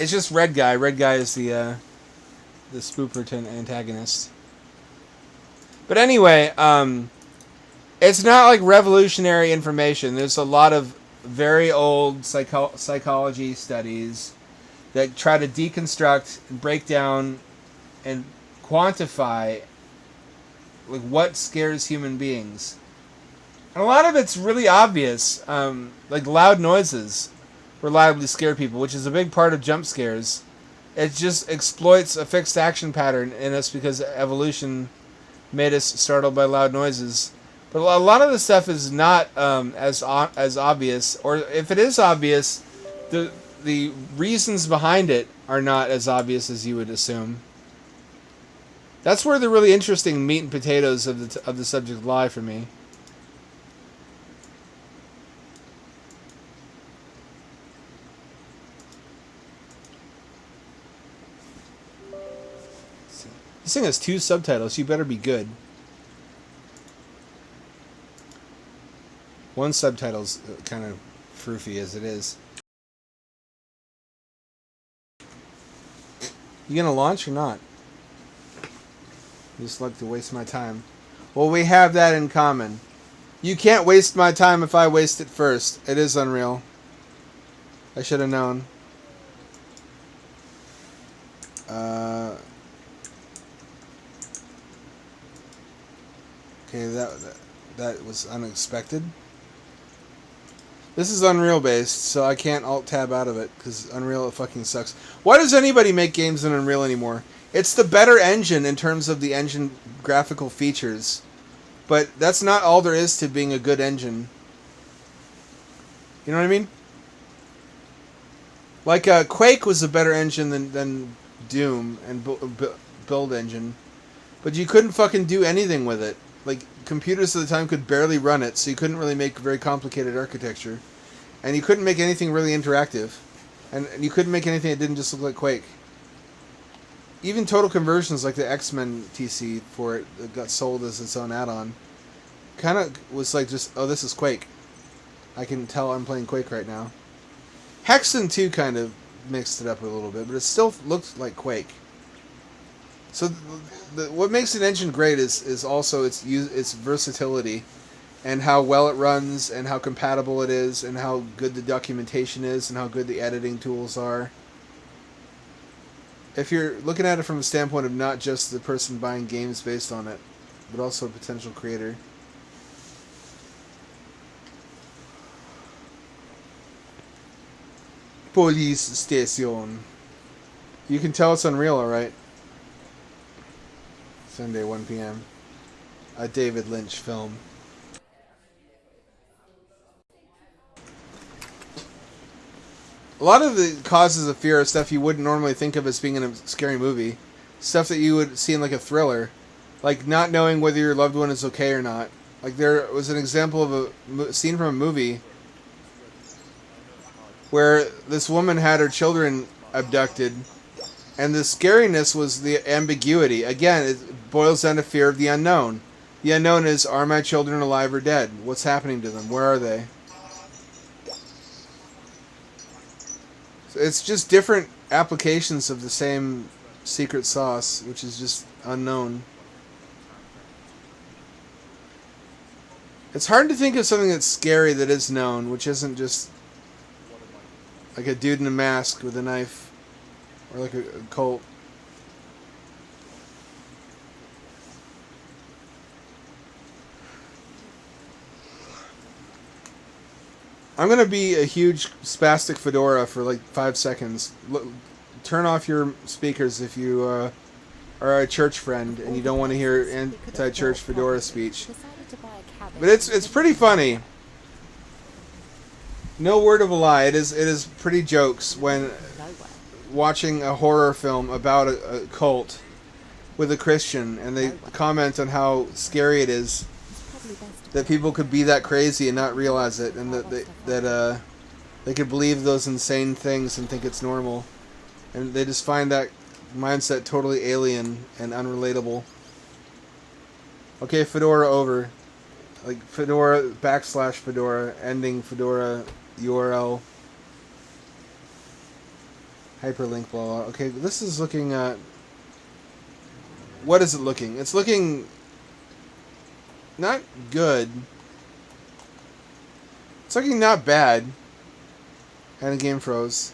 It's just Red Guy. Red Guy is the spooper antagonist. But anyway, it's not like revolutionary information. There's a lot of very old psychology studies that try to deconstruct and break down and quantify like what scares human beings. And a lot of it's really obvious. Like loud noises reliably scare people, which is a big part of jump scares. It just exploits a fixed action pattern in us because evolution made us startled by loud noises. But a lot of the stuff is not as obvious, or if it is obvious, the reasons behind it are not as obvious as you would assume. That's where the really interesting meat and potatoes of the subject lie for me. This thing has 2 subtitles. You better be good. One subtitle's kind of froofy as it is. You gonna launch or not? I just like to waste my time. Well, we have that in common. You can't waste my time if I waste it first. It is unreal. I should have known. Okay, that was unexpected. This is Unreal based, so I can't alt-tab out of it, because Unreal fucking sucks. Why does anybody make games in Unreal anymore? It's the better engine in terms of the engine graphical features, but that's not all there is to being a good engine. You know what I mean? Like, Quake was a better engine than Doom and build engine, but you couldn't fucking do anything with it. Like, computers at the time could barely run it, so you couldn't really make very complicated architecture. And you couldn't make anything really interactive. And you couldn't make anything that didn't just look like Quake. Even Total Conversions, like the X-Men TC for it, that got sold as its own add-on, kind of was like just, oh, this is Quake. I can tell I'm playing Quake right now. Hexen 2 kind of mixed it up a little bit, but it still looked like Quake. So what makes an engine great is also its versatility, and how well it runs, and how compatible it is, and how good the documentation is, and how good the editing tools are. If you're looking at it from a standpoint of not just the person buying games based on it, but also a potential creator. Police station. You can tell it's Unreal, alright. Sunday, 1 p.m. A David Lynch film. A lot of the causes of fear are stuff you wouldn't normally think of as being in a scary movie. Stuff that you would see in like a thriller. Like not knowing whether your loved one is okay or not. Like there was an example of a scene from a movie where this woman had her children abducted, and the scariness was the ambiguity. Again, it boils down to fear of the unknown. The unknown is, are my children alive or dead? What's happening to them? Where are they? So it's just different applications of the same secret sauce, which is just unknown. It's hard to think of something that's scary that is known, which isn't just like a dude in a mask with a knife, or like a cult. I'm gonna be a huge spastic fedora for like 5 seconds. Turn off your speakers if you are a church friend and you don't want to hear anti-church fedora speech. But it's pretty funny. No word of a lie. It is pretty jokes when watching a horror film about a cult with a Christian, and they comment on how scary it is that people could be that crazy and not realize it, and that they could believe those insane things and think it's normal, and they just find that mindset totally alien and unrelatable. Okay, fedora over. Like fedora / fedora ending fedora URL hyperlink blah blah. Okay, this is looking at what is it looking? It's looking not good. It's looking not bad. And the game froze.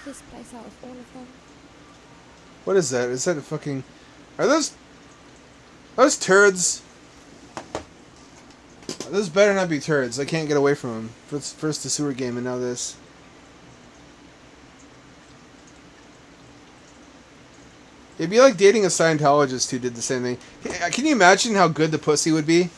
This place out of all of them. What is that? Is that a fucking... Are those turds? Those better not be turds. I can't get away from them. First the sewer game and now this. It'd be like dating a Scientologist who did the same thing. Can you imagine how good the pussy would be?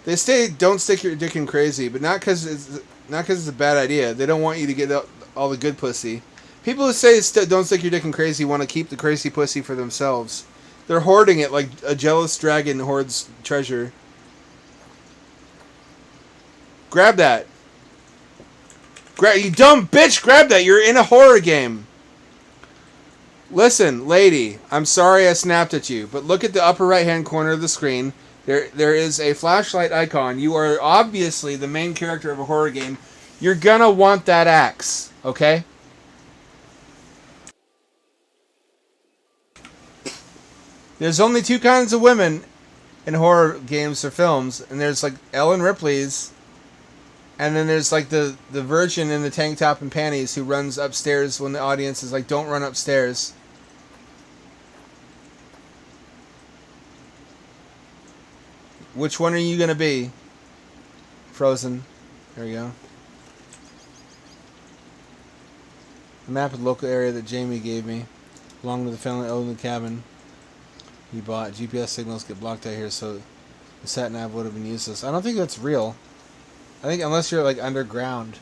They say don't stick your dick in crazy, but not because it's a bad idea. They don't want you to get all the good pussy. People who say don't stick your dick in crazy want to keep the crazy pussy for themselves. They're hoarding it like a jealous dragon hoards treasure. Grab that. You dumb bitch, grab that. You're in a horror game. Listen, lady, I'm sorry I snapped at you, but look at the upper right-hand corner of the screen. There is a flashlight icon. You are obviously the main character of a horror game. You're gonna want that axe, okay? There's only two kinds of women in horror games or films, and there's like Ellen Ripley's, and then there's like the virgin in the tank top and panties who runs upstairs when the audience is like, don't run upstairs. Which one are you gonna be? Frozen. There we go. The map of the local area that Jamie gave me, along with the family owned the cabin he bought. GPS signals get blocked out here, so the sat nav would have been useless. I don't think that's real. I think unless you're like underground.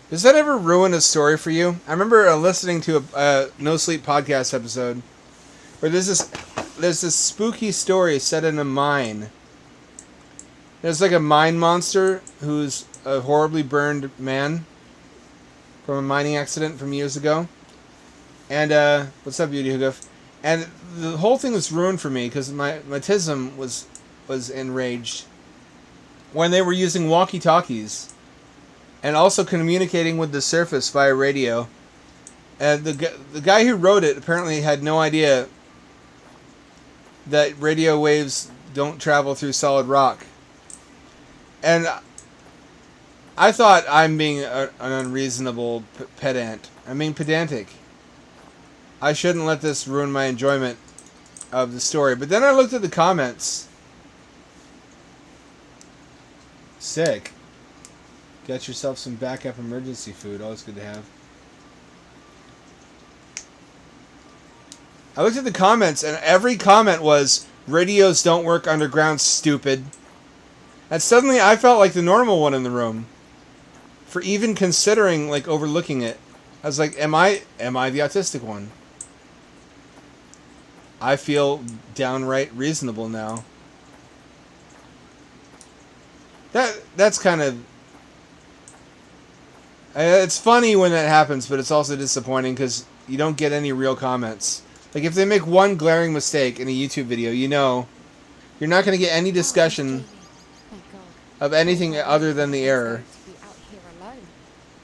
Does that ever ruin a story for you? I remember listening to a No Sleep podcast episode where there's this spooky story set in a mine. There's like a mine monster who's a horribly burned man from a mining accident from years ago. And what's up, Beauty Hooguff? And the whole thing was ruined for me because my tism was enraged when they were using walkie-talkies. And also communicating with the surface via radio. And the guy who wrote it apparently had no idea that radio waves don't travel through solid rock. And I thought I'm being an unreasonable pedant. I'm being pedantic. I shouldn't let this ruin my enjoyment of the story. But then I looked at the comments. Sick. Get yourself some backup emergency food. Always good to have. I looked at the comments, and every comment was, radios don't work underground, stupid. And suddenly I felt like the normal one in the room. For even considering, like, overlooking it. I was like, am I the autistic one? I feel downright reasonable now. That's kind of... It's funny when that happens, but it's also disappointing because you don't get any real comments. Like, if they make one glaring mistake in a YouTube video, you know, you're not going to get any discussion of anything other than the error.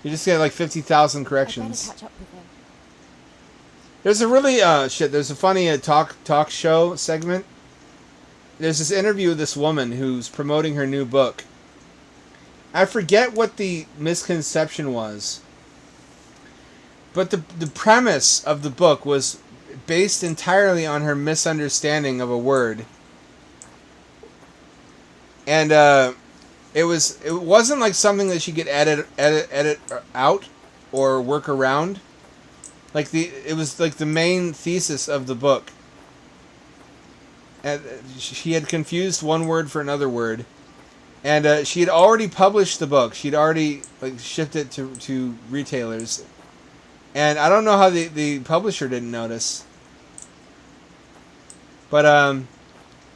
You just get like 50,000 corrections. There's a really there's a funny talk show segment. There's this interview with this woman who's promoting her new book. I forget what the misconception was, but the premise of the book was based entirely on her misunderstanding of a word. And it wasn't like something that she could edit out or work around. Like it was like the main thesis of the book. And she had confused one word for another word. And she had already published the book. She'd already like shipped it to retailers. And I don't know how the publisher didn't notice. But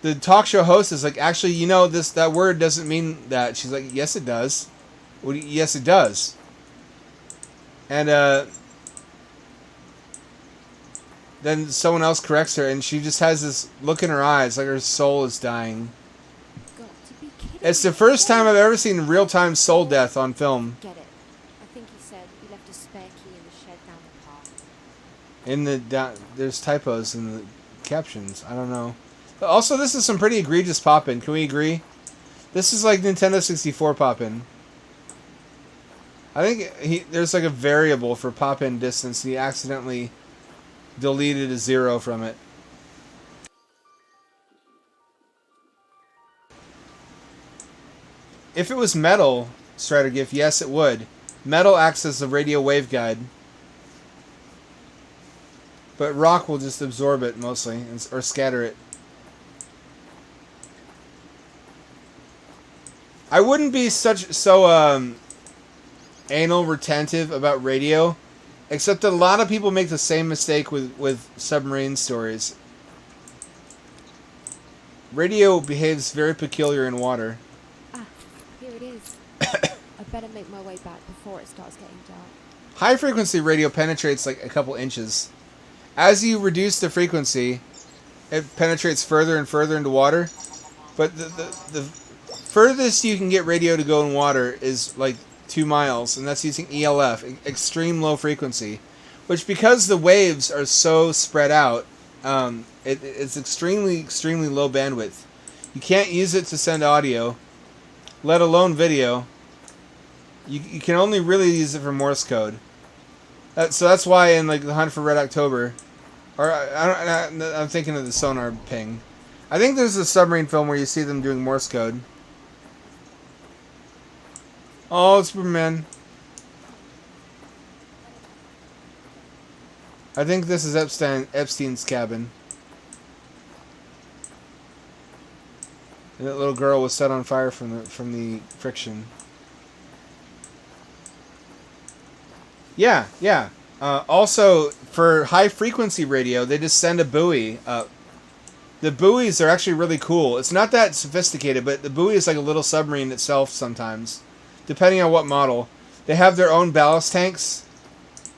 the talk show host is like, actually, you know, that word doesn't mean that. She's like, yes, it does. Well, yes, it does. And then someone else corrects her, and she just has this look in her eyes, like her soul is dying. It's the first time I've ever seen real-time soul death on film. Get it. I think he said he left a spare key in the shed down the park. There's typos in the captions. I don't know. But also, this is some pretty egregious pop-in. Can we agree? This is like Nintendo 64 pop-in. I think there's like a variable for pop-in distance. He accidentally deleted a 0 from it. If it was metal, Strategif, yes, it would. Metal acts as a radio waveguide. But rock will just absorb it mostly, or scatter it. I wouldn't be so anal retentive about radio, except that a lot of people make the same mistake with submarine stories. Radio behaves very peculiar in water. Here it is. I better make my way back before it starts getting dark. High frequency radio penetrates like a couple inches. As you reduce the frequency, it penetrates further and further into water. But the furthest you can get radio to go in water is like 2 miles, and that's using ELF, extreme low frequency, which because the waves are so spread out, it's extremely low bandwidth. You can't use it to send audio, let alone video. You can only really use it for Morse code. So that's why in like the Hunt for Red October, or I'm thinking of the sonar ping. I think there's a submarine film where you see them doing Morse code. Oh, Superman. I think this is Epstein's cabin. And that little girl was set on fire from the friction. Yeah. Also, for high-frequency radio, they just send a buoy up. The buoys are actually really cool. It's not that sophisticated, but the buoy is like a little submarine itself sometimes, depending on what model. They have their own ballast tanks,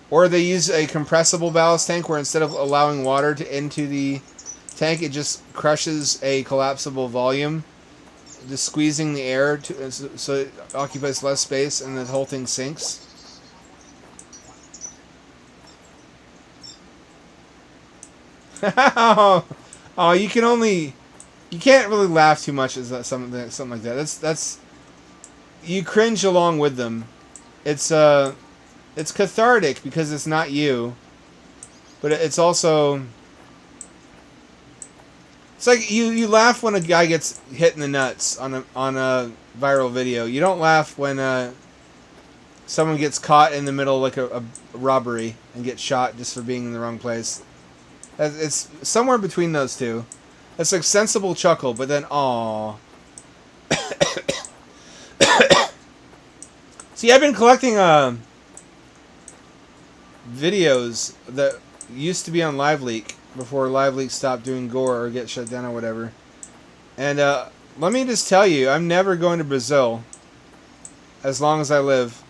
or they use a compressible ballast tank where instead of allowing water into the tank, it just crushes a collapsible volume, just squeezing the air so it occupies less space and the whole thing sinks. Oh, you can't really laugh too much at something like that. That's you cringe along with them. It's cathartic because it's not you, but it's also It's like you laugh when a guy gets hit in the nuts on a viral video. You don't laugh when someone gets caught in the middle of like a robbery and gets shot just for being in the wrong place. It's somewhere between those two. It's like sensible chuckle, but then aww. See, I've been collecting videos that used to be on LiveLeak before LiveLeak stopped doing gore or get shut down or whatever. And let me just tell you, I'm never going to Brazil as long as I live.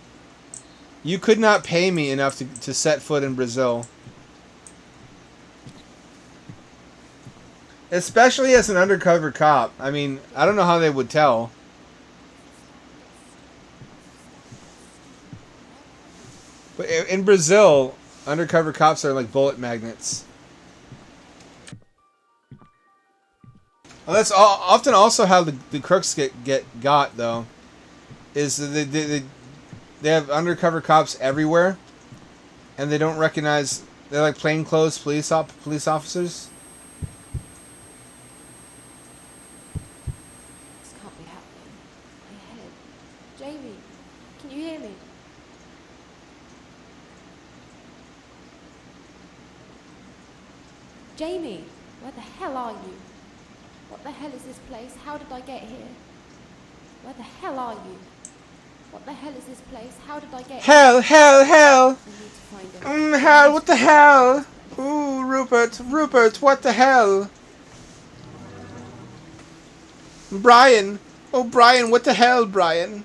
You could not pay me enough to set foot in Brazil. Especially as an undercover cop. I mean, I don't know how they would tell. But in Brazil, undercover cops are like bullet magnets. Well, that's often also how the crooks get got, though. Is they have undercover cops everywhere, and they don't recognize. They're like plainclothes police officers. This can't be happening. My head. Jamie, can you hear me? Jamie, where the hell are you? What the hell is this place? How did I get here? Where the hell are you? What the hell is this place? How did I get here? Hell! I need to find him. Hell, what the hell? Ooh, Rupert, what the hell? Brian! Oh, Brian, what the hell, Brian?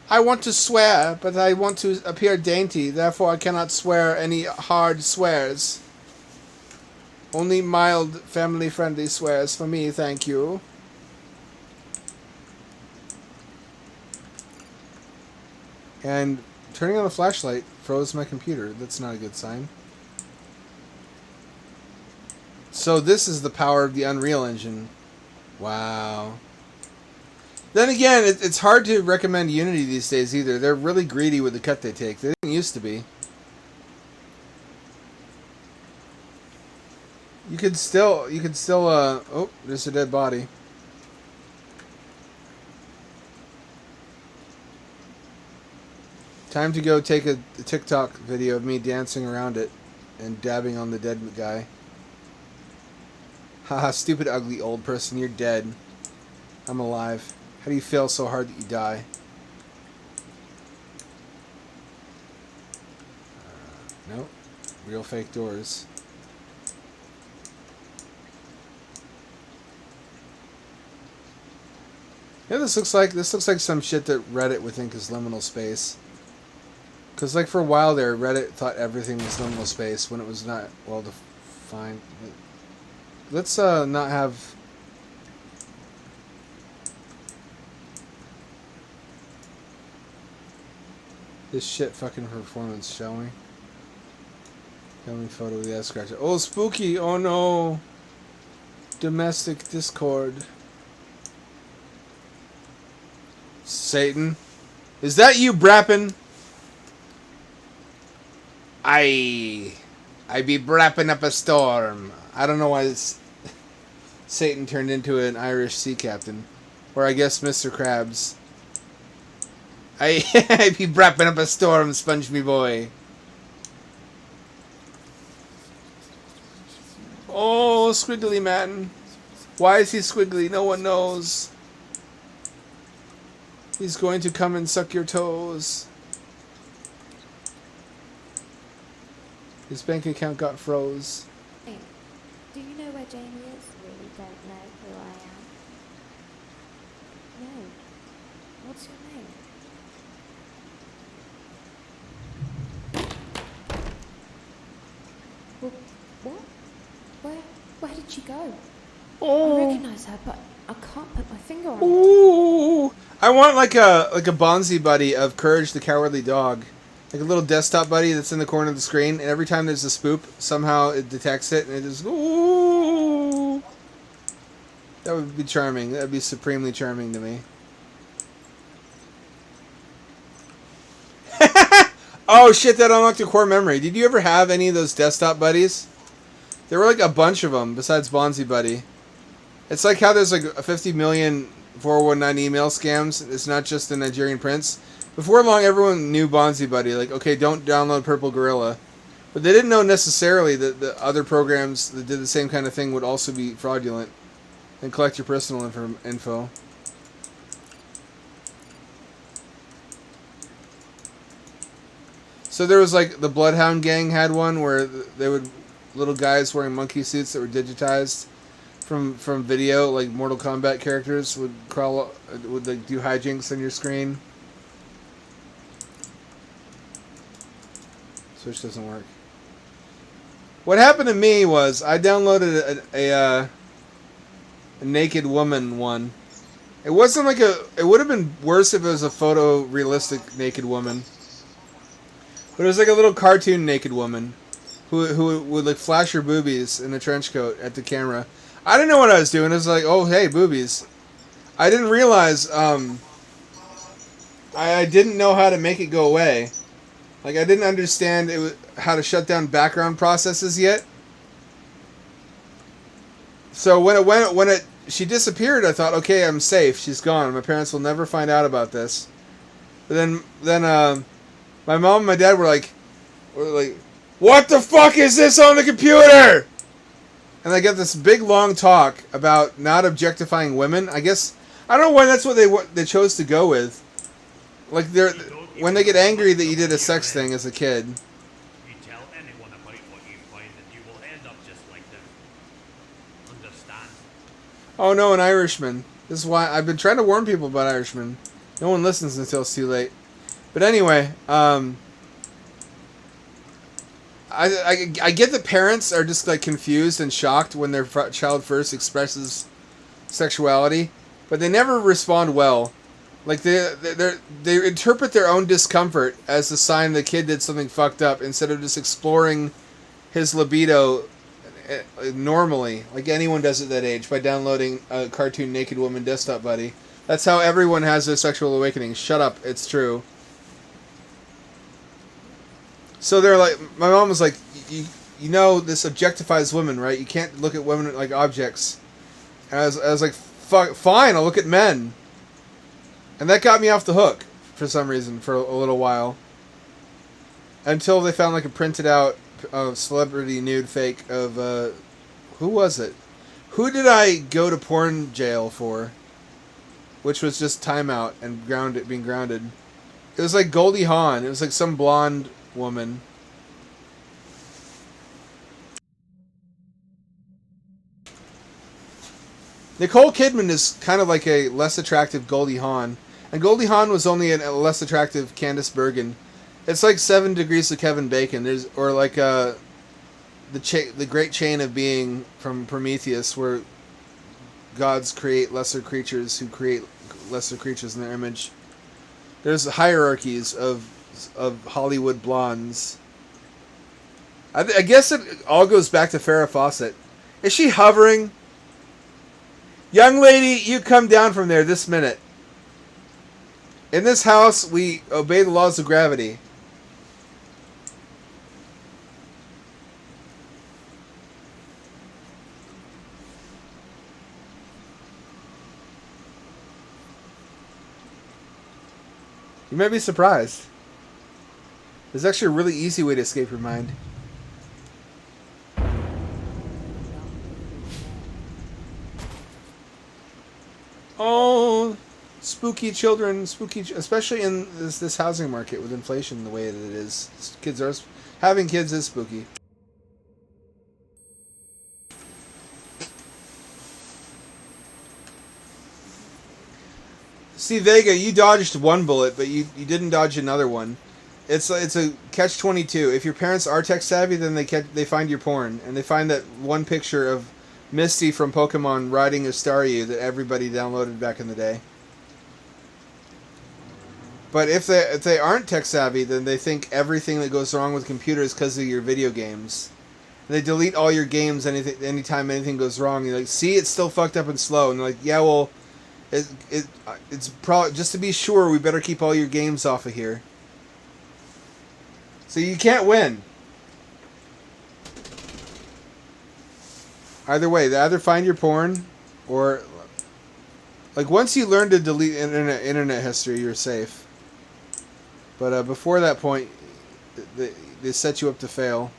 I want to swear, but I want to appear dainty, therefore I cannot swear any hard swears. Only mild, family-friendly swears for me, thank you. And turning on the flashlight froze my computer. That's not a good sign. So this is the power of the Unreal Engine. Wow. Then again, it's hard to recommend Unity these days either. They're really greedy with the cut they take. They didn't used to be. You could still, oh, there's a dead body. Time to go take a TikTok video of me dancing around it and dabbing on the dead guy. Haha, stupid, ugly, old person, you're dead. I'm alive. How do you fail so hard that you die? Nope. Real fake doors. Yeah, this looks like some shit that Reddit would think is liminal space. Because like for a while there, Reddit thought everything was liminal space when it was not well defined. Let's not have. This shit fucking performance, shall we? Family photo of the ass scratcher. Oh, spooky! Oh no! Domestic discord. Satan, is that you, Brappin? I be brapping up a storm. I don't know why Satan turned into an Irish sea captain, or I guess Mr. Krabs. I be brapping up a storm, Sponge me boy. Oh, squiggly man. Why is he squiggly? No one knows. He's going to come and suck your toes. His bank account got froze. Hey, do you know where Jamie is? Really don't know who I am. No. What's your name? Well, what? Where did she go? Oh. I recognise her, but I can't put my finger on it. Ooh. I want like a Bonzi buddy of Courage the Cowardly Dog. Like a little desktop buddy that's in the corner of the screen, and every time there's a spoop, somehow it detects it, and it just, ooh. That would be charming. That would be supremely charming to me. Oh shit, that unlocked a core memory. Did you ever have any of those desktop buddies? There were like a bunch of them besides Bonzi Buddy. It's like how there's like a 50 million 419 email scams. It's not just the Nigerian prince. Before long, everyone knew Bonzi Buddy. Like, okay, don't download Purple Gorilla. But they didn't know necessarily that the other programs that did the same kind of thing would also be fraudulent and collect your personal info. So there was like the Bloodhound Gang had one where they would little guys wearing monkey suits that were digitized from video, like Mortal Kombat characters would crawl, would like do hijinks on your screen. Switch doesn't work. What happened to me was I downloaded a naked woman one. It wasn't like it would have been worse if it was a photorealistic naked woman. But it was like a little cartoon naked woman who would like flash her boobies in a trench coat at the camera. I didn't know what I was doing. It was like, oh hey, boobies. I didn't realize I didn't know how to make it go away. Like I didn't understand how to shut down background processes yet. So when she disappeared, I thought, okay, I'm safe. She's gone. My parents will never find out about this. But then my mom and my dad were like, what the fuck is this on the computer? And I got this big long talk about not objectifying women. I guess I don't know why that's what they chose to go with. Like when they get angry that you did a sex thing as a kid. You tell anyone about what you find and you will end up just like them. Understand? Oh no, an Irishman. This is why I've been trying to warn people about Irishmen. No one listens until it's too late. But anyway, I get that parents are just like confused and shocked when their child first expresses sexuality, but they never respond well. Like they interpret their own discomfort as a sign the kid did something fucked up instead of just exploring his libido normally, like anyone does at that age, by downloading a cartoon naked woman desktop buddy. That's how everyone has their sexual awakening. Shut up, it's true. So they're like, my mom was like, you know this objectifies women, right? You can't look at women like objects. And I was like, fine, I'll look at men. And that got me off the hook for some reason for a little while. Until they found like a printed out celebrity nude fake of, who was it? Who did I go to porn jail for? Which was just timeout and being grounded. It was like Goldie Hawn. It was like some blonde woman. Nicole Kidman is kind of like a less attractive Goldie Hawn. And Goldie Hawn was only a less attractive Candice Bergen. It's like 7 Degrees of Kevin Bacon. Or like the great chain of being from Prometheus, where gods create lesser creatures who create lesser creatures in their image. There's hierarchies of Hollywood blondes. I guess it all goes back to Farrah Fawcett. Is she hovering? Young lady, you come down from there this minute. In this house, we obey the laws of gravity. You might be surprised. There's actually a really easy way to escape your mind. Oh, spooky children, especially in this housing market with inflation the way that it is. Having kids is spooky. See, Vega, you dodged one bullet, but you didn't dodge another one. It's a catch-22. If your parents are tech savvy, then they find your porn, and they find that one picture of Misty from Pokemon riding a Staryu that everybody downloaded back in the day. But if they aren't tech savvy, then they think everything that goes wrong with computers because of your video games. And they delete all your games anytime anything goes wrong. You're like, see, it's still fucked up and slow. And they're like, yeah, well, it's probably just to be sure we better keep all your games off of here. So you can't win. Either way, they either find your porn, or like once you learn to delete internet history, you're safe. But before that point, they set you up to fail.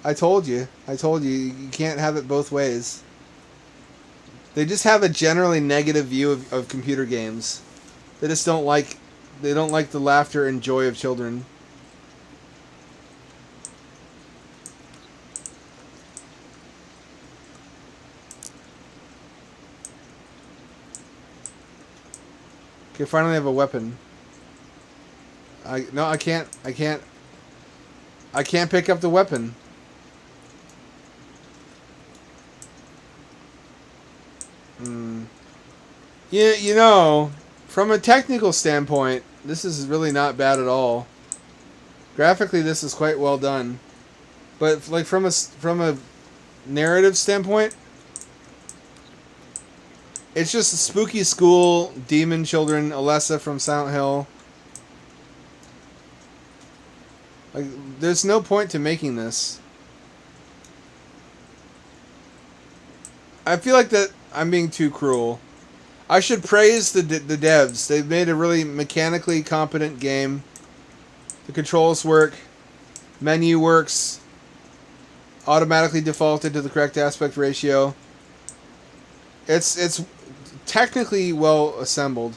I told you. You can't have it both ways. They just have a generally negative view of computer games. They just don't like the laughter and joy of children. Okay, finally I have a weapon. I can't pick up the weapon. Yeah, you know, from a technical standpoint, this is really not bad at all. Graphically, this is quite well done. But like from a narrative standpoint, it's just a spooky school, demon children, Alessa from Silent Hill. Like, there's no point to making this. I feel like that I'm being too cruel. I should praise the devs. They've made a really mechanically competent game. The controls work. Menu works. Automatically defaulted to the correct aspect ratio. It's technically well assembled.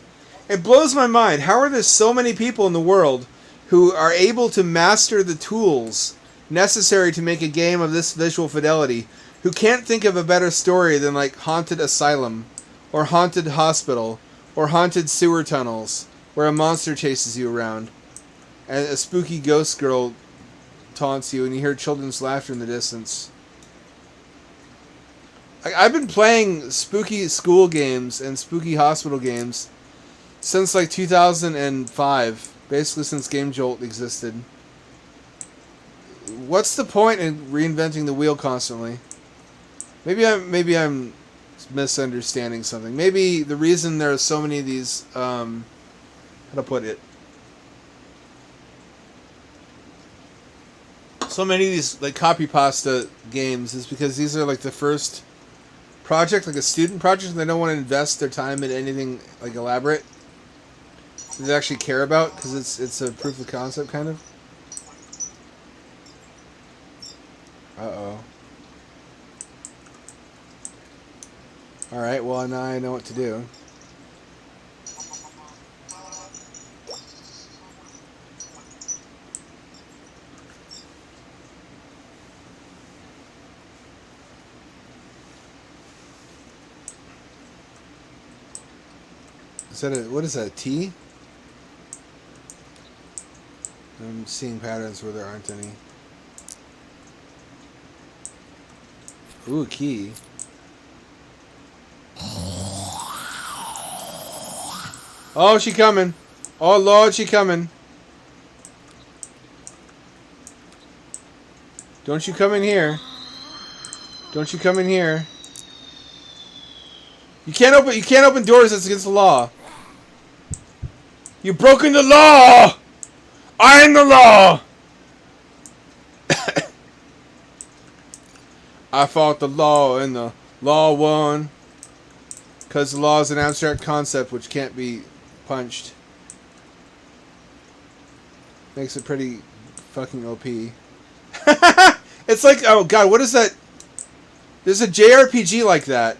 It blows my mind. How are there so many people in the world who are able to master the tools necessary to make a game of this visual fidelity, who can't think of a better story than like Haunted Asylum, or Haunted Hospital, or Haunted Sewer Tunnels, where a monster chases you around, and a spooky ghost girl taunts you, and you hear children's laughter in the distance. I've been playing spooky school games and spooky hospital games since like 2005, basically since Game Jolt existed. What's the point in reinventing the wheel constantly? Maybe I'm misunderstanding something. Maybe the reason there are so many of these, how to put it, so many of these like copy pasta games is because these are like the first project, like a student project, and they don't want to invest their time in anything like elaborate that they actually care about, because it's a proof of concept kind of. Uh-oh. Alright, well now I know what to do. Is that what is that, a T? I'm seeing patterns where there aren't any. Ooh, a key. Oh, she coming. Oh, Lord, she coming. Don't you come in here. Don't you come in here. You can't open doors that's against the law. You've broken the law! I am the law! I fought the law and the law won. Because the law is an abstract concept which can't be punched. Makes it pretty fucking OP. It's like, oh god, what is that? There's a JRPG like that.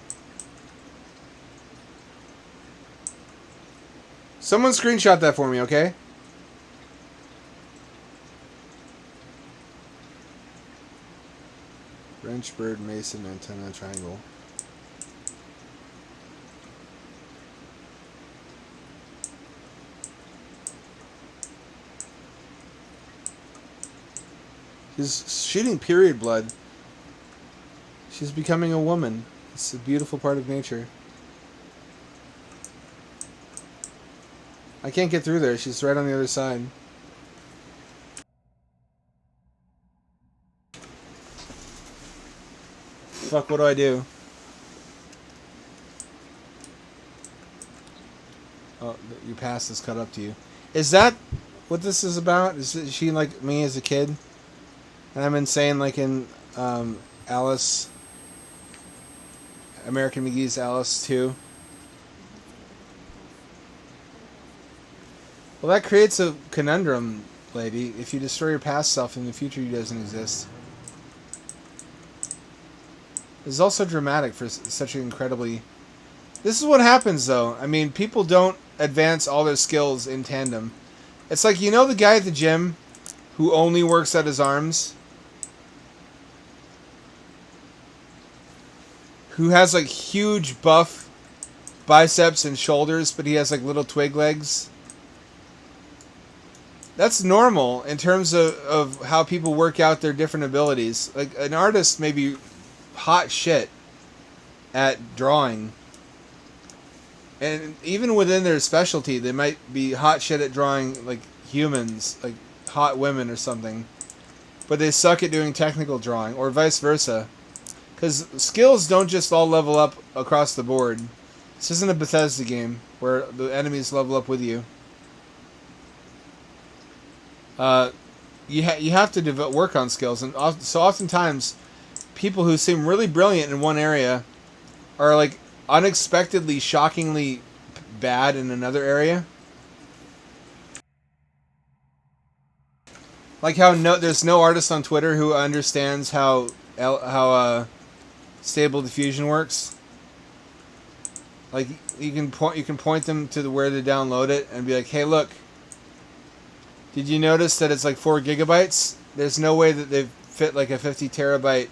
Someone screenshot that for me, okay? Wrench, bird, mason, antenna, triangle. She's shooting period blood. She's becoming a woman. It's a beautiful part of nature. I can't get through there. She's right on the other side. Fuck, what do I do? Oh, your pass is cut up to you. Is that what this is about? Is she like me as a kid? And I'm insane like in Alice, American McGee's Alice 2. Well, that creates a conundrum, lady. If you destroy your past self, in the future you doesn't exist. It's also dramatic for such an incredibly... This is what happens, though. I mean, people don't advance all their skills in tandem. It's like, you know the guy at the gym who only works at his arms? Who has, like, huge buff biceps and shoulders, but he has, like, little twig legs? That's normal in terms of how people work out their different abilities. Like, an artist may be hot shit at drawing. And even within their specialty, they might be hot shit at drawing, like, humans, like hot women or something. But they suck at doing technical drawing, or vice versa. Because skills don't just all level up across the board. This isn't a Bethesda game where the enemies level up with you. You have to work on skills, and so oftentimes people who seem really brilliant in one area are like unexpectedly, shockingly bad in another area. Like how there's no artist on Twitter who understands how Stable Diffusion works. Like you can point them to where to download it and be like, hey, look. Did you notice that it's like 4 gigabytes? There's no way that they've fit like a 50 terabyte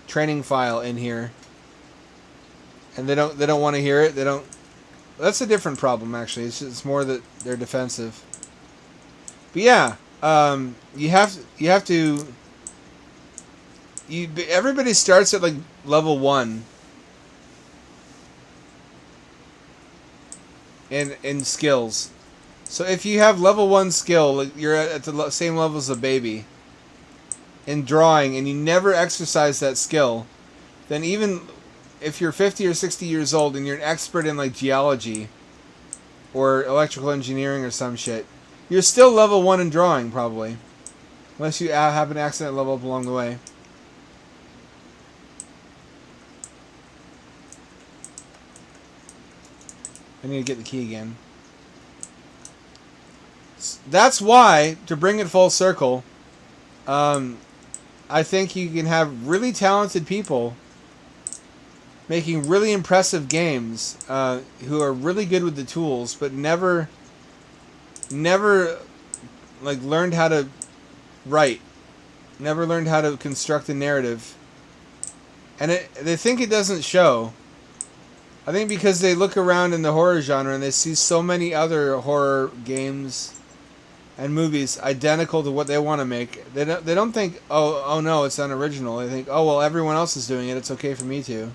training file in here, and they don't want to hear it. They don't. That's a different problem actually. It's more that they're defensive. But yeah, you have to. Everybody starts at like level 1 in skills. So if you have level 1 skill, like you're at the same level as a baby in drawing, and you never exercise that skill, then even if you're 50 or 60 years old and you're an expert in like geology or electrical engineering or some shit, you're still level 1 in drawing probably, unless you have an accident level up along the way. I need to get the key again. That's why, to bring it full circle, I think you can have really talented people making really impressive games who are really good with the tools, but never like learned how to write, never learned how to construct a narrative, and they think it doesn't show. I think because they look around in the horror genre and they see so many other horror games and movies identical to what they want to make. They don't think, oh no, it's unoriginal. They think, oh well, everyone else is doing it. It's okay for me to.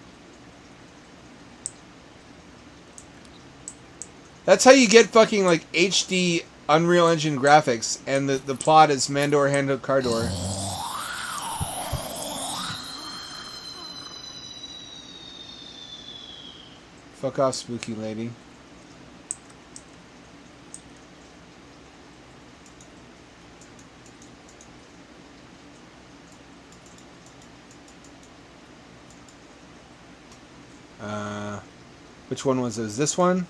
That's how you get fucking like HD Unreal Engine graphics, and the plot is Mandor Handhook Cardor. Fuck off, spooky lady. Which one was this? This one?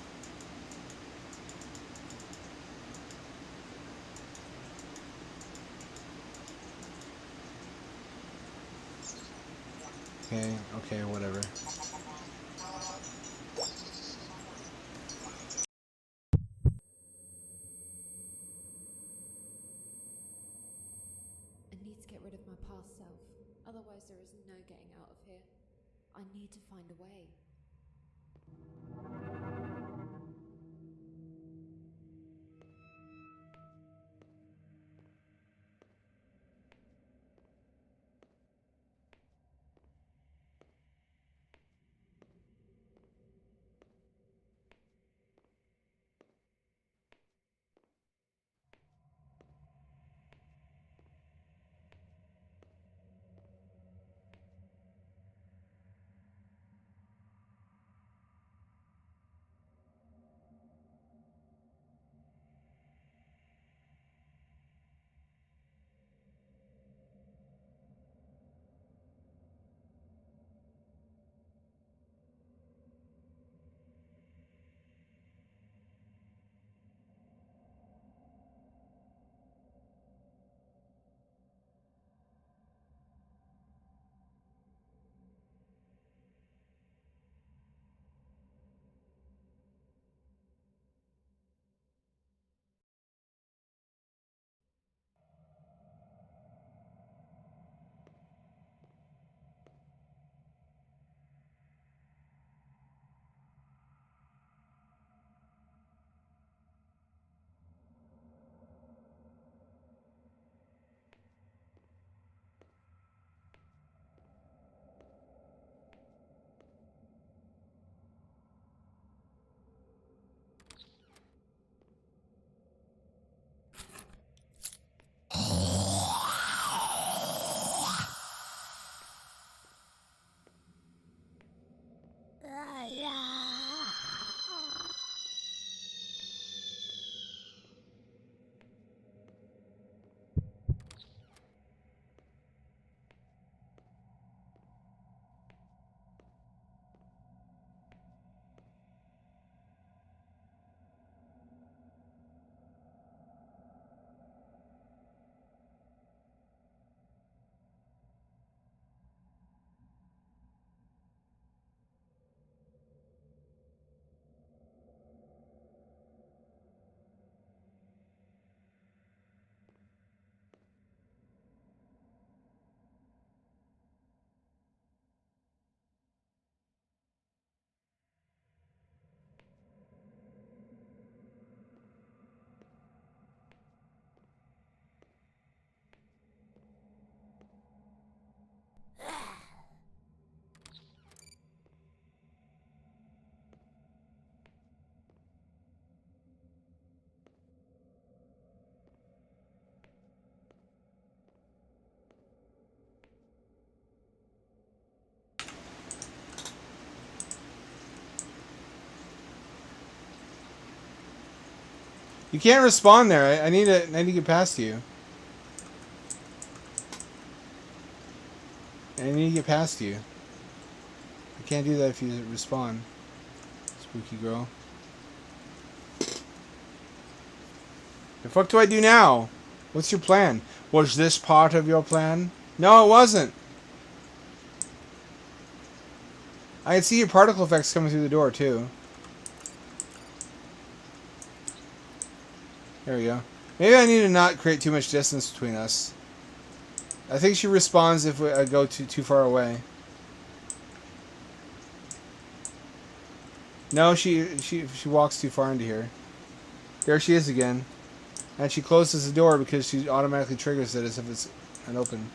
Okay, whatever. I need to get rid of my past self. Otherwise there is no getting out of here. I need to find a way. You can't respawn there. I need to get past you. I need to get past you. I can't do that if you respawn. Spooky girl. The fuck do I do now? What's your plan? Was this part of your plan? No, it wasn't. I can see your particle effects coming through the door, too. There we go. Maybe I need to not create too much distance between us. I think she respawns if I go too far away. No, she walks too far into here. There she is again. And she closes the door because she automatically triggers it as if it's an open.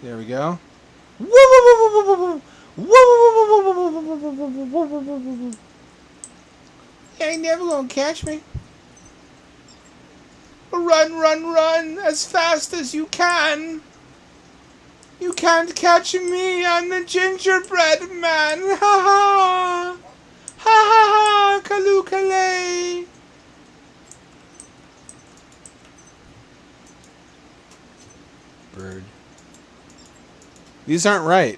There we go. You ain't never gonna catch me. Run, run, run as fast as you can. You can't catch me, I'm the gingerbread man. Ha ha. Ha ha ha. Kalukale. Bird. These aren't right.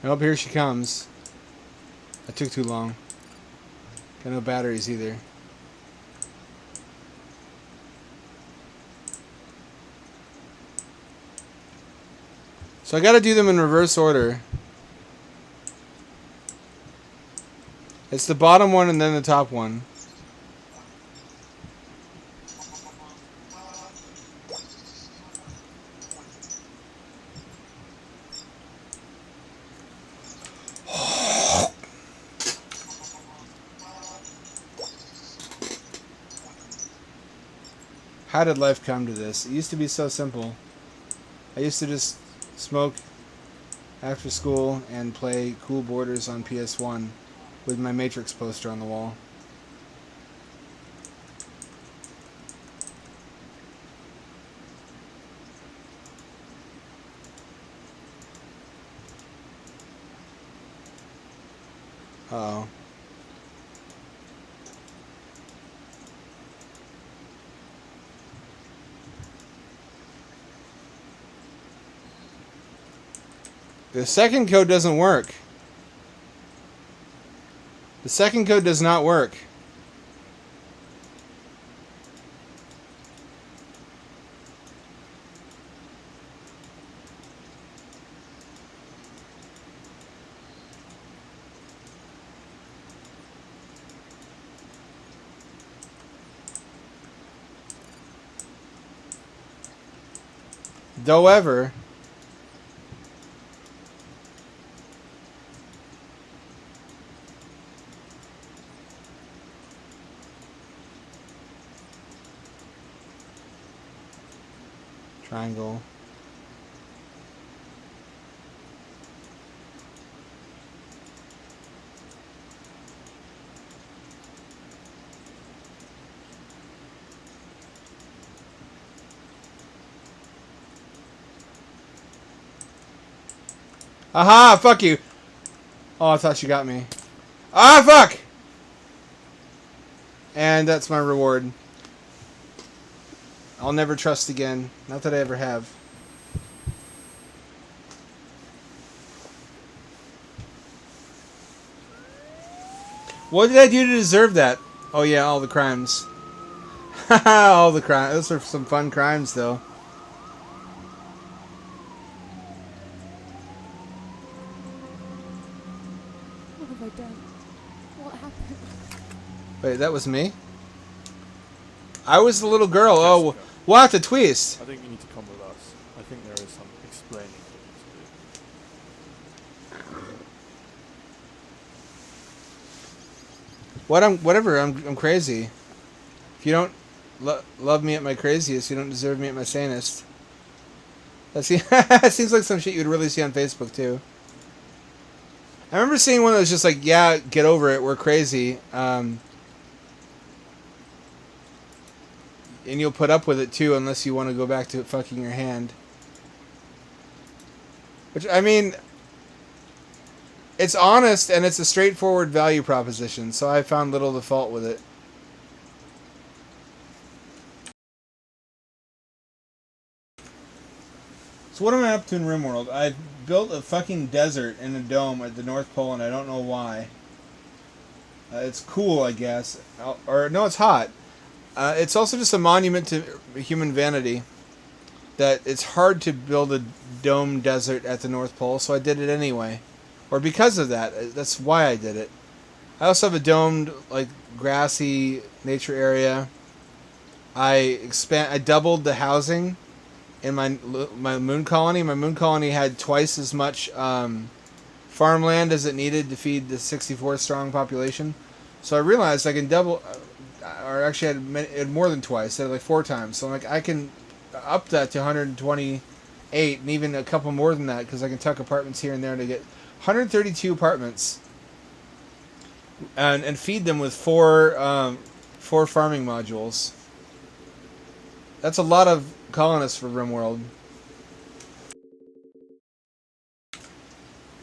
Oh, here she comes. That took too long. Got no batteries either. So I gotta do them in reverse order. It's the bottom one and then the top one. How did life come to this? It used to be so simple. I used to just smoke after school and play Cool Borders on PS1 with my Matrix poster on the wall. Uh-oh. The second code doesn't work. The second code does not work. However, triangle. Aha! Fuck you! Oh, I thought she got me. Ah, fuck! And that's my reward. I'll never trust again. Not that I ever have. What did I do to deserve that? Oh yeah, all the crimes. Haha, all the crimes. Those are some fun crimes, though. What have I done? What happened? Wait, that was me? I was the little girl. Oh, what a twist! I think you need to come with us. I think there is some explaining you need to do. Whatever. I'm crazy. If you don't love me at my craziest, you don't deserve me at my sanest. That seems like some shit you'd really see on Facebook too. I remember seeing one that was just like, yeah, get over it, we're crazy. And you'll put up with it too unless you want to go back to fucking your hand. Which, I mean, it's honest and it's a straightforward value proposition, so I found little to fault with it. So what am I up to in RimWorld? I've built a fucking desert in a dome at the North Pole, and I don't know why. It's cool, I guess. Or, no, it's hot. It's also just a monument to human vanity. That it's hard to build a dome desert at the North Pole, so I did it anyway. Or because of that. That's why I did it. I also have a domed, like, grassy nature area. I doubled the housing in my moon colony. My moon colony had twice as much farmland as it needed to feed the 64 strong population. So I realized I can double, or actually I had more than twice. I had like 4 times. So I'm like, I can up that to 128 and even a couple more than that because I can tuck apartments here and there to get 132 apartments and feed them with 4 farming modules. That's a lot of colonists for RimWorld.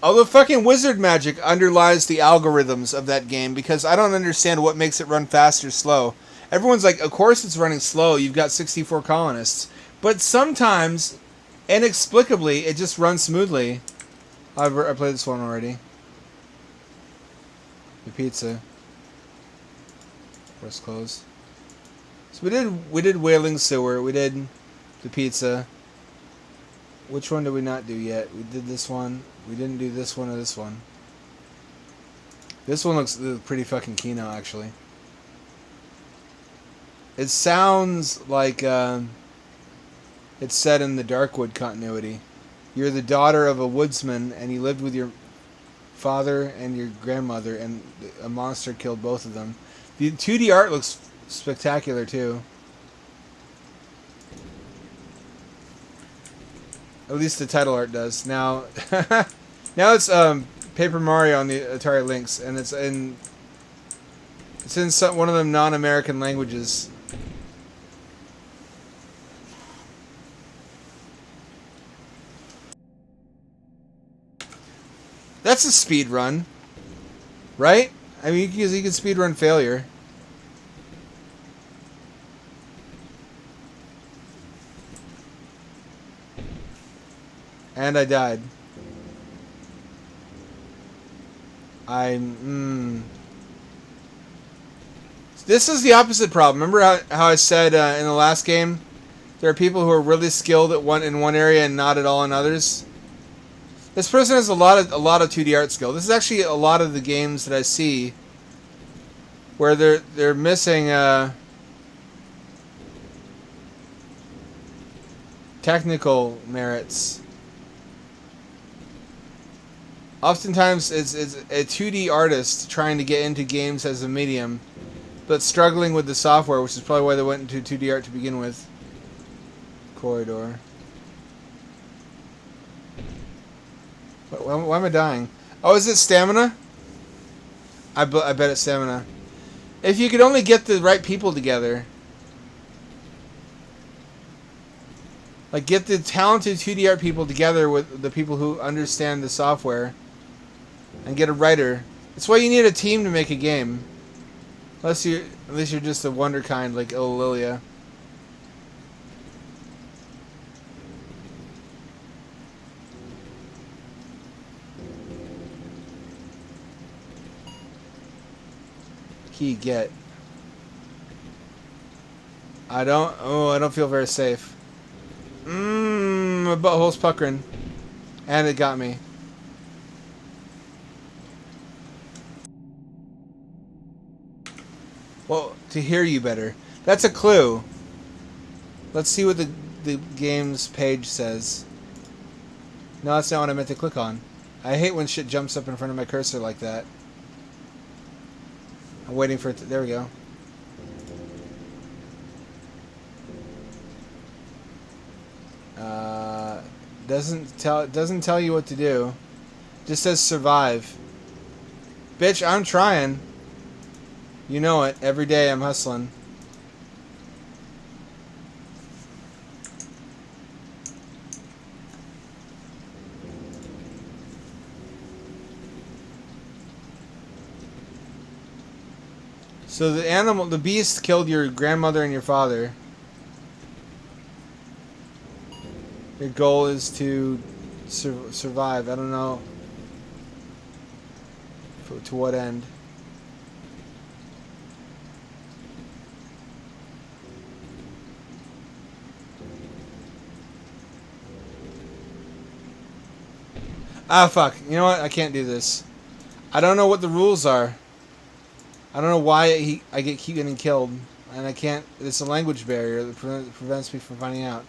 Although fucking wizard magic underlies the algorithms of that game because I don't understand what makes it run fast or slow. Everyone's like, of course it's running slow, you've got 64 colonists. But sometimes, inexplicably, it just runs smoothly. I played this one already. The pizza. Press close. So we did Wailing Sewer, we did the pizza. Which one did we not do yet? We did this one. We didn't do this one or this one. This one looks pretty fucking Kino, actually. It sounds like it's set in the Darkwood continuity. You're the daughter of a woodsman, and you lived with your father and your grandmother, and a monster killed both of them. The 2D art looks spectacular, too. At least the title art does. Now, now it's Paper Mario on the Atari Lynx, and it's in one of them non-American languages. That's a speed run, right? I mean, you can speed run failure. And I died. This is the opposite problem. Remember how I said in the last game, there are people who are really skilled at in one area and not at all in others? This person has a lot of 2D art skill. This is actually a lot of the games that I see where they're missing technical merits. Oftentimes, it's a 2D artist trying to get into games as a medium, but struggling with the software, which is probably why they went into 2D art to begin with. Corridor. Why am I dying? Oh, is it stamina? I bet it's stamina. If you could only get the right people together. Like, get the talented 2D art people together with the people who understand the software. And get a writer. That's why you need a team to make a game. Unless you're just a wonder kind like Lilia. Key get. I don't feel very safe. My butthole's puckering. And it got me. Well, to hear you better. That's a clue. Let's see what the game's page says. No, that's not what I meant to click on. I hate when shit jumps up in front of my cursor like that. I'm waiting for it to, there we go. Doesn't tell you what to do. Just says survive. Bitch, I'm trying. You know it. Every day I'm hustling. So the beast killed your grandmother and your father. Your goal is to survive. I don't know to what end. Ah, fuck. You know what? I can't do this. I don't know what the rules are. I don't know why I keep getting killed. And I can't... It's a language barrier that prevents me from finding out.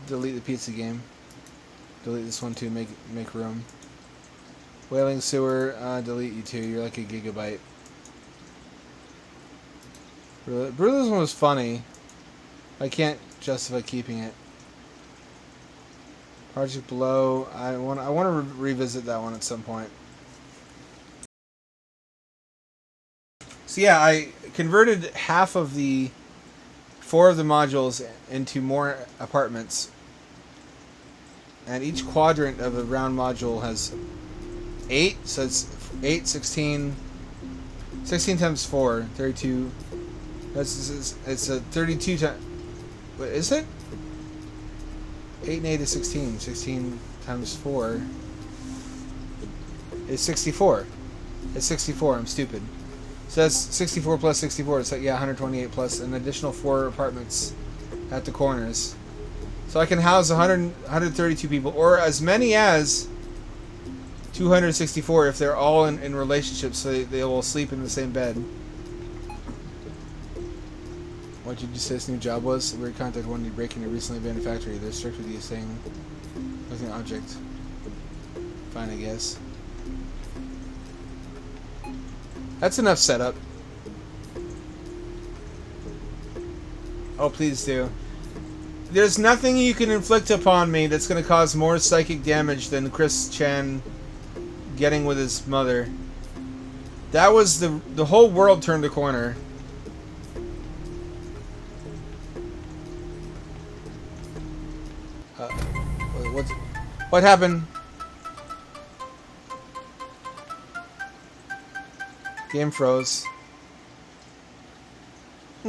Delete the pizza game. Delete this one too. Make room. Wailing sewer. Delete you too. You're like a gigabyte. Brutalism was funny. I can't justify keeping it. Project Below. I want to revisit that one at some point. So yeah, I converted half of the 4 of the modules into more apartments. And each quadrant of a round module has 8, so it's 8, 16 times 4, 32. It's a 32 times... What is it? 8 and 8 is 16. 16 times 4 is 64. It's 64, I'm stupid. So that's 64 plus 64. It's like, yeah, 128 plus an additional 4 apartments at the corners. So I can house 132 people, or as many as 264 if they're all in relationships, so they will sleep in the same bed. What did you say this new job was? We contacted one to break into a recently abandoned factory. They're strict with you saying nothing object. Fine, I guess. That's enough setup. Oh, please do. There's nothing you can inflict upon me that's going to cause more psychic damage than Chris Chan getting with his mother. That was the whole world turned a corner. What happened? Game froze.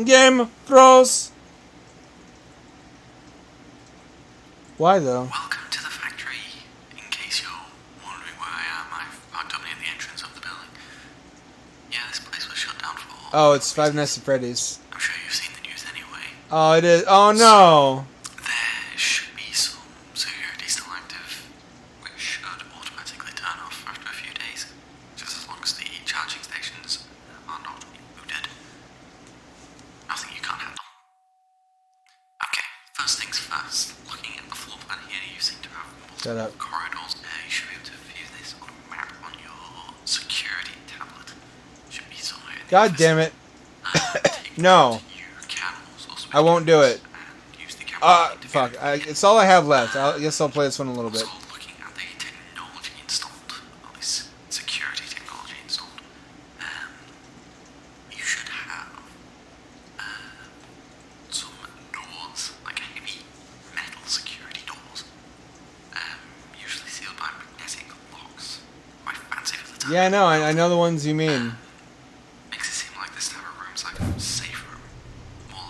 Game froze. Why though? Welcome to the factory. In case you're wondering where I am, I've parked up near the entrance of the building. Yeah, this place was shut down for... Oh, it's Five Nights at Freddy's. I'm sure you've seen the news anyway. Oh, it is. Oh no. There should be some security still active, which should automatically turn off after a few days, just as long as the charging stations are not booted. Nothing you can't handle. Okay, first things first. Looking at the floor plan here, you seem to have multiple corridors. You should be able to view this on a map on your security tablet. Should be somewhere. God damn it. No. I won't do it. Fuck. It's all I have left. I guess I'll play this one a little bit. Also, looking at the technology installed, or this security technology installed, you should have some doors, like heavy metal security doors, usually sealed by magnetic locks. Quite fancy for the time. Yeah, I know. I know the ones you mean. Makes it seem like this type of room's like a safe room. More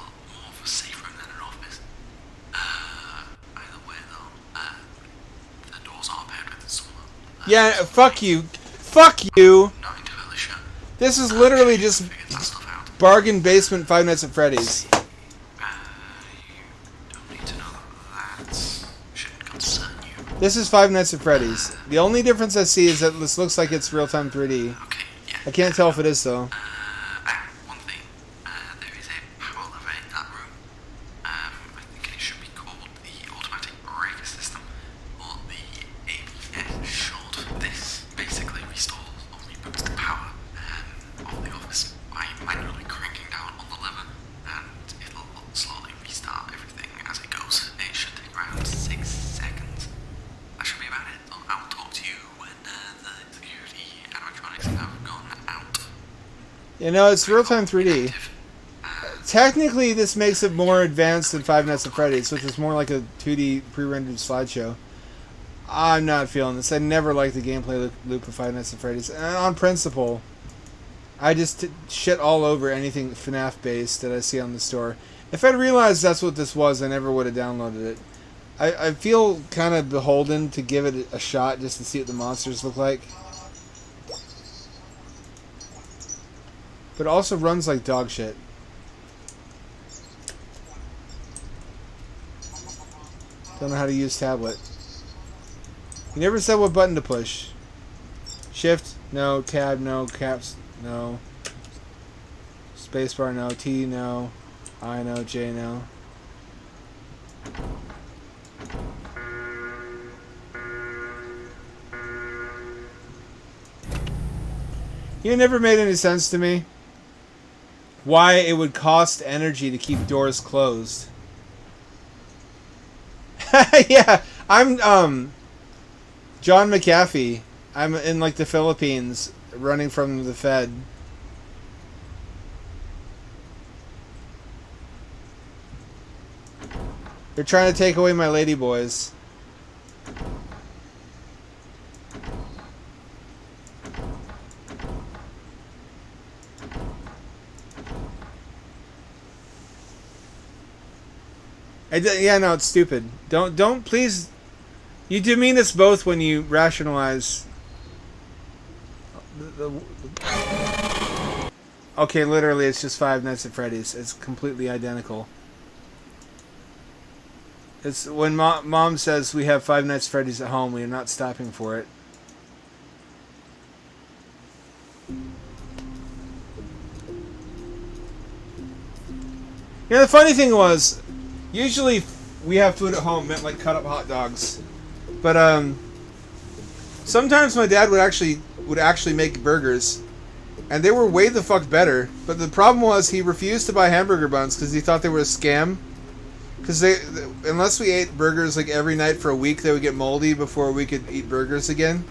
of a safe room than an office. Either way though, the doors are paired with some... Yeah, fuck you. Fuck you. Not entirely sure. This is literally just bargain basement Five Nights at Freddy's. You don't need to know that shouldn't concern you. This is Five Nights at Freddy's. The only difference I see is that this looks like it's real-time 3D. Okay, yeah. I can't tell if it is though. One thing, there is a power lever in that room. I think it should be called the automatic breaker system, or the ABS short. This basically restores or reboots the power of the office by You know, it's real-time 3D. Technically, this makes it more advanced than Five Nights at Freddy's, which is more like a 2D pre-rendered slideshow. I'm not feeling this. I never liked the gameplay loop of Five Nights at Freddy's. And on principle, I just shit all over anything FNAF-based that I see on the store. If I'd realized that's what this was, I never would have downloaded it. I feel kind of beholden to give it a shot just to see what the monsters look like. But it also runs like dog shit. Don't know how to use tablet. You never said what button to push. Shift, no. Tab, no. Caps, no. Spacebar, no. T, no. I, no. J, no. You never made any sense to me. Why it would cost energy to keep doors closed. Yeah, I'm John McAfee. I'm in like the Philippines, running from the Fed. They're trying to take away my ladyboys. Yeah, no, it's stupid. Don't please. You demean us both when you rationalize. Okay, literally, it's just Five Nights at Freddy's. It's completely identical. It's when mom says we have Five Nights at Freddy's at home, we are not stopping for it. You know, the funny thing was, usually we have food at home meant like cut up hot dogs, but sometimes my dad would actually make burgers, and they were way the fuck better. But the problem was he refused to buy hamburger buns because he thought they were a scam. Because unless we ate burgers like every night for a week, they would get moldy before we could eat burgers again.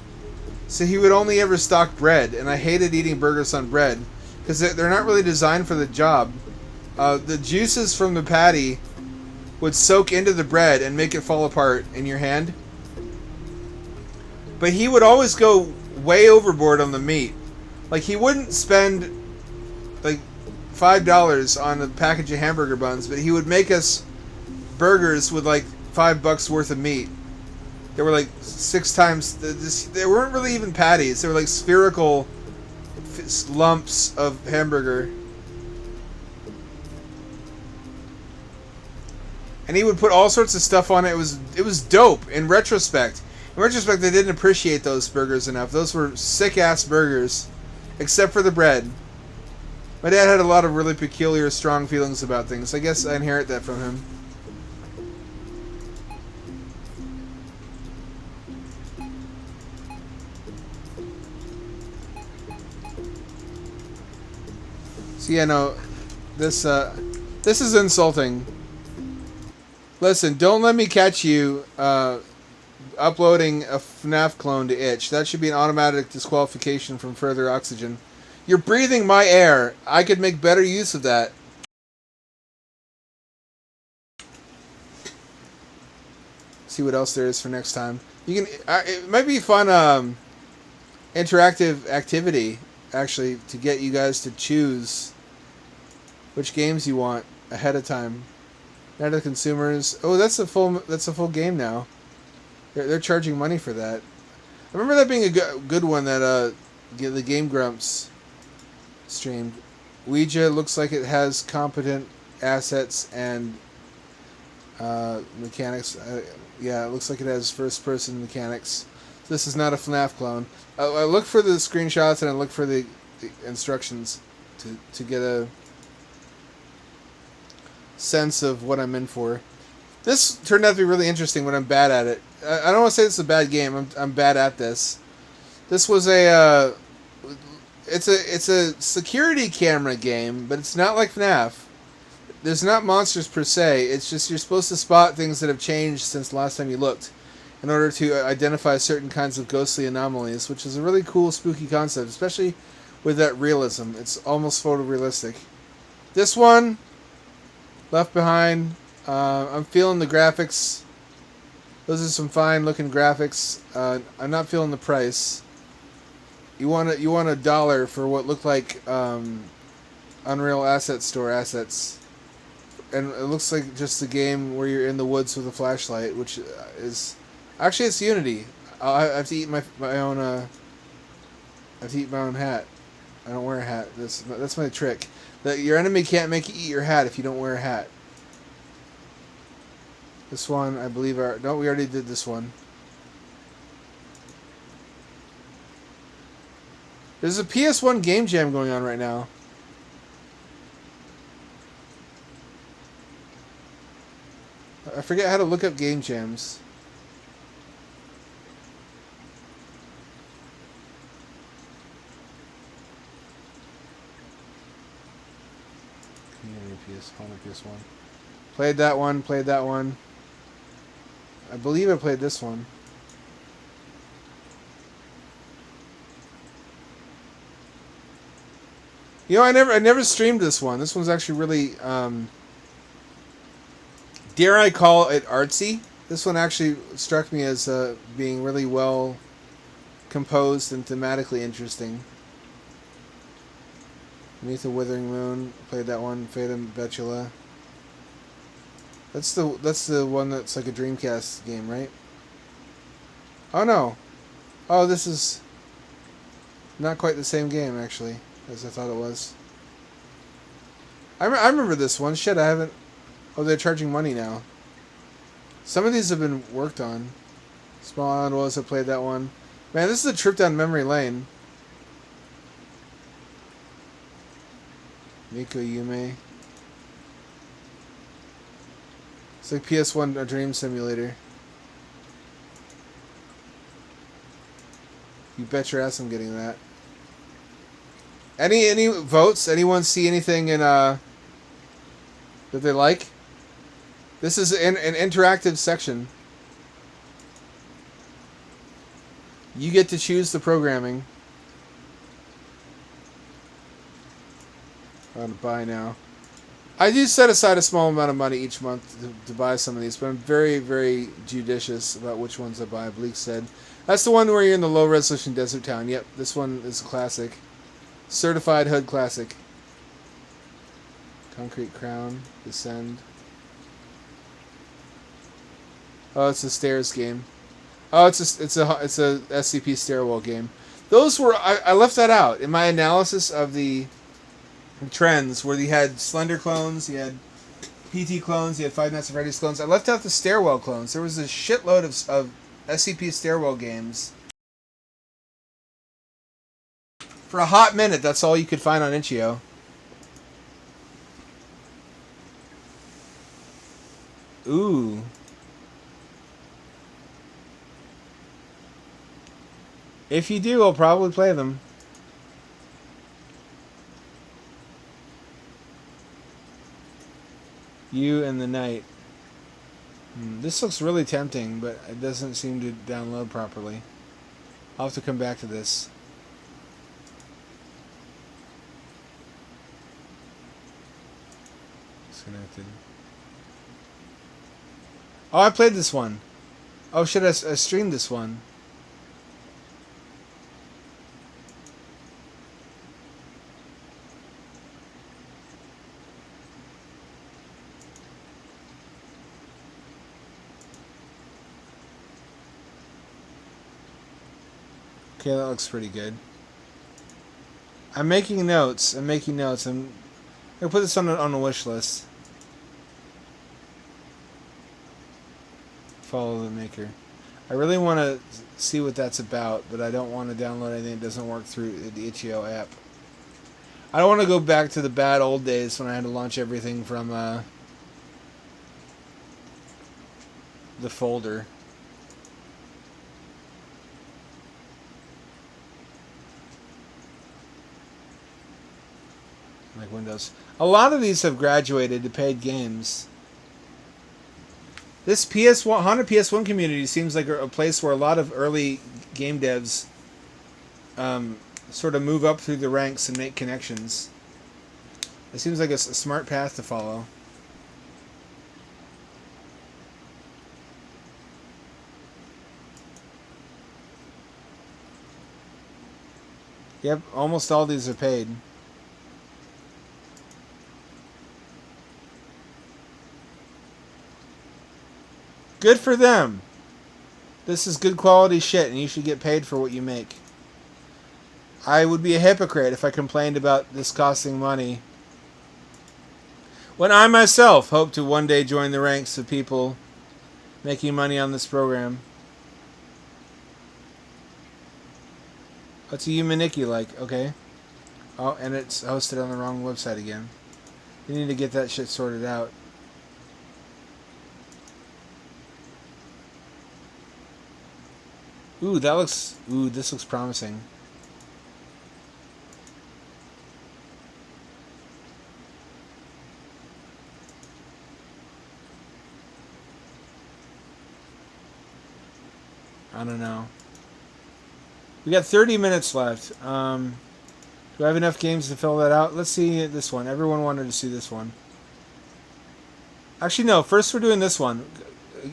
So he would only ever stock bread, and I hated eating burgers on bread because they're not really designed for the job. The juices from the patty would soak into the bread and make it fall apart in your hand. But he would always go way overboard on the meat. Like, he wouldn't spend like $5 on a package of hamburger buns, but he would make us burgers with like $5 worth of meat. They were like 6 times. They weren't really even patties. They were like spherical lumps of hamburger. And he would put all sorts of stuff on it. It was dope in retrospect. In retrospect, they didn't appreciate those burgers enough. Those were sick-ass burgers. Except for the bread. My dad had a lot of really peculiar, strong feelings about things. I guess I inherit that from him. So yeah, no, this is insulting. Listen, don't let me catch you uploading a FNAF clone to itch. That should be an automatic disqualification from further oxygen. You're breathing my air. I could make better use of that. See what else there is for next time. You can. It might be fun interactive activity actually to get you guys to choose which games you want ahead of time. Now to consumers. Oh, that's a full game now. They're charging money for that. I remember that being a good one that the Game Grumps streamed. Ouija looks like it has competent assets and mechanics. Yeah, it looks like it has first-person mechanics. This is not a FNAF clone. I look for the screenshots and I look for the instructions to get a sense of what I'm in for. This turned out to be really interesting, but I'm bad at it. I don't want to say it's a bad game. I'm bad at this. This was it's a security camera game, but it's not like FNAF. There's not monsters per se. It's just you're supposed to spot things that have changed since the last time you looked in order to identify certain kinds of ghostly anomalies, which is a really cool, spooky concept, especially with that realism. It's almost photorealistic. This one, Left Behind. I'm feeling the graphics. Those are some fine looking graphics. I'm not feeling the price. You want $1 for what looked like Unreal Asset Store assets, and it looks like just a game where you're in the woods with a flashlight, which is actually it's Unity. I have to eat my own. I have to eat my own hat. I don't wear a hat. That's my trick. That your enemy can't make you eat your hat if you don't wear a hat. This one, I believe, we already did this one. There's a PS1 game jam going on right now. I forget how to look up game jams. Community PS1. Played that one. I believe I played this one. You know, I never streamed this one. This one's actually really, dare I call it artsy? This one actually struck me as being really well composed and thematically interesting. Beneath the Withering Moon, played that one. Fatum Betula. That's the one that's like a Dreamcast game, right? Oh no. Oh, this is not quite the same game actually as I thought it was. I remember this one. Shit, I haven't. Oh, they're charging money now. Some of these have been worked on. Small Island Woes, I played that one. Man, this is a trip down memory lane. Miko Yume. It's like PS1 a dream simulator. You bet your ass I'm getting that. Any votes? Anyone see anything in that they like? This is an interactive section. You get to choose the programming. I'm gonna buy now. I do set aside a small amount of money each month to buy some of these, but I'm very, very judicious about which ones I buy. Bleak said. That's the one where you're in the low-resolution desert town. Yep, this one is a classic. Certified HUD classic. Concrete Crown. Descend. Oh, it's a stairs game. Oh, it's a SCP stairwell game. Those were... I left that out. In my analysis of the trends, where you had Slender clones, you had PT clones, you had Five Nights at Freddy's clones. I left out the stairwell clones. There was a shitload of SCP stairwell games. For a hot minute, that's all you could find on itch.io. Ooh. If you do, I'll probably play them. You and the Night. This looks really tempting, but it doesn't seem to download properly. I'll have to come back to this. Disconnected. Oh, I played this one. Oh shit, I streamed this one. Okay, that looks pretty good. I'm making notes. I'm gonna put this on a wish list. Follow the maker. I really want to see what that's about, but I don't want to download anything that doesn't work through the itch.io app. I don't want to go back to the bad old days when I had to launch everything from the folder. Like Windows. A lot of these have graduated to paid games. This Honda PS1 community seems like a place where a lot of early game devs sort of move up through the ranks and make connections. It seems like a smart path to follow. Yep, almost all these are paid. Good for them. This is good quality shit, and you should get paid for what you make. I would be a hypocrite if I complained about this costing money, when I myself hope to one day join the ranks of people making money on this program. What's a Yumaniki like? Okay. Oh, and it's hosted on the wrong website again. You need to get that shit sorted out. Ooh, this looks promising. I don't know. We got 30 minutes left. Do I have enough games to fill that out? Let's see this one. Everyone wanted to see this one. Actually, no. First, we're doing this one.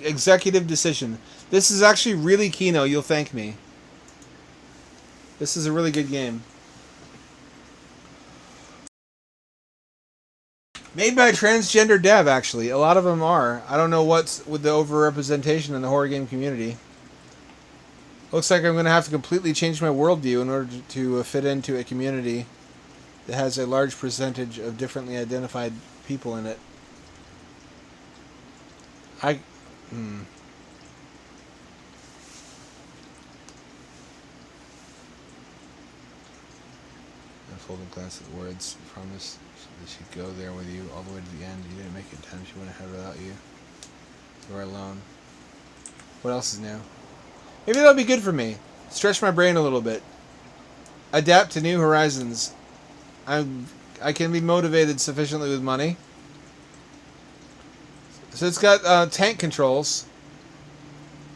Executive Decision. This is actually really Kino. You'll thank me. This is a really good game. Made by a transgender dev, actually. A lot of them are. I don't know what's with the overrepresentation in the horror game community. Looks like I'm going to have to completely change my worldview in order to fit into a community that has a large percentage of differently identified people in it. A folding glass of words. Promise that she'd go there with you all the way to the end. You didn't make it in time. She went ahead without you. You were alone. What else is new? Maybe that'll be good for me. Stretch my brain a little bit. Adapt to new horizons. I can be motivated sufficiently with money. So it's got tank controls,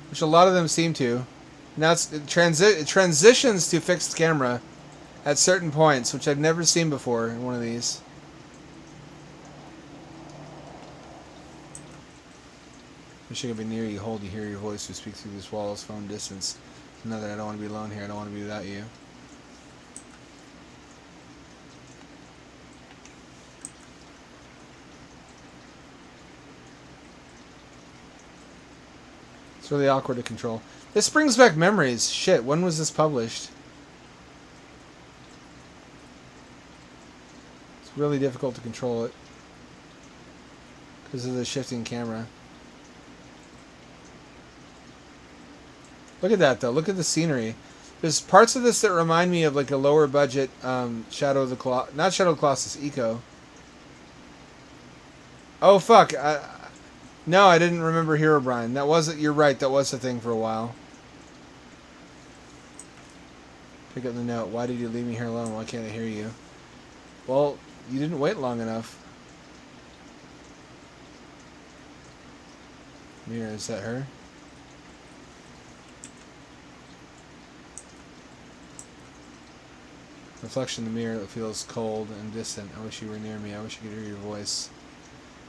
which a lot of them seem to. Now it transitions to fixed camera at certain points, which I've never seen before in one of these. Wish I could be near you, hold you, hear your voice, we speak through this wall's phone distance. Know that I don't want to be alone here, I don't want to be without you. It's really awkward to control. This brings back memories. Shit, when was this published? It's really difficult to control it because of the shifting camera. Look at that, though. Look at the scenery. There's parts of this that remind me of like a lower budget Shadow of the Colossus. Not Shadow of the Colossus, Eco. Oh, fuck. No, I didn't remember Herobrine. That wasn't... You're right, that was a thing for a while. Pick up the note. Why did you leave me here alone? Why can't I hear you? Well, you didn't wait long enough. Mira, is that her? Reflection in the mirror that feels cold and distant. I wish you were near me. I wish I could hear your voice.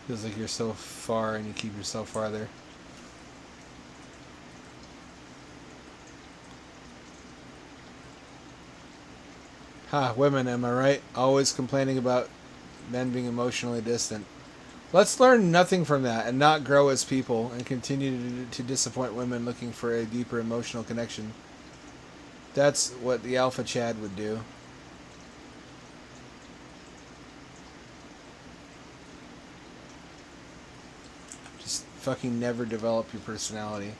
Feels like you're so far and you keep yourself farther. Ha, women, am I right? Always complaining about men being emotionally distant. Let's learn nothing from that and not grow as people and continue to disappoint women looking for a deeper emotional connection. That's what the Alpha Chad would do. Fucking never develop your personality.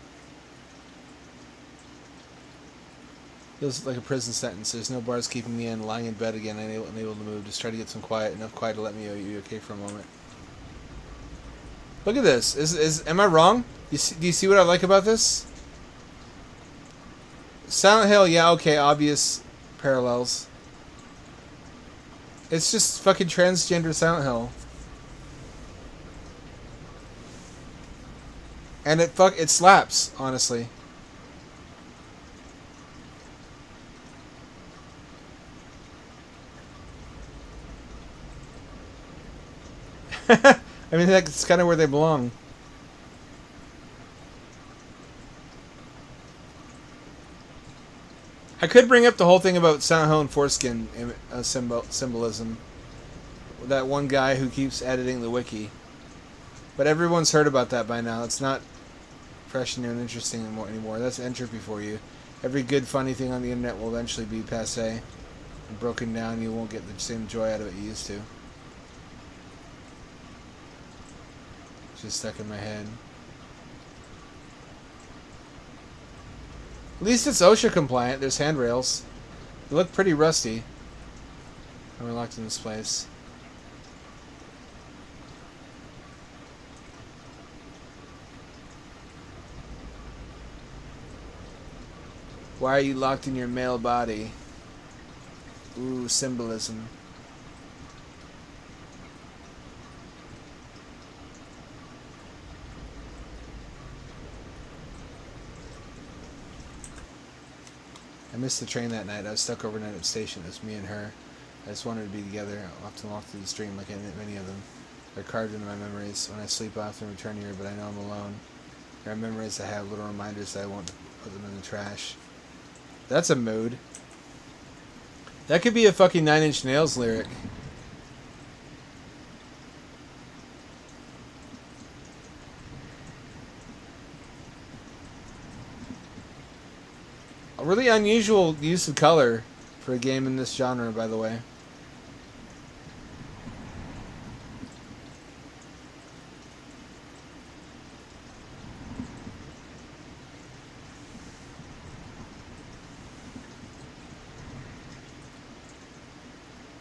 Feels like a prison sentence. There's no bars keeping me in. Lying in bed again, unable to move. Just try to get some quiet. Enough quiet to let me know you're okay for a moment. Look at this. Am I wrong? Do you see what I like about this? Silent Hill, yeah, okay, obvious parallels. It's just fucking transgender Silent Hill. And it slaps, honestly. I mean, that's kind of where they belong. I could bring up the whole thing about Silent Hill and foreskin symbolism. That one guy who keeps editing the wiki. But everyone's heard about that by now. It's not fresh, new, and interesting anymore. That's entropy for you. Every good, funny thing on the internet will eventually be passé and broken down. You won't get the same joy out of it you used to. It's just stuck in my head. At least it's OSHA compliant. There's handrails. They look pretty rusty. I'm locked in this place. Why are you locked in your male body? Ooh, symbolism. I missed the train that night. I was stuck overnight at the station. It was me and her. I just wanted to be together. I often walk through the stream like many of them. They're carved into my memories. When I sleep, I often return here, but I know I'm alone. There are memories I have, little reminders that I won't put them in the trash. That's a mood. That could be a fucking Nine Inch Nails lyric. A really unusual use of color for a game in this genre, by the way.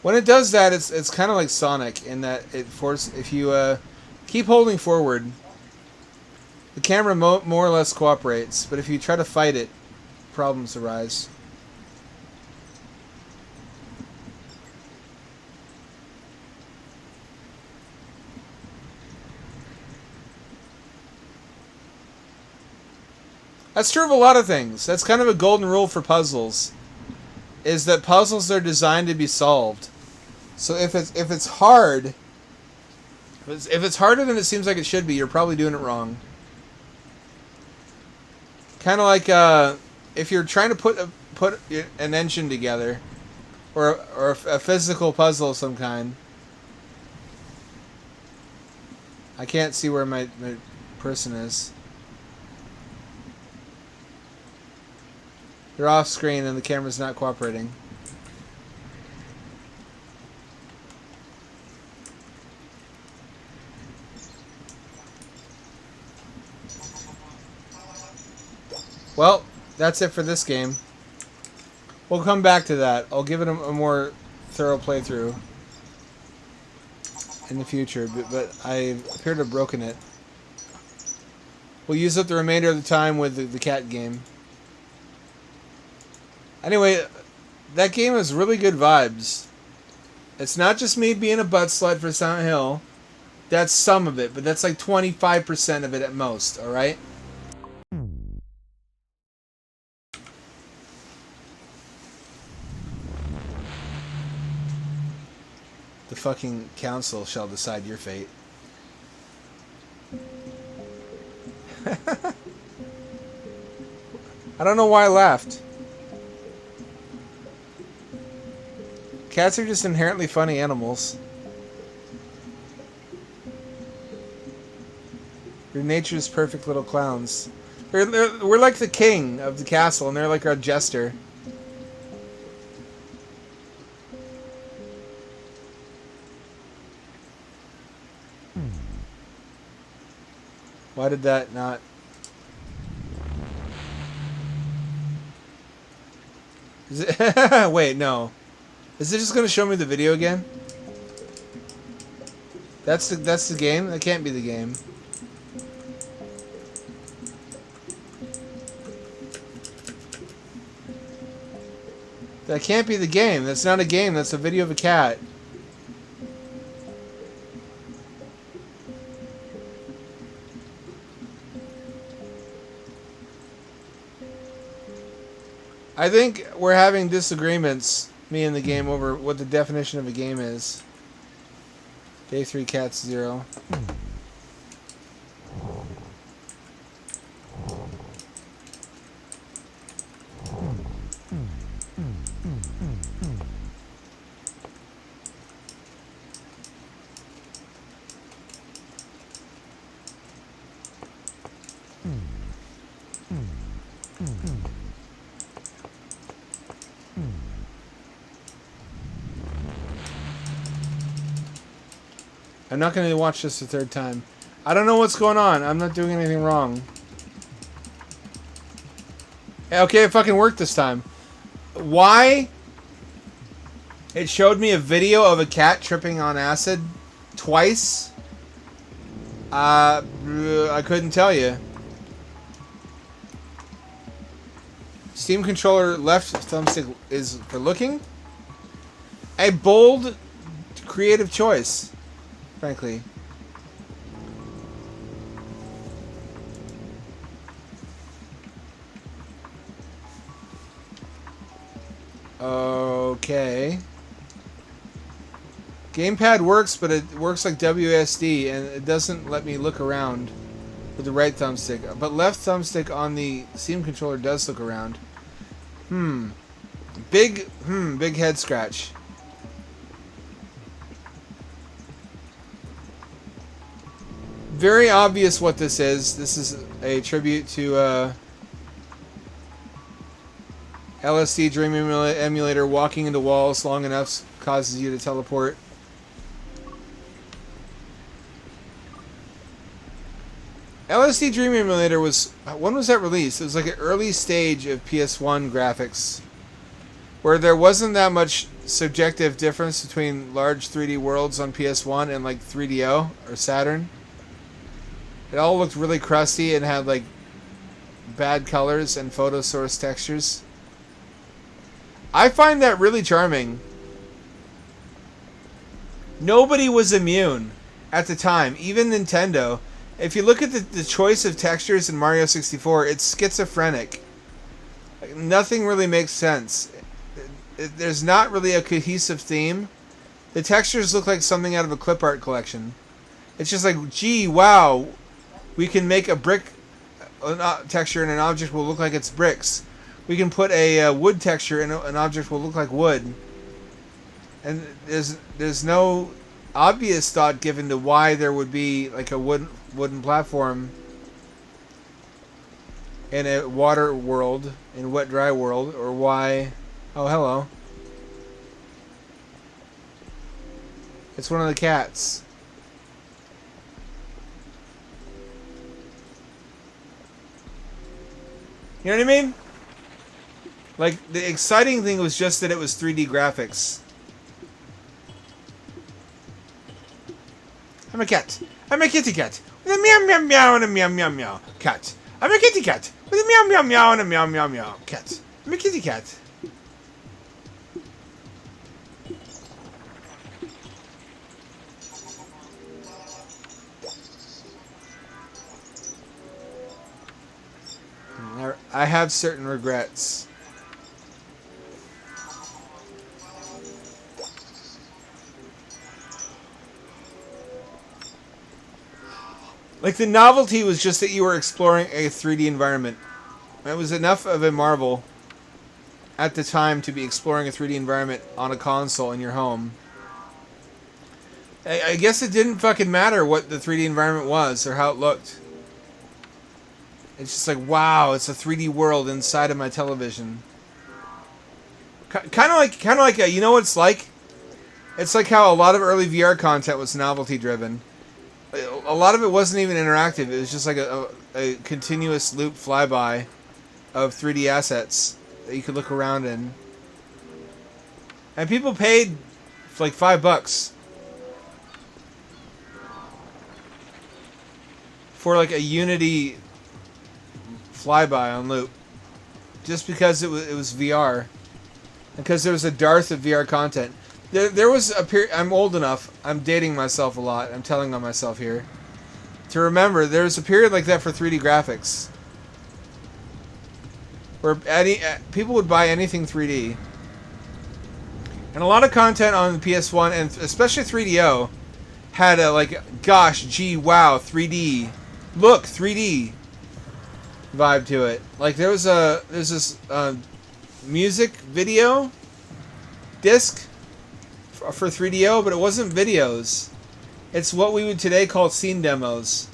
When it does that, it's kind of like Sonic in that if you keep holding forward, the camera more or less cooperates. But if you try to fight it, problems arise. That's true of a lot of things. That's kind of a golden rule for puzzles, is that puzzles are designed to be solved. So if it's hard, if it's harder than it seems like it should be, you're probably doing it wrong. Kind of like if you're trying to put an engine together, or a physical puzzle of some kind. I can't see where my person is. They're off screen and the camera's not cooperating. Well, that's it for this game. We'll come back to that. I'll give it a more thorough playthrough in the future, but I appear to have broken it. We'll use up the remainder of the time with the cat game. Anyway, that game has really good vibes. It's not just me being a butt slut for Silent Hill. That's some of it, but that's like 25% of it at most, alright? The fucking council shall decide your fate. I don't know why I laughed. Cats are just inherently funny animals. They're nature's perfect little clowns. We're like the king of the castle, and they're like our jester. Why did that not... Is it... Wait, no. Is it just going to show me the video again? That's the game? That can't be the game. That can't be the game. That's not a game. That's a video of a cat. I think we're having disagreements, me and the game, over what the definition of a game is. Day 3 cats 0. I'm not going to watch this a third time. I don't know what's going on. I'm not doing anything wrong. Okay, it fucking worked this time. Why? It showed me a video of a cat tripping on acid twice. I couldn't tell you. Steam controller left thumbstick is for looking. A bold, creative choice. Frankly. Okay. Gamepad works, but it works like WSD, and it doesn't let me look around with the right thumbstick. But left thumbstick on the Steam controller does look around. Big head scratch. Very obvious what this is. This is a tribute to LSD Dream Emulator. Walking into walls long enough causes you to teleport. LSD Dream Emulator was... When was that released? It was like an early stage of PS1 graphics, where there wasn't that much subjective difference between large 3D worlds on PS1 and like 3DO or Saturn. It all looked really crusty and had like bad colors and photo source textures. I find that really charming. Nobody was immune at the time, even Nintendo. If you look at the choice of textures in Mario 64, it's schizophrenic. Like, nothing really makes sense. There's not really a cohesive theme. The textures look like something out of a clip art collection. It's just like, gee, wow, we can make a brick texture and an object will look like it's bricks. We can put a wood texture and an object will look like wood. And there's no obvious thought given to why there would be like a wooden platform in a water world, in wet dry world, or why... Oh, hello. It's one of the cats. You know what I mean? Like, the exciting thing was just that it was 3D graphics. I'm a cat. I'm a kitty cat. With a meow meow meow and a meow meow meow. Cat. I'm a kitty cat. With a meow meow meow and a meow meow meow. Cat. I'm a kitty cat. I have certain regrets. Like, the novelty was just that you were exploring a 3D environment. It was enough of a marvel at the time to be exploring a 3D environment on a console in your home. I guess it didn't fucking matter what the 3D environment was or how it looked. It's just like, wow, it's a 3D world inside of my television. Kind of like, you know what it's like? It's like how a lot of early VR content was novelty driven. A lot of it wasn't even interactive. It was just like a continuous loop flyby of 3D assets that you could look around in. And people paid like $5 for like a Unity flyby on loop, just because it was VR, because there was a dearth of VR content. There was a period. I'm old enough. I'm dating myself a lot. I'm telling on myself here to remember there was a period like that for 3D graphics, where people would buy anything 3D, and a lot of content on the PS1 and especially 3DO had a like, gosh, gee, wow, 3D, look, 3D vibe to it. Like there's this music video disc for 3DO, but it wasn't videos. It's what we would today call scene demos,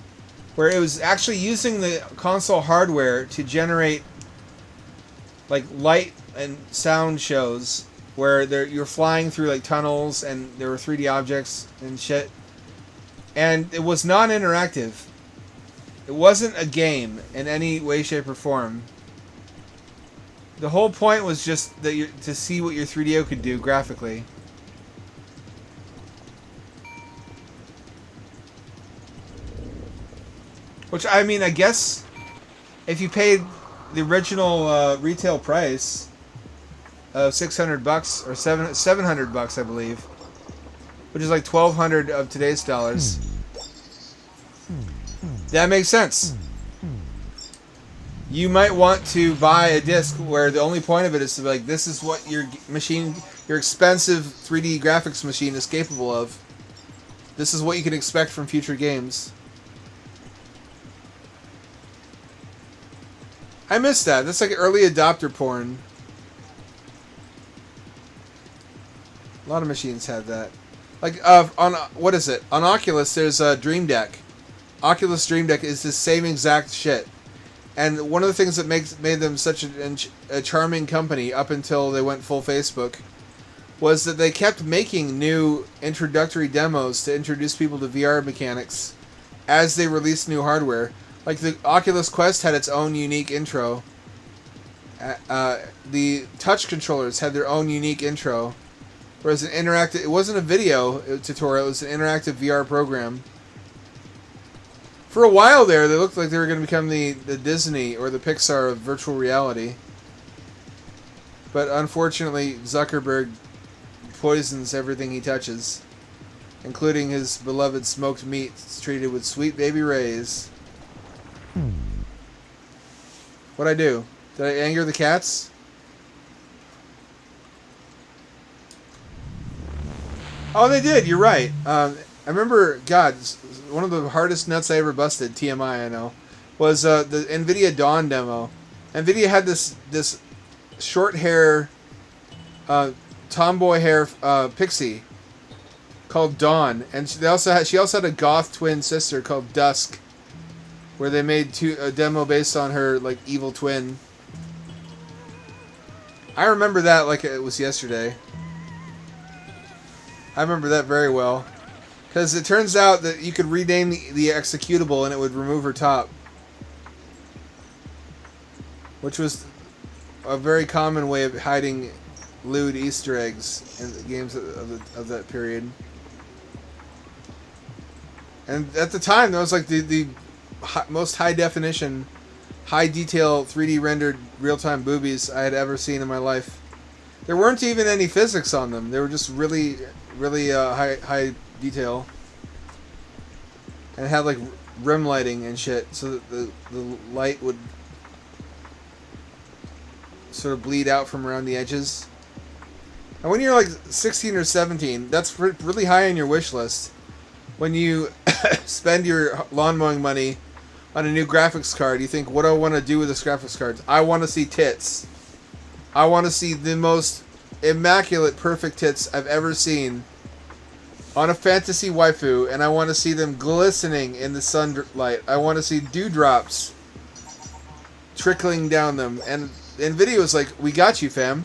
where it was actually using the console hardware to generate like light and sound shows where you're flying through like tunnels and there were 3D objects and shit. And it was non-interactive. It wasn't a game in any way, shape, or form. The whole point was just that to see what your 3DO could do graphically. Which, I mean, I guess if you paid the original retail price of $600 or $700, I believe, which is like $1,200 of today's dollars, that makes sense. You might want to buy a disc where the only point of it is to be like, this is what your machine, your expensive 3D graphics machine is capable of. This is what you can expect from future games. I miss that. That's like early adopter porn. A lot of machines have that. Like on what is it? On Oculus, there's a Dream Deck. Oculus Dream Deck is the same exact shit. And one of the things that made them such a charming company up until they went full Facebook was that they kept making new introductory demos to introduce people to VR mechanics as they released new hardware. Like the Oculus Quest had its own unique intro. The touch controllers had their own unique intro. Whereas it wasn't a video tutorial, it was an interactive VR program. For a while there, they looked like they were going to become the Disney or the Pixar of virtual reality. But unfortunately, Zuckerberg poisons everything he touches, including his beloved smoked meat treated with sweet baby rays. What'd I do? Did I anger the cats? Oh, they did. You're right. I remember, God, one of the hardest nuts I ever busted, TMI I know, was the NVIDIA Dawn demo. NVIDIA had this short hair, tomboy hair pixie called Dawn, and she also had a goth twin sister called Dusk, where they made a demo based on her like evil twin. I remember that like it was yesterday. I remember that very well. Because it turns out that you could rename the executable and it would remove her top. Which was a very common way of hiding lewd Easter eggs in the games of that period. And at the time, that was like the most high definition, high detail 3D rendered real-time boobies I had ever seen in my life. There weren't even any physics on them. They were just really high detail, and it had like rim lighting and shit, so that the light would sort of bleed out from around the edges. And when you're like 16 or 17, that's really high on your wish list. When you spend your lawn mowing money on a new graphics card, you think, what do I want to do with this graphics card? I want to see tits. I want to see the most immaculate, perfect tits I've ever seen on a fantasy waifu, and I want to see them glistening in the sunlight. I want to see dewdrops trickling down them. And NVIDIA was like, we got you, fam.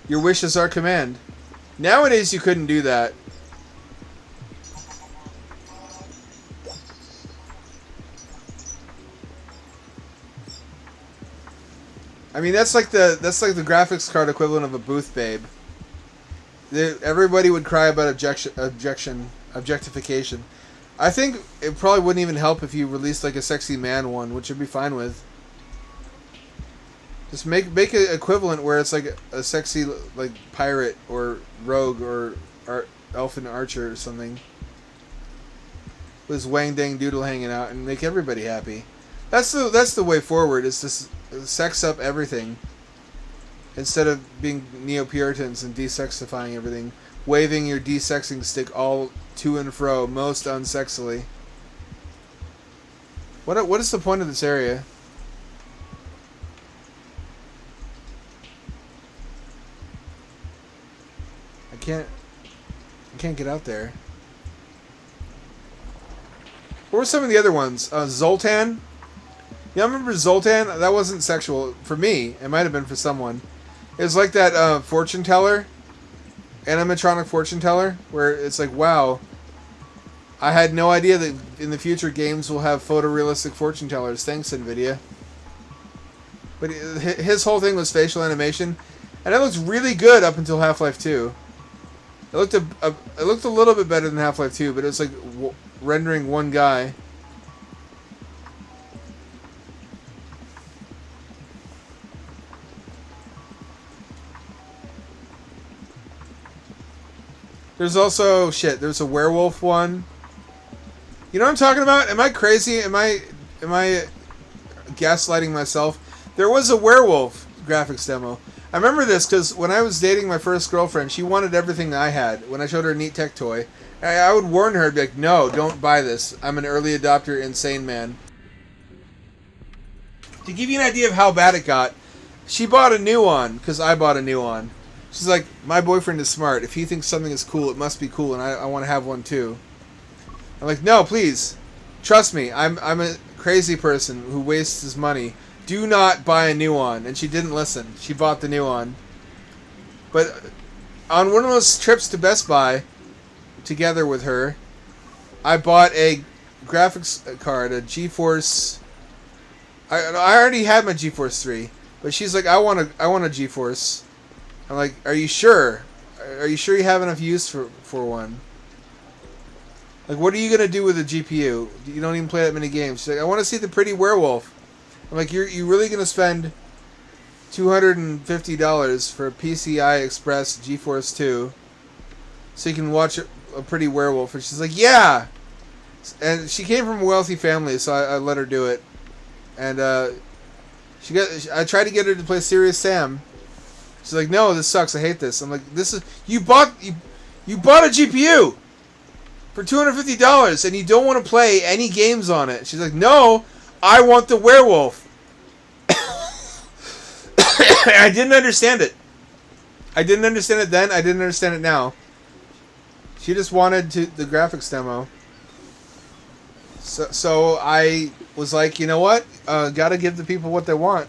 Your wish is our command. Nowadays, you couldn't do that. I mean, that's like the graphics card equivalent of a booth babe. Everybody would cry about objectification. I think it probably wouldn't even help if you released like a sexy man one, which I'd be fine with. Just make an equivalent where it's like a sexy like pirate or rogue or elfin archer or something with his wang dang doodle hanging out, and make everybody happy. That's the way forward. Is to sex up everything. Instead of being neo-Puritans and desexifying everything, waving your desexing stick all to and fro most unsexily. What is the point of this area? I can't get out there. What were some of the other ones? Zoltan? Yeah, I remember Zoltan. That wasn't sexual for me. It might have been for someone. It was like that fortune teller, animatronic fortune teller, where it's like, wow, I had no idea that in the future games will have photorealistic fortune tellers. Thanks, NVIDIA. But his whole thing was facial animation, and it looked really good up until Half-Life 2. It looked a little bit better than Half-Life 2, but it was like rendering one guy. There's also there's a werewolf one. You know what I'm talking about? Am I crazy? Am I gaslighting myself? There was a werewolf graphics demo. I remember this because when I was dating my first girlfriend, she wanted everything that I had. When I showed her a neat tech toy, I would warn her, I'd be like, no, don't buy this. I'm an early adopter insane man. To give you an idea of how bad it got, she bought a new one because I bought a new one. She's like, my boyfriend is smart. If he thinks something is cool, it must be cool, and I want to have one too. I'm like, no, please. Trust me, I'm a crazy person who wastes his money. Do not buy a new one. And she didn't listen. She bought the new one. But on one of those trips to Best Buy, together with her, I bought a graphics card, a GeForce. I already had my GeForce 3, but she's like, I want a GeForce. I'm like, are you sure? Are you sure you have enough use for one? Like, what are you gonna do with a GPU? You don't even play that many games. She's like, I want to see the pretty werewolf. I'm like, you really gonna spend $250 for a PCI Express GeForce 2 so you can watch a pretty werewolf? And she's like, yeah. And she came from a wealthy family, so I let her do it. And I tried to get her to play Serious Sam. She's like, no, this sucks. I hate this. I'm like, you bought a GPU for $250 and you don't want to play any games on it. She's like, no, I want the werewolf. I didn't understand it. I didn't understand it then. I didn't understand it now. She just wanted the graphics demo. So I was like, you know what? Gotta give the people what they want.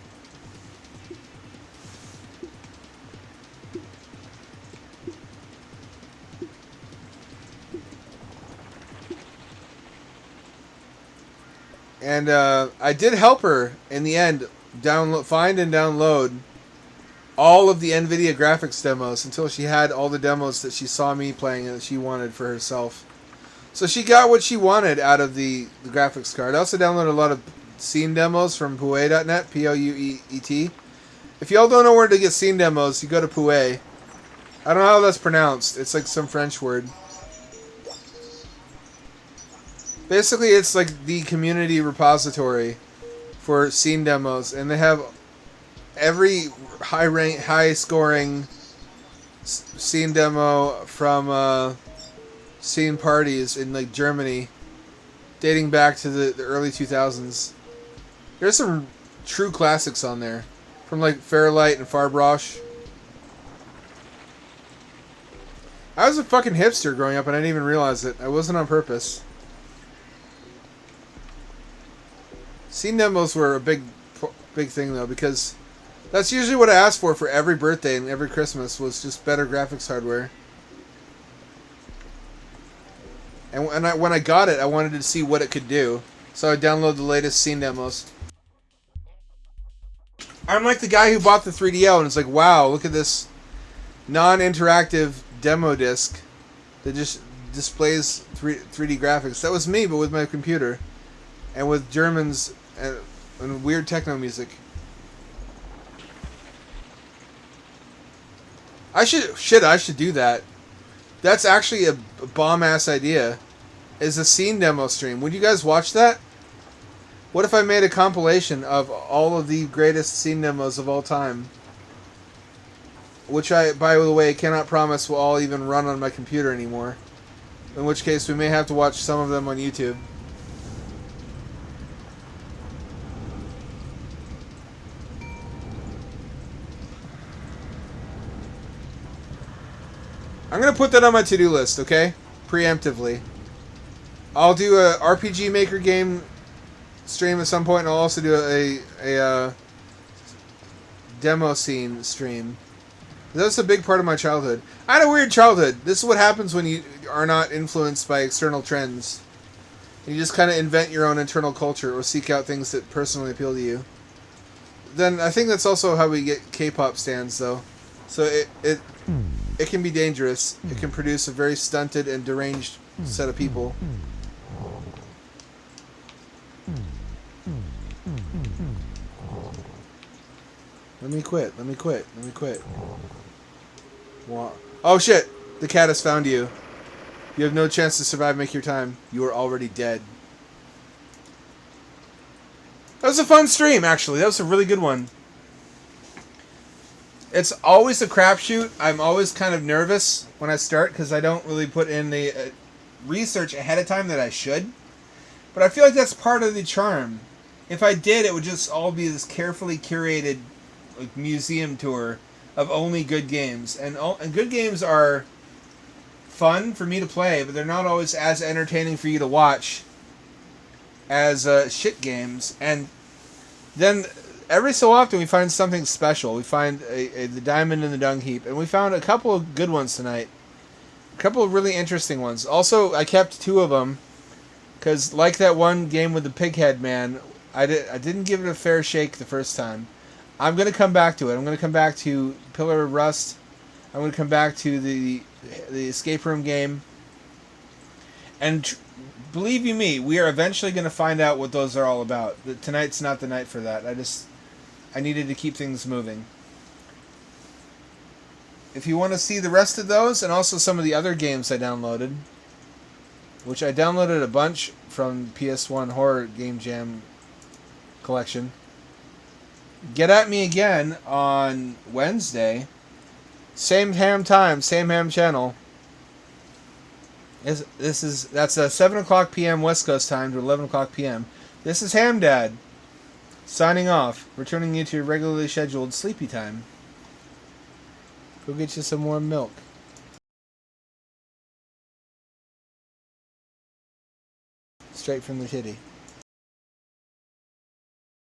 And I did help her in the end find and download all of the NVIDIA graphics demos until she had all the demos that she saw me playing and that she wanted for herself. So she got what she wanted out of the graphics card. I also downloaded a lot of scene demos from Pouet.net, P-O-U-E-T. If y'all don't know where to get scene demos, you go to Pouet. I don't know how that's pronounced. It's like some French word. Basically, it's like the community repository for scene demos, and they have every high-scoring scene demo from scene parties in like Germany, dating back to the early 2000s. There's some true classics on there, from like Fairlight and Farbrosh. I was a fucking hipster growing up, and I didn't even realize it. I wasn't on purpose. Scene demos were a big thing though, because that's usually what I asked for every birthday and every Christmas was just better graphics hardware. And when I got it, I wanted to see what it could do, so I downloaded the latest scene demos. I'm like the guy who bought the 3DL and it's like, wow, look at this non-interactive demo disc that just displays 3D graphics. That was me, but with my computer and with Germans and weird techno music. I should do that. That's actually a bomb-ass idea. Is a scene demo stream. Would you guys watch that? What if I made a compilation of all of the greatest scene demos of all time? Which I, by the way, cannot promise will all even run on my computer anymore. In which case, we may have to watch some of them on YouTube. I'm going to put that on my to-do list, okay? Preemptively. I'll do a RPG Maker game stream at some point, and I'll also do a demo scene stream. That's a big part of my childhood. I had a weird childhood. This is what happens when you are not influenced by external trends. You just kind of invent your own internal culture or seek out things that personally appeal to you. Then I think that's also how we get K-pop stands, though. So it can be dangerous. It can produce a very stunted and deranged set of people. Let me quit. Oh shit! The cat has found you. You have no chance to survive. Make your time. You are already dead. That was a fun stream, actually. That was a really good one. It's always a crapshoot. I'm always kind of nervous when I start because I don't really put in the research ahead of time that I should. But I feel like that's part of the charm. If I did, it would just all be this carefully curated museum tour of only good games. And good games are fun for me to play, but they're not always as entertaining for you to watch as shit games. And then every so often we find something special. We find the diamond in the dung heap, and we found a couple of good ones tonight. A couple of really interesting ones. Also, I kept 2 of them because, like that one game with the pighead man, I didn't give it a fair shake the first time. I'm going to come back to it. I'm going to come back to Pillar of Rust. I'm going to come back to the escape room game. And believe you me, we are eventually going to find out what those are all about. Tonight's not the night for that. I needed to keep things moving. If you want to see the rest of those, and also some of the other games I downloaded, which I downloaded a bunch from PS1 Horror Game Jam collection, get at me again on Wednesday. Same ham time, same ham channel. That's 7 o'clock p.m. West Coast time to 11 o'clock p.m. This is Ham Dad, signing off, returning you to your regularly scheduled sleepy time. Go get you some more milk. Straight from the titty.